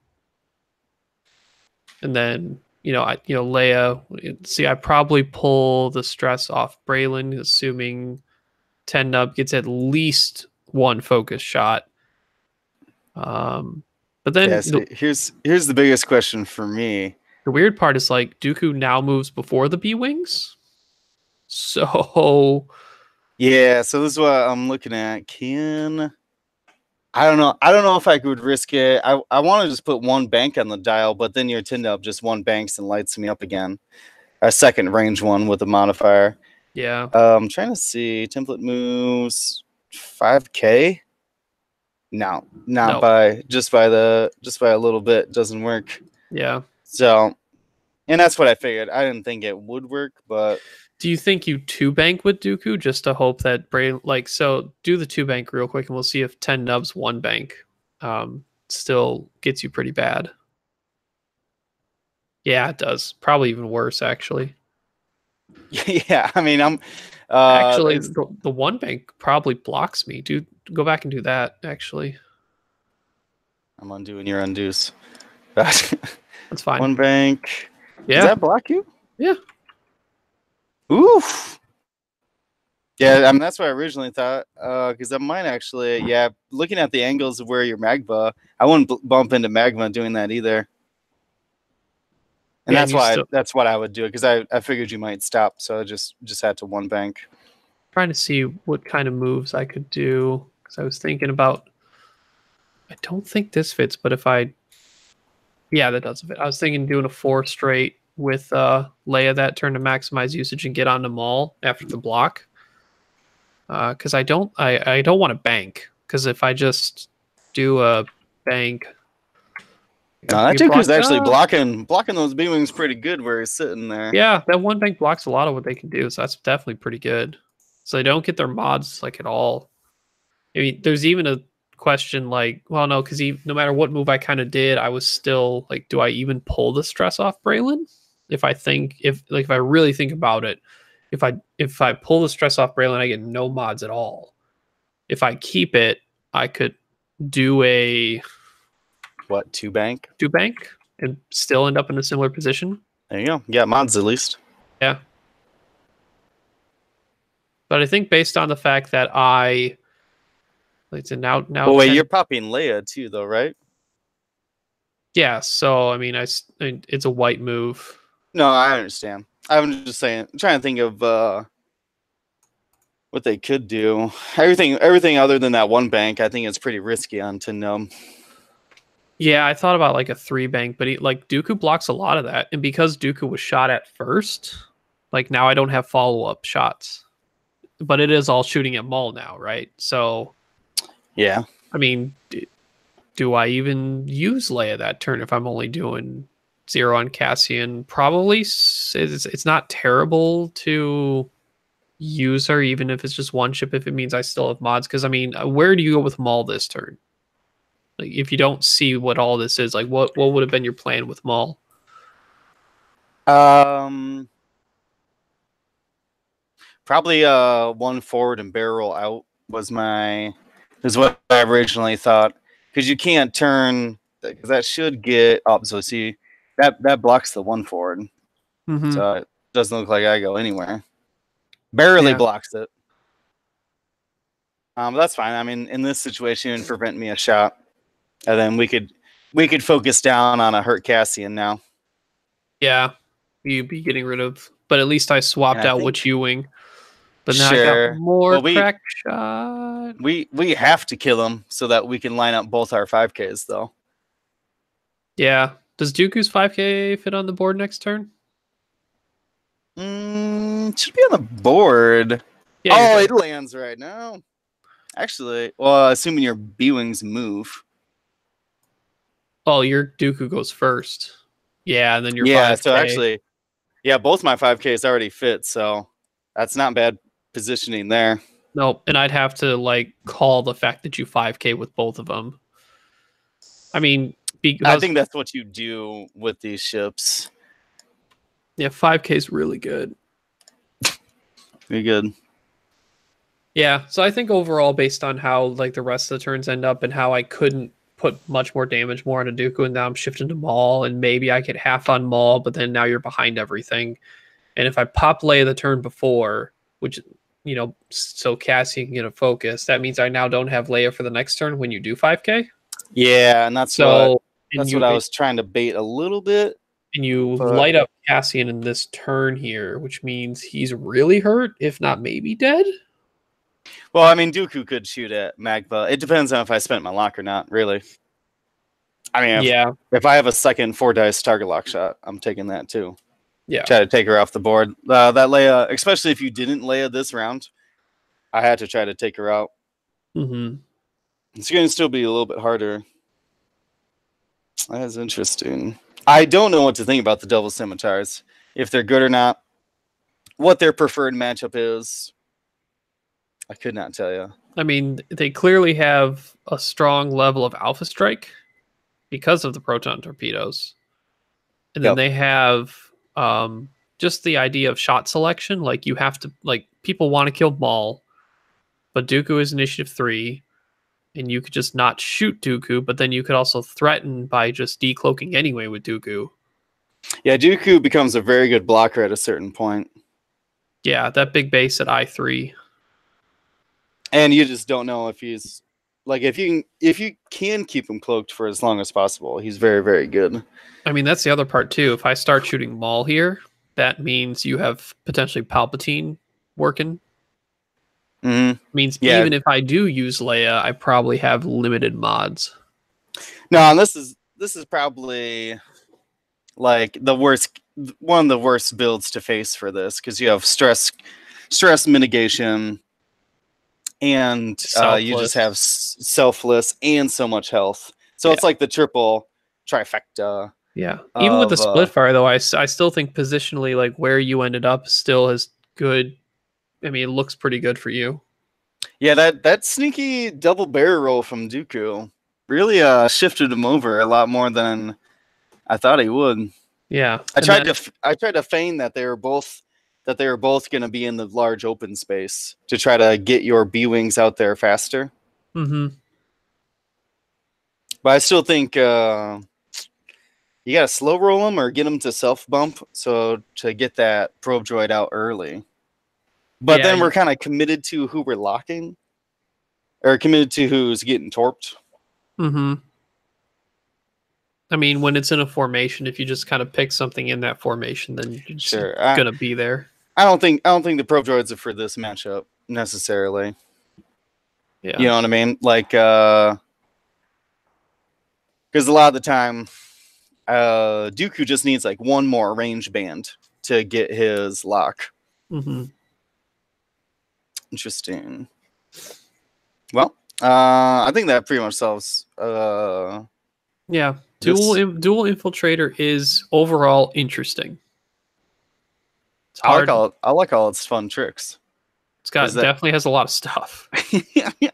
And then Leia. See, I probably pull the stress off Braylon, assuming 10 Nub gets at least 1 focus shot. But Yeah, then so here's the biggest question for me. the weird part is like Dooku now moves before the B wings, so Yeah, so this is what I'm looking at. I don't know. I don't know if I could risk it. I want to just put 1 bank on the dial, but then your Tindub just 1 banks and lights me up again. A second range one with a modifier. yeah, I'm trying to see template moves 5K. No, not no, by just by a little bit doesn't work. yeah. So, and that's what I figured. I didn't think it would work, but Do you think you 2 bank with Dooku just to hope that Bray so do the 2 bank real quick and we'll see if 10 nubs 1 bank still gets you pretty bad. Yeah, it does. Probably even worse actually. yeah, I mean, Actually, the 1 bank probably blocks me. Dude, go back and do that actually. I'm undoing your undoes. That's fine. 1 bank. Does Yeah. that block you? Yeah. Oof. Yeah, I mean that's what I originally thought. Because I might actually, yeah, looking at the angles of where your magma, I wouldn't bump into magma doing that either. And Yeah, and you still that's what I would do because I figured you might stop, so I just had to 1 bank. trying to see what kind of moves I could do because I was thinking about. I don't think this fits, but if I Yeah, that does fit. I was thinking doing a 4 straight with Leia that turn to maximize usage and get onto Maul after the block. Because I don't want to bank. Because if I just do a bank, No, that you Dooku's block. actually blocking those B-wings pretty good where he's sitting there. Yeah, that one bank blocks a lot of what they can do, so that's definitely pretty good. So they don't get their mods like at all. I mean, there's even a question like, well, no, because no matter what move I kind of did, I was still like, do I even pull the stress off Braylon? If I really think about it, if I pull the stress off Braylon, I get no mods at all. If I keep it, I could do a What, 2 bank? do bank and still end up in a similar position. There you go. Yeah, mods at least. Yeah. But I think based on the fact that it's a now Well, wait, 10. you're popping Leia too, though, right? Yeah, so I mean, it's a white move. No, I understand. I'm just saying, trying to think of what they could do. Everything other than that 1 bank, I think it's pretty risky on Tindom. Yeah, I thought about like a 3 bank, but Dooku blocks a lot of that, and because Dooku was shot at first, like now I don't have follow up shots, but it is all shooting at Maul now, right? So Yeah. I mean, do I even use Leia that turn if I'm only doing 0 on Cassian? Probably. It's not terrible to use her, even if it's just 1 ship, if it means I still have mods. Because I mean, where do you go with Maul this turn? Like, if you don't see what all this is, like, what would have been your plan with Maul? Probably 1 forward and barrel out is what I originally thought, because you can't turn, because that should get up. So see, that blocks the 1 forward, so it doesn't look like I go anywhere. Barely blocks it. That's fine. I mean, in this situation, it would prevent me a shot, and then we could focus down on a hurt Cassian now. Yeah, you'd be getting rid of, but at least I swapped out which U-wing. But now I got more crack shot. We have to kill him so that we can line up both our 5Ks, though. Yeah. Does Dooku's 5K fit on the board next turn? Should be on the board. Yeah, it lands right now. Actually, well, assuming your B-wings move. Oh, your Dooku goes first. Yeah, and then your 5K. So actually, both my 5Ks already fit, so that's not bad positioning there. Nope, and I'd have to like call the fact that you 5K with both of them. I mean, I think that's what you do with these ships. Yeah, 5K is really good. Very good. Yeah, so I think overall, based on how like the rest of the turns end up and how I couldn't put much more damage more on a Dooku, and now I'm shifting to Maul, and maybe I get half on Maul, but then now you're behind everything. And if I pop Leia the turn before, which, so Cassie can get a focus, that means I now don't have Leia for the next turn when you do 5K. Yeah, and that's what I was trying to bait a little bit. And you light up Cassian in this turn here, which means he's really hurt, if not maybe dead. Well, I mean, Dooku could shoot at Magba. It depends on if I spent my lock or not, really. I mean, if I have a second 4-dice target lock shot, I'm taking that too. Yeah. Try to take her off the board. That Leia, especially if you didn't Leia this round, I had to try to take her out. Mm-hmm. It's going to still be a little bit harder. That is interesting. I don't know what to think about the Devil Scimitars. If they're good or not. What their preferred matchup is. I could not tell you. I mean, they clearly have a strong level of Alpha Strike because of the proton torpedoes. And then they have just the idea of shot selection. Like, you have to, like, people want to kill Maul, but Dooku is initiative 3, and you could just not shoot Dooku, but then you could also threaten by just decloaking anyway with Dooku. Yeah, Dooku becomes a very good blocker at a certain point. Yeah, that big base at I3. And you just don't know if he's like, if you can keep him cloaked for as long as possible, he's very, very good. I mean, that's the other part too. If I start shooting Maul here, that means you have potentially Palpatine working. Mm-hmm. Means even if I do use Leia, I probably have limited mods. No, and this is probably like one of the worst builds to face for this, because you have stress mitigation, and you just have selfless and so much health. So it's like the triple trifecta. Yeah. Even with the split fire, though, I still think positionally, like where you ended up still is good. I mean, it looks pretty good for you. Yeah, that sneaky double barrel roll from Dooku really shifted him over a lot more than I thought he would. Yeah. I tried to feign that they were both going to be in the large open space to try to get your B-wings out there faster. Mm-hmm. But I still think you got to slow roll them or get them to self bump so to get that probe droid out early. But then we're kind of committed to who we're locking, or committed to who's getting torped. Mm-hmm. I mean, when it's in a formation, if you just kind of pick something in that formation, then it's gonna be there. I don't think the probe droids are for this matchup necessarily. Yeah. You know what I mean? Like, because a lot of the time, Dooku just needs like one more range band to get his lock. Mm-hmm. Interesting. Well, I think that pretty much solves. Yeah, dual infiltrator is overall interesting. It's hard. I like all its fun tricks. It's got definitely has a lot of stuff. Yeah.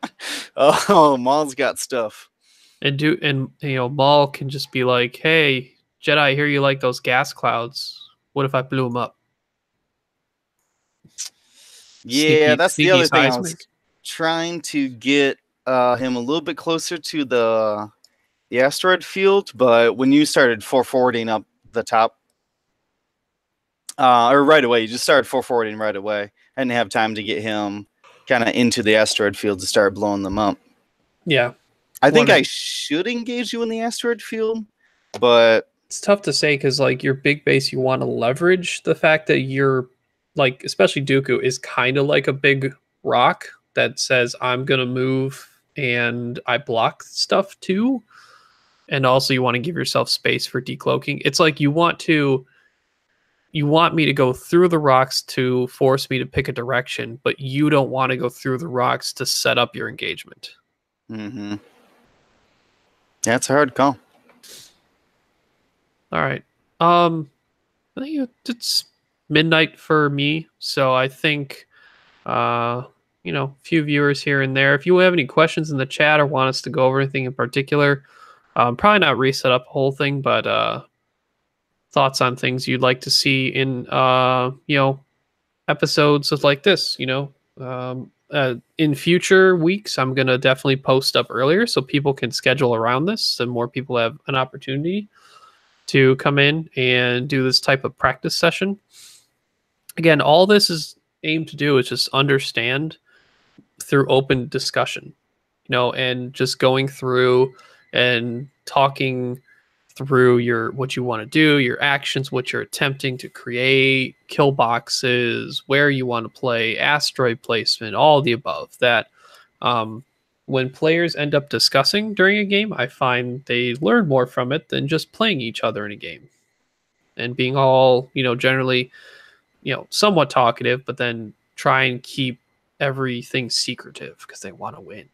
Oh, Maul's got stuff. And Maul can just be like, "Hey, Jedi, I hear you like those gas clouds. What if I blew them up?" Yeah, that's the other thing. I was trying to get him a little bit closer to the asteroid field, but when you started 440ing up the top, or right away, you just started 440ing right away. I didn't have time to get him kind of into the asteroid field to start blowing them up. Yeah. I think I should engage you in the asteroid field, but it's tough to say because, like, your big base, you want to leverage the fact that you're, like, especially Dooku is kind of like a big rock that says, I'm going to move and I block stuff too. And also you want to give yourself space for decloaking. It's like you want me to go through the rocks to force me to pick a direction, but you don't want to go through the rocks to set up your engagement. Mm-hmm. Yeah, it's a hard call. All right. I think it's midnight for me, so I think a few viewers here and there. If you have any questions in the chat or want us to go over anything in particular, probably not reset up the whole thing, but thoughts on things you'd like to see in episodes of like this, in future weeks, I'm going to definitely post up earlier so people can schedule around this and more people have an opportunity to come in and do this type of practice session. Again, all this is aimed to do is just understand through open discussion, and just going through and talking through what you want to do, your actions, what you're attempting to create, kill boxes, where you want to play, asteroid placement, all the above. That when players end up discussing during a game, I find they learn more from it than just playing each other in a game and being all, generally, somewhat talkative, but then try and keep everything secretive because they want to win.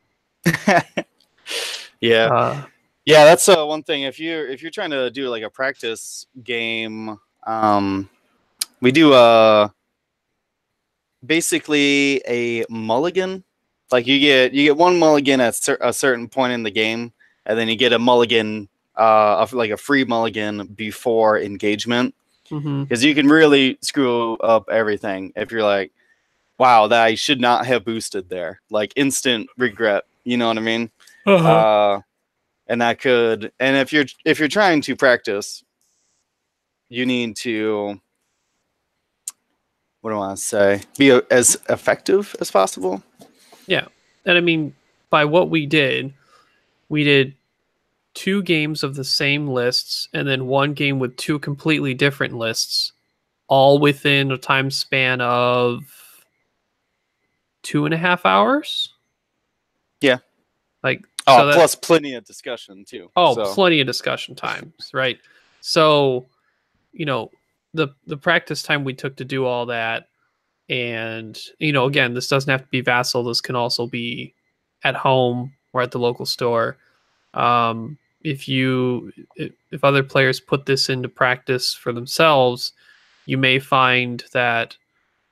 Yeah. Yeah, that's one thing. If you're trying to do like a practice game, we do basically a mulligan. Like you get one mulligan at a certain point in the game, and then you get a mulligan, like a free mulligan before engagement, because you can really screw up everything if you're like, wow, that I should not have boosted there. Like instant regret. You know what I mean? And that could, and if you're trying to practice, you need to, what do I want to say, be as effective as possible. Yeah. And I mean, by what we did 2 games of the same lists and then 1 game with 2 completely different lists, all within a time span of 2.5 hours. Yeah. Like Oh, So that plus plenty of discussion too. So plenty of discussion times, right? So, you know, the practice time we took to do all that, and again, this doesn't have to be Vassal. This can also be at home or at the local store. If other players put this into practice for themselves, you may find that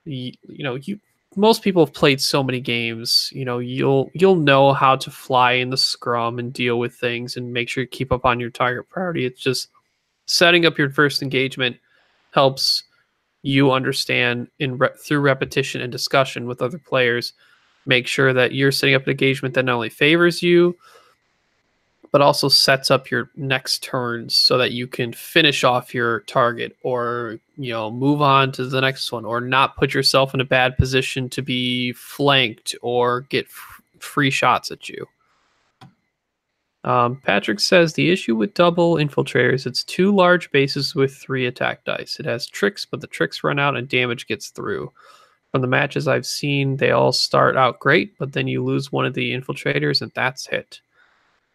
you most people have played so many games. You'll know how to fly in the scrum and deal with things and make sure you keep up on your target priority. It's just setting up your first engagement helps you understand through repetition and discussion with other players. Make sure that you're setting up an engagement that not only favors you but also sets up your next turns so that you can finish off your target, or move on to the next one, or not put yourself in a bad position to be flanked or get free shots at you. Patrick says the issue with double infiltrators, it's 2 large bases with 3 attack dice. It has tricks, but the tricks run out and damage gets through. From the matches I've seen, they all start out great, but then you lose one of the infiltrators and that's it.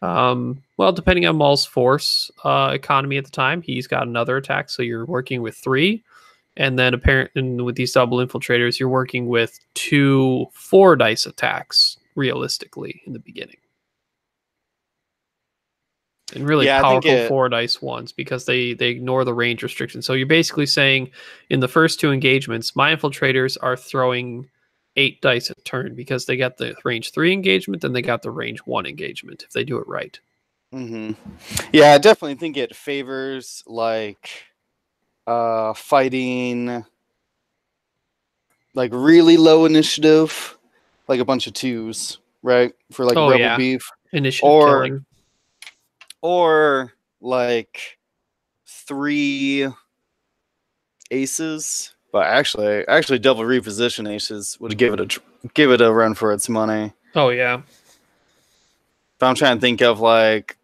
Well, depending on Maul's force economy at the time, he's got another attack, so you're working with 3, and then apparently with these double infiltrators, you're working with 2 4-dice attacks realistically in the beginning, and really yeah, I think powerful it. 4-dice ones because they ignore the range restriction. So you're basically saying in the first 2 engagements, my infiltrators are throwing 8 dice a turn because they got the range 3 engagement and they got the range 1 engagement if they do it right. Mm-hmm. Yeah, I definitely think it favors like fighting like really low initiative, like a bunch of 2s, right? For like Oh rebel yeah, beef, initiative or killing. or like 3 aces. But actually, double reposition aces would give it a run for its money. Oh yeah, But I'm trying to think of like.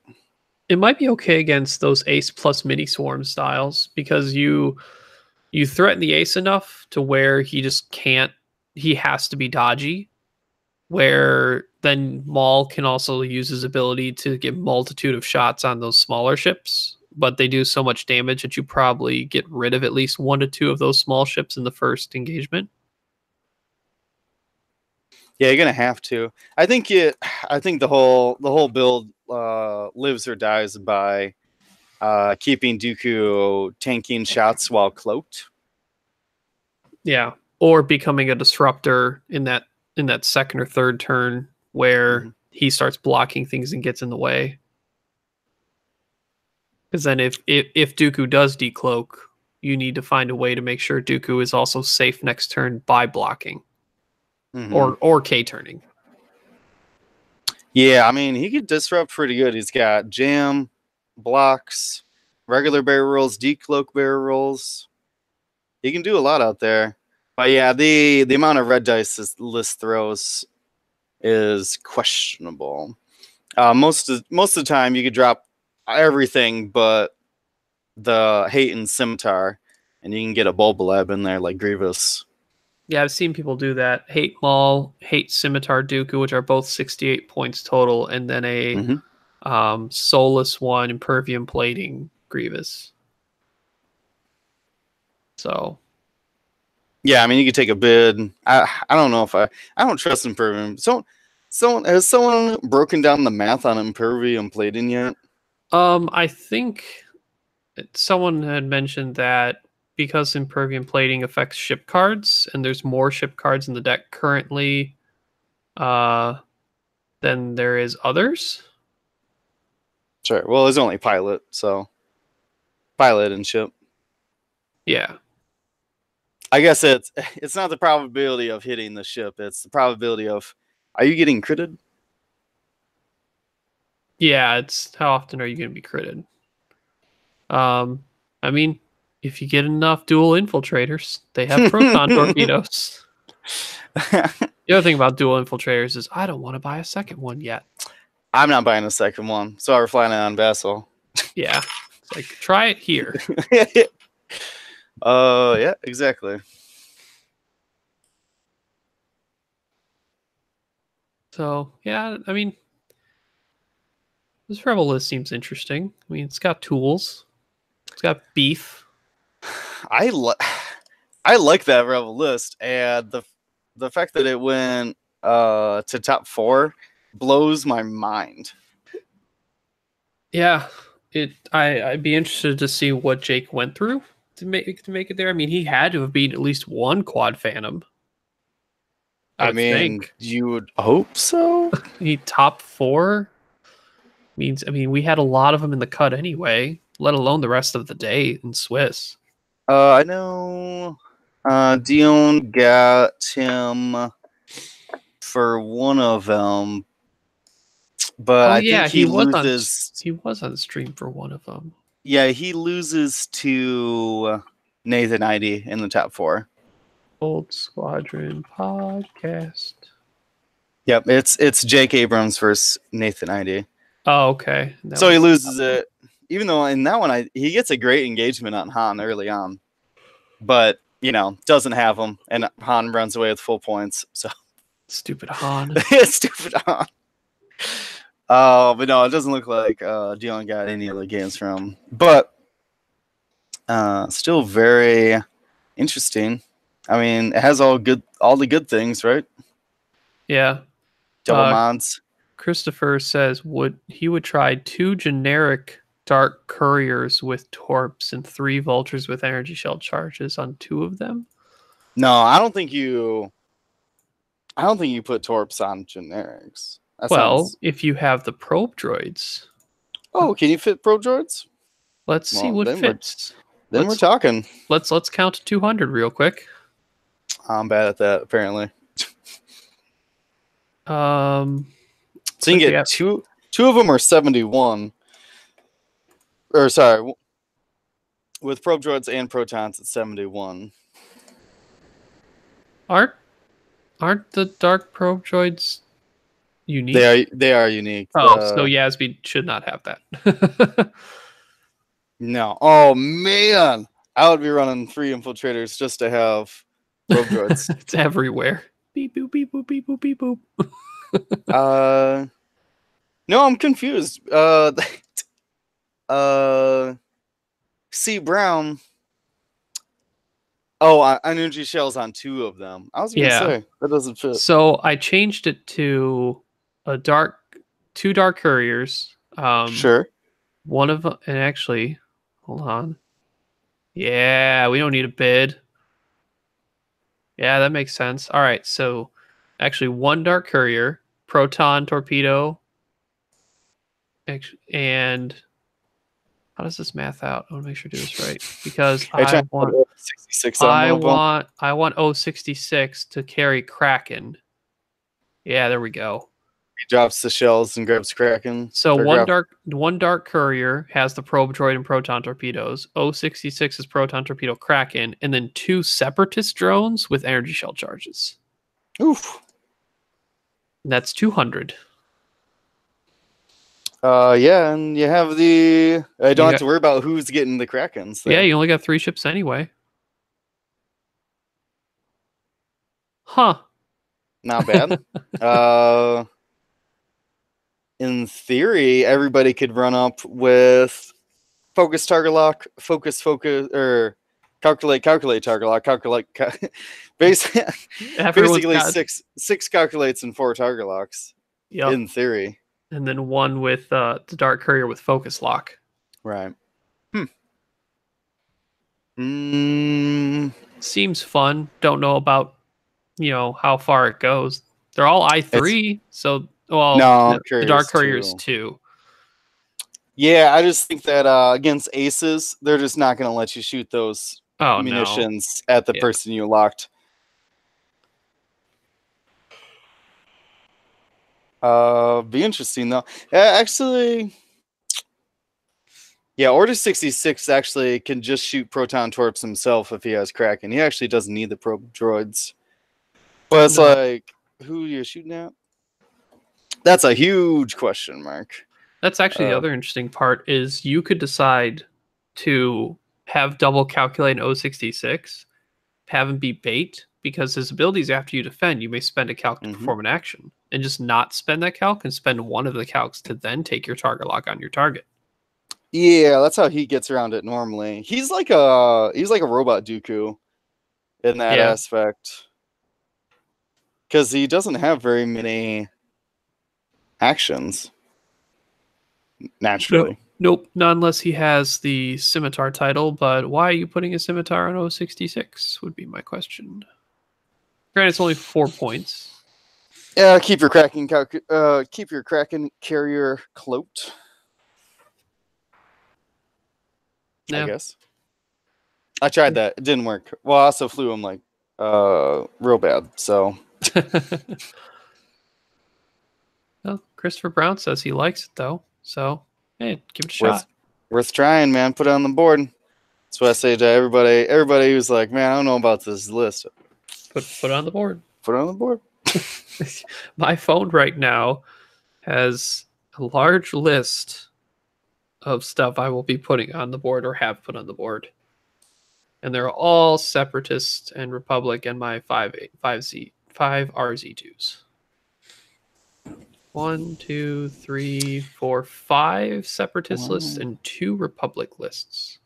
it might be okay against those ace plus mini swarm styles because you threaten the ace enough to where he just can't. He has to be dodgy. Where then Maul can also use his ability to get multitude of shots on those smaller ships, but they do so much damage that you probably get rid of at least 1 to 2 of those small ships in the first engagement. Yeah, you're gonna have to. I think the whole build lives or dies by keeping Dooku tanking shots while cloaked. Yeah, or becoming a disruptor in that second or third turn where Mm-hmm. he starts blocking things and gets in the way. Because then if Dooku does decloak, you need to find a way to make sure Dooku is also safe next turn by blocking Mm-hmm. or K turning. Yeah, I mean he could disrupt pretty good. He's got jam, blocks, regular barrel rolls, decloak barrel rolls. He can do a lot out there. But yeah, the amount of red dice this list throws is questionable. Most of the time, you could drop everything but the hate and scimitar, and you can get a Bulbalab in there like Grievous. Yeah, I've seen people do that. Hate Maul, Hate Scimitar Dooku, which are both 68 points total, and then a Mm-hmm. soulless one, Impervium Plating Grievous. So Yeah, I mean you could take a bid. I don't know if I don't trust Impervium. Has someone broken down the math on Impervium plating yet? I think someone had mentioned that because Impervium Plating affects ship cards, and there's more ship cards in the deck currently uh, than there is others. Sure. Well, it's only pilot, so pilot and ship. Yeah. I guess it's not the probability of hitting the ship; it's the probability of are you getting critted? Yeah, it's how often are you going to be critted? I mean, if you get enough dual infiltrators, they have proton torpedoes. The other thing about dual infiltrators is I don't want to buy a second one yet. I'm not buying a second one, so we're flying it on Vassal. Yeah. It's like, try it here. Yeah, exactly. So, yeah, I mean, This rebel list seems interesting. I mean, it's got tools. It's got beef. I I like that rebel list, and the fact that it went to top 4 blows my mind. Yeah, I'd be interested to see what Jake went through to make it there. I mean, he had to have beat at least one quad phantom. I I would mean, think you would hope so. he top 4 means. I mean, we had a lot of them in the cut anyway. Let alone the rest of the day in Swiss. I know Dion got him for one of them, but Oh I think yeah, he loses. he was on stream for one of them. Yeah, he loses to Nathan Idy in the top 4. Old Squadron podcast. Yep, it's Jake Abrams versus Nathan Idy. Oh, okay. So he loses it, even though in that one he gets a great engagement on Han early on, but doesn't have him, and Han runs away with full points. So stupid Han. stupid Han. But no, it doesn't look like Dion got any other games from him. But still very interesting. I mean, it has all the good things, right? Yeah. Double mods. Christopher says he would try 2 generic dark couriers with torps and 3 vultures with energy shell charges on 2 of them. No, I don't think you put torps on generics. If you have the probe droids. Oh, can you fit probe droids? Let's see what fits. We're talking. Let's count to 200 real quick. I'm bad at that, apparently. So you can get two of them are 71. Or sorry, with probe droids and protons, it's 71. Aren't the dark probe droids unique? They are unique. Oh, so Yasby should not have that. No. Oh man, I would be running 3 infiltrators just to have probe droids. It's everywhere. Beep boop beep boop beep boop beep boop. No, I'm confused. C Brown. Oh, energy shells on 2 of them. I was gonna say that doesn't fit. So I changed it to 2 dark couriers. Sure. One of them, and actually, hold on. Yeah, we don't need a bid. Yeah, that makes sense. All right, so actually 1 dark courier, proton torpedo, and how does this math out? I want to make sure I do this right because I want 66. I want O66 to carry Kraken. Yeah, there we go. He drops the shells and grabs Kraken. So one dark courier has the probe droid and proton torpedoes. O66 is proton torpedo Kraken, and then 2 separatist drones with energy shell charges. Oof. And that's 200. Yeah, and you have the. I don't have to worry about who's getting the Krakens. Yeah, you only got 3 ships anyway. Huh. Not bad. In theory, everybody could run up with focus target lock, focus, or calculate target lock, basically six calculates and 4 target locks. Yep. In theory. And then 1 with the dark courier with focus lock. Right. Seems fun. Don't know about how far it goes. They're all I3, so the dark courier is 2. Yeah, I just think that against aces, they're just not going to let you shoot those munitions at the person you locked. Be interesting though. Actually, yeah, Order 66 actually can just shoot proton torps himself if he has Kraken. He actually doesn't need the probe droids. But it's like, who you're shooting at? That's a huge question mark. That's actually the other interesting part is you could decide to have double calculate an O66, have him be bait, because his abilities after you defend, you may spend a calc to perform an action. and just not spend that calc and spend one of the calcs to then take your target lock on your target. Yeah, that's how he gets around it normally. He's like a robot Dooku in that aspect. Because he doesn't have very many actions. Naturally. Nope, not unless he has the scimitar title, but why are you putting a scimitar on 066 would be my question. Granted, it's only 4 points. Yeah, keep your Kraken carrier cloaked. Yeah. I guess. I tried that. It didn't work. Well, I also flew him like real bad, so Well, Christopher Brown says he likes it though. So hey, give it a shot. Worth trying, man. Put it on the board. That's what I say to everybody. Everybody who's like, man, I don't know about this list. Put it on the board. Put it on the board. My phone right now has a large list of stuff I will be putting on the board or have put on the board. And they're all Separatist and Republic and my 5 RZ2s. 1, 2, 3, 4, 5 Separatist lists and 2 Republic lists.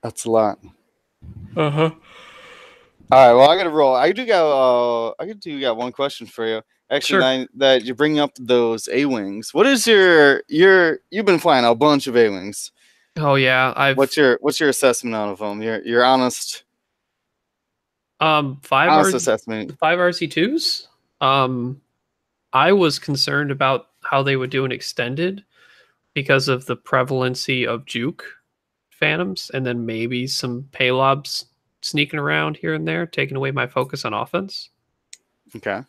That's a lot. Uh-huh. All right, well, I gotta roll. I do got one question for you. Actually, Sure. that you bring up those A-wings. What is you've been flying a bunch of A-wings. Oh yeah, what's your assessment out of them? Your honest 5 assessment. 5 RC2s. I was concerned about how they would do an extended because of the prevalency of juke phantoms and then maybe some paylobs sneaking around here and there, taking away my focus on offense. Okay.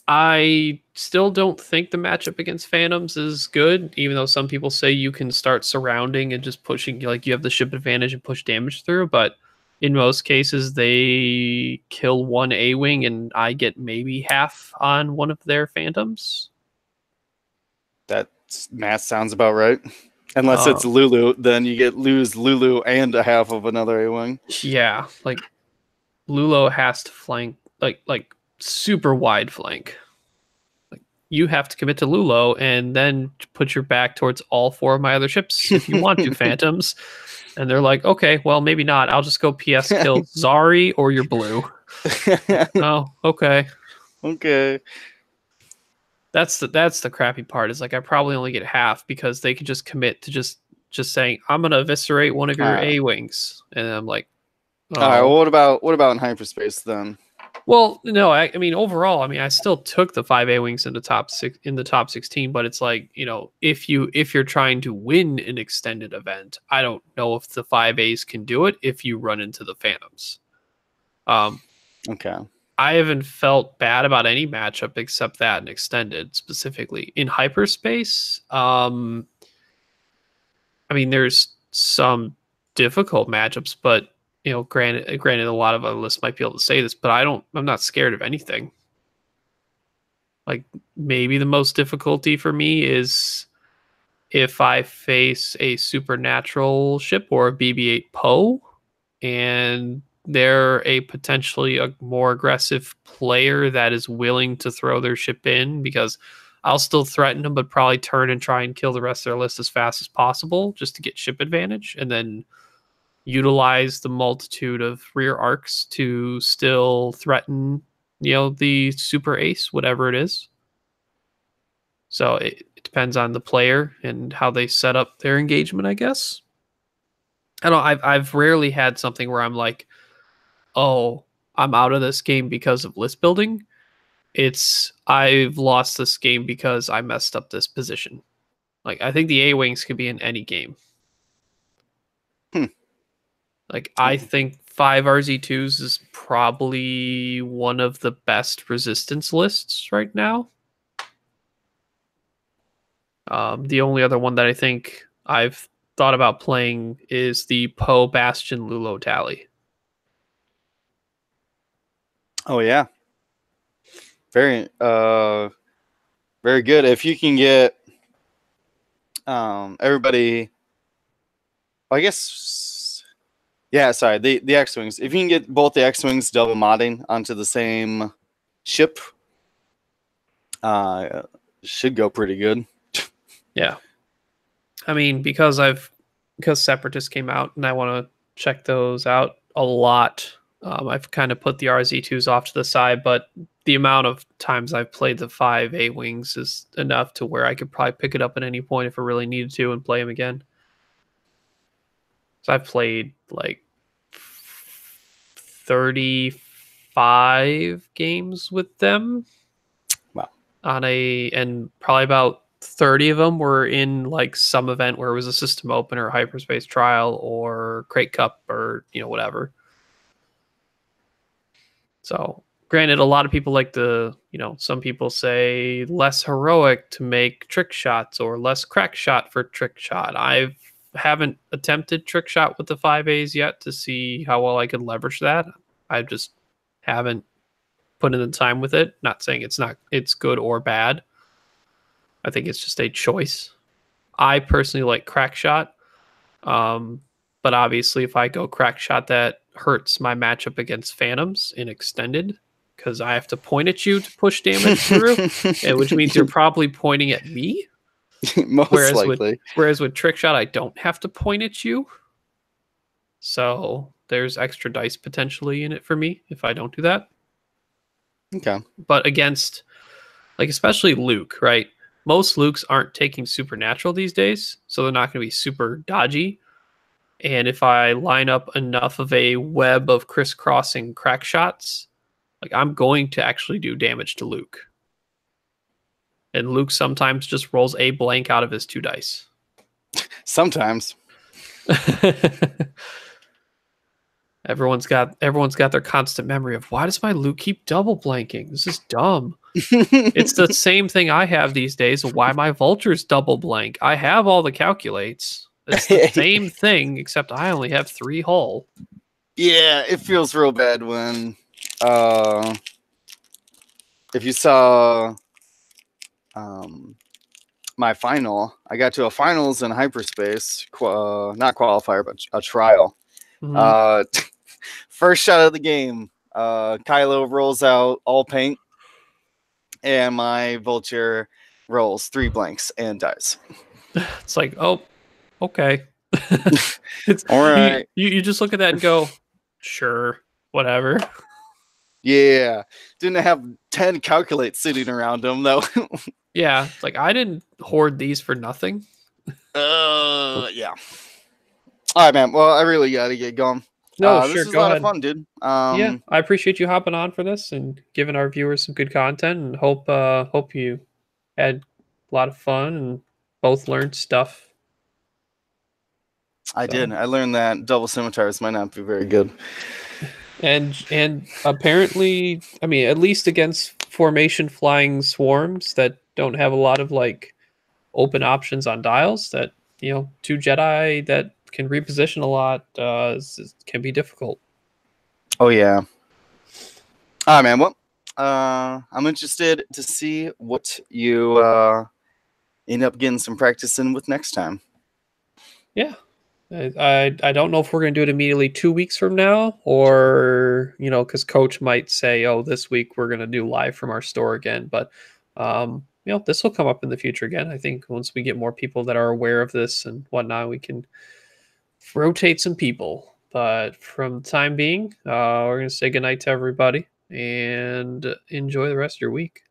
I still don't think the matchup against phantoms is good, even though some people say you can start surrounding and just pushing, like you have the ship advantage and push damage through, but in most cases they kill one A-wing and I get maybe half on one of their phantoms. That math sounds about right. Unless it's Lulu, then you lose Lulu and a half of another A-wing. Yeah, like Lulu has to flank like super wide flank. Like you have to commit to Lulu and then put your back towards all 4 of my other ships if you want to phantoms. And they're like, okay, well maybe not. I'll just go PS kill Zari or your blue. Oh, okay. Okay. That's the crappy part. Is like I probably only get half because they can just commit to just saying I'm gonna eviscerate one of your A-wings, and I'm like, oh. All right. Well, what about in hyperspace then? Well, no, I mean overall, I mean I still took the 5 A-wings in the top 16, but it's like, you know, if you're trying to win an extended event, I don't know if the 5 A's can do it if you run into the phantoms. Okay. I haven't felt bad about any matchup except that and extended specifically in hyperspace. I mean, there's some difficult matchups, but you know, granted, a lot of lists might be able to say this, but I'm not scared of anything. Like maybe the most difficulty for me is if I face a supernatural ship or a BB-8 Poe, and they're a potentially a more aggressive player that is willing to throw their ship in, because I'll still threaten them, but probably turn and try and kill the rest of their list as fast as possible just to get ship advantage, and then utilize the multitude of rear arcs to still threaten, you know, the super ace, whatever it is. So it depends on the player and how they set up their engagement, I guess. I don't know, I've rarely had something where I'm like, oh, I'm out of this game because of list building. It's I've lost this game because I messed up this position. Like I think the A-wings could be in any game. Like I think 5 RZ2s is probably one of the best resistance lists right now. The only other one that I think I've thought about playing is the Poe Bastion Lulo tally. Oh yeah. Very very good. If you can get everybody, I guess Yeah, sorry, the X-Wings. If you can get both the X-Wings double modding onto the same ship, should go pretty good. Yeah. I mean, because Separatist came out and I want to check those out a lot. I've kind of put the RZ2s off to the side, but the amount of times I've played the 5 A Wings is enough to where I could probably pick it up at any point if I really needed to and play them again. So I've played like 35 games with them. Wow. And probably about 30 of them were in like some event where it was a system open or hyperspace trial or crate cup or whatever. So granted, a lot of people like some people say less heroic to make trick shots or less crack shot for trick shot. I haven't attempted trick shot with the 5As yet to see how well I could leverage that. I just haven't put in the time with it. Not saying it's good or bad. I think it's just a choice. I personally like crack shot. But obviously if I go crack shot, that hurts my matchup against phantoms in extended because I have to point at you to push damage through, which means you're probably pointing at me. Most likely. Whereas with trick shot, I don't have to point at you. So there's extra dice potentially in it for me if I don't do that. Okay. But against, like, especially Luke, right? Most Lukes aren't taking supernatural these days, so they're not going to be super dodgy. And if I line up enough of a web of crisscrossing crack shots, like I'm going to actually do damage to Luke. And Luke sometimes just rolls a blank out of his 2 dice. Sometimes. Everyone's got their constant memory of why does my Luke keep double blanking? This is dumb. It's the same thing I have these days. Why my vultures double blank? I have all the calculates. It's the same thing, except I only have 3 hull. Yeah, it feels real bad when if you saw my final, I got to a finals in hyperspace, not qualifier, but a trial. Mm-hmm. First shot of the game, Kylo rolls out all paint, and my vulture rolls 3 blanks and dies. It's like, oh, okay. It's all right. You just look at that and go, sure, whatever. Yeah, didn't have 10 calculates sitting around them though. Yeah, it's like I didn't hoard these for nothing. Yeah. All right, man. Well, I really gotta get going. No, sure. This was a lot of fun, dude. Yeah, I appreciate you hopping on for this and giving our viewers some good content, and hope you had a lot of fun and both learned stuff. I did. I learned that double scimitars might not be very good. And apparently, I mean, at least against formation flying swarms that don't have a lot of like open options on dials, that 2 Jedi that can reposition a lot can be difficult. Oh yeah. All right, man. Well, I'm interested to see what you end up getting some practice in with next time. Yeah. I don't know if we're going to do it immediately 2 weeks from now, or because coach might say, oh, this week we're going to do live from our store again. But this will come up in the future again. I think once we get more people that are aware of this and whatnot, we can rotate some people. But from the time being, we're going to say goodnight to everybody and enjoy the rest of your week.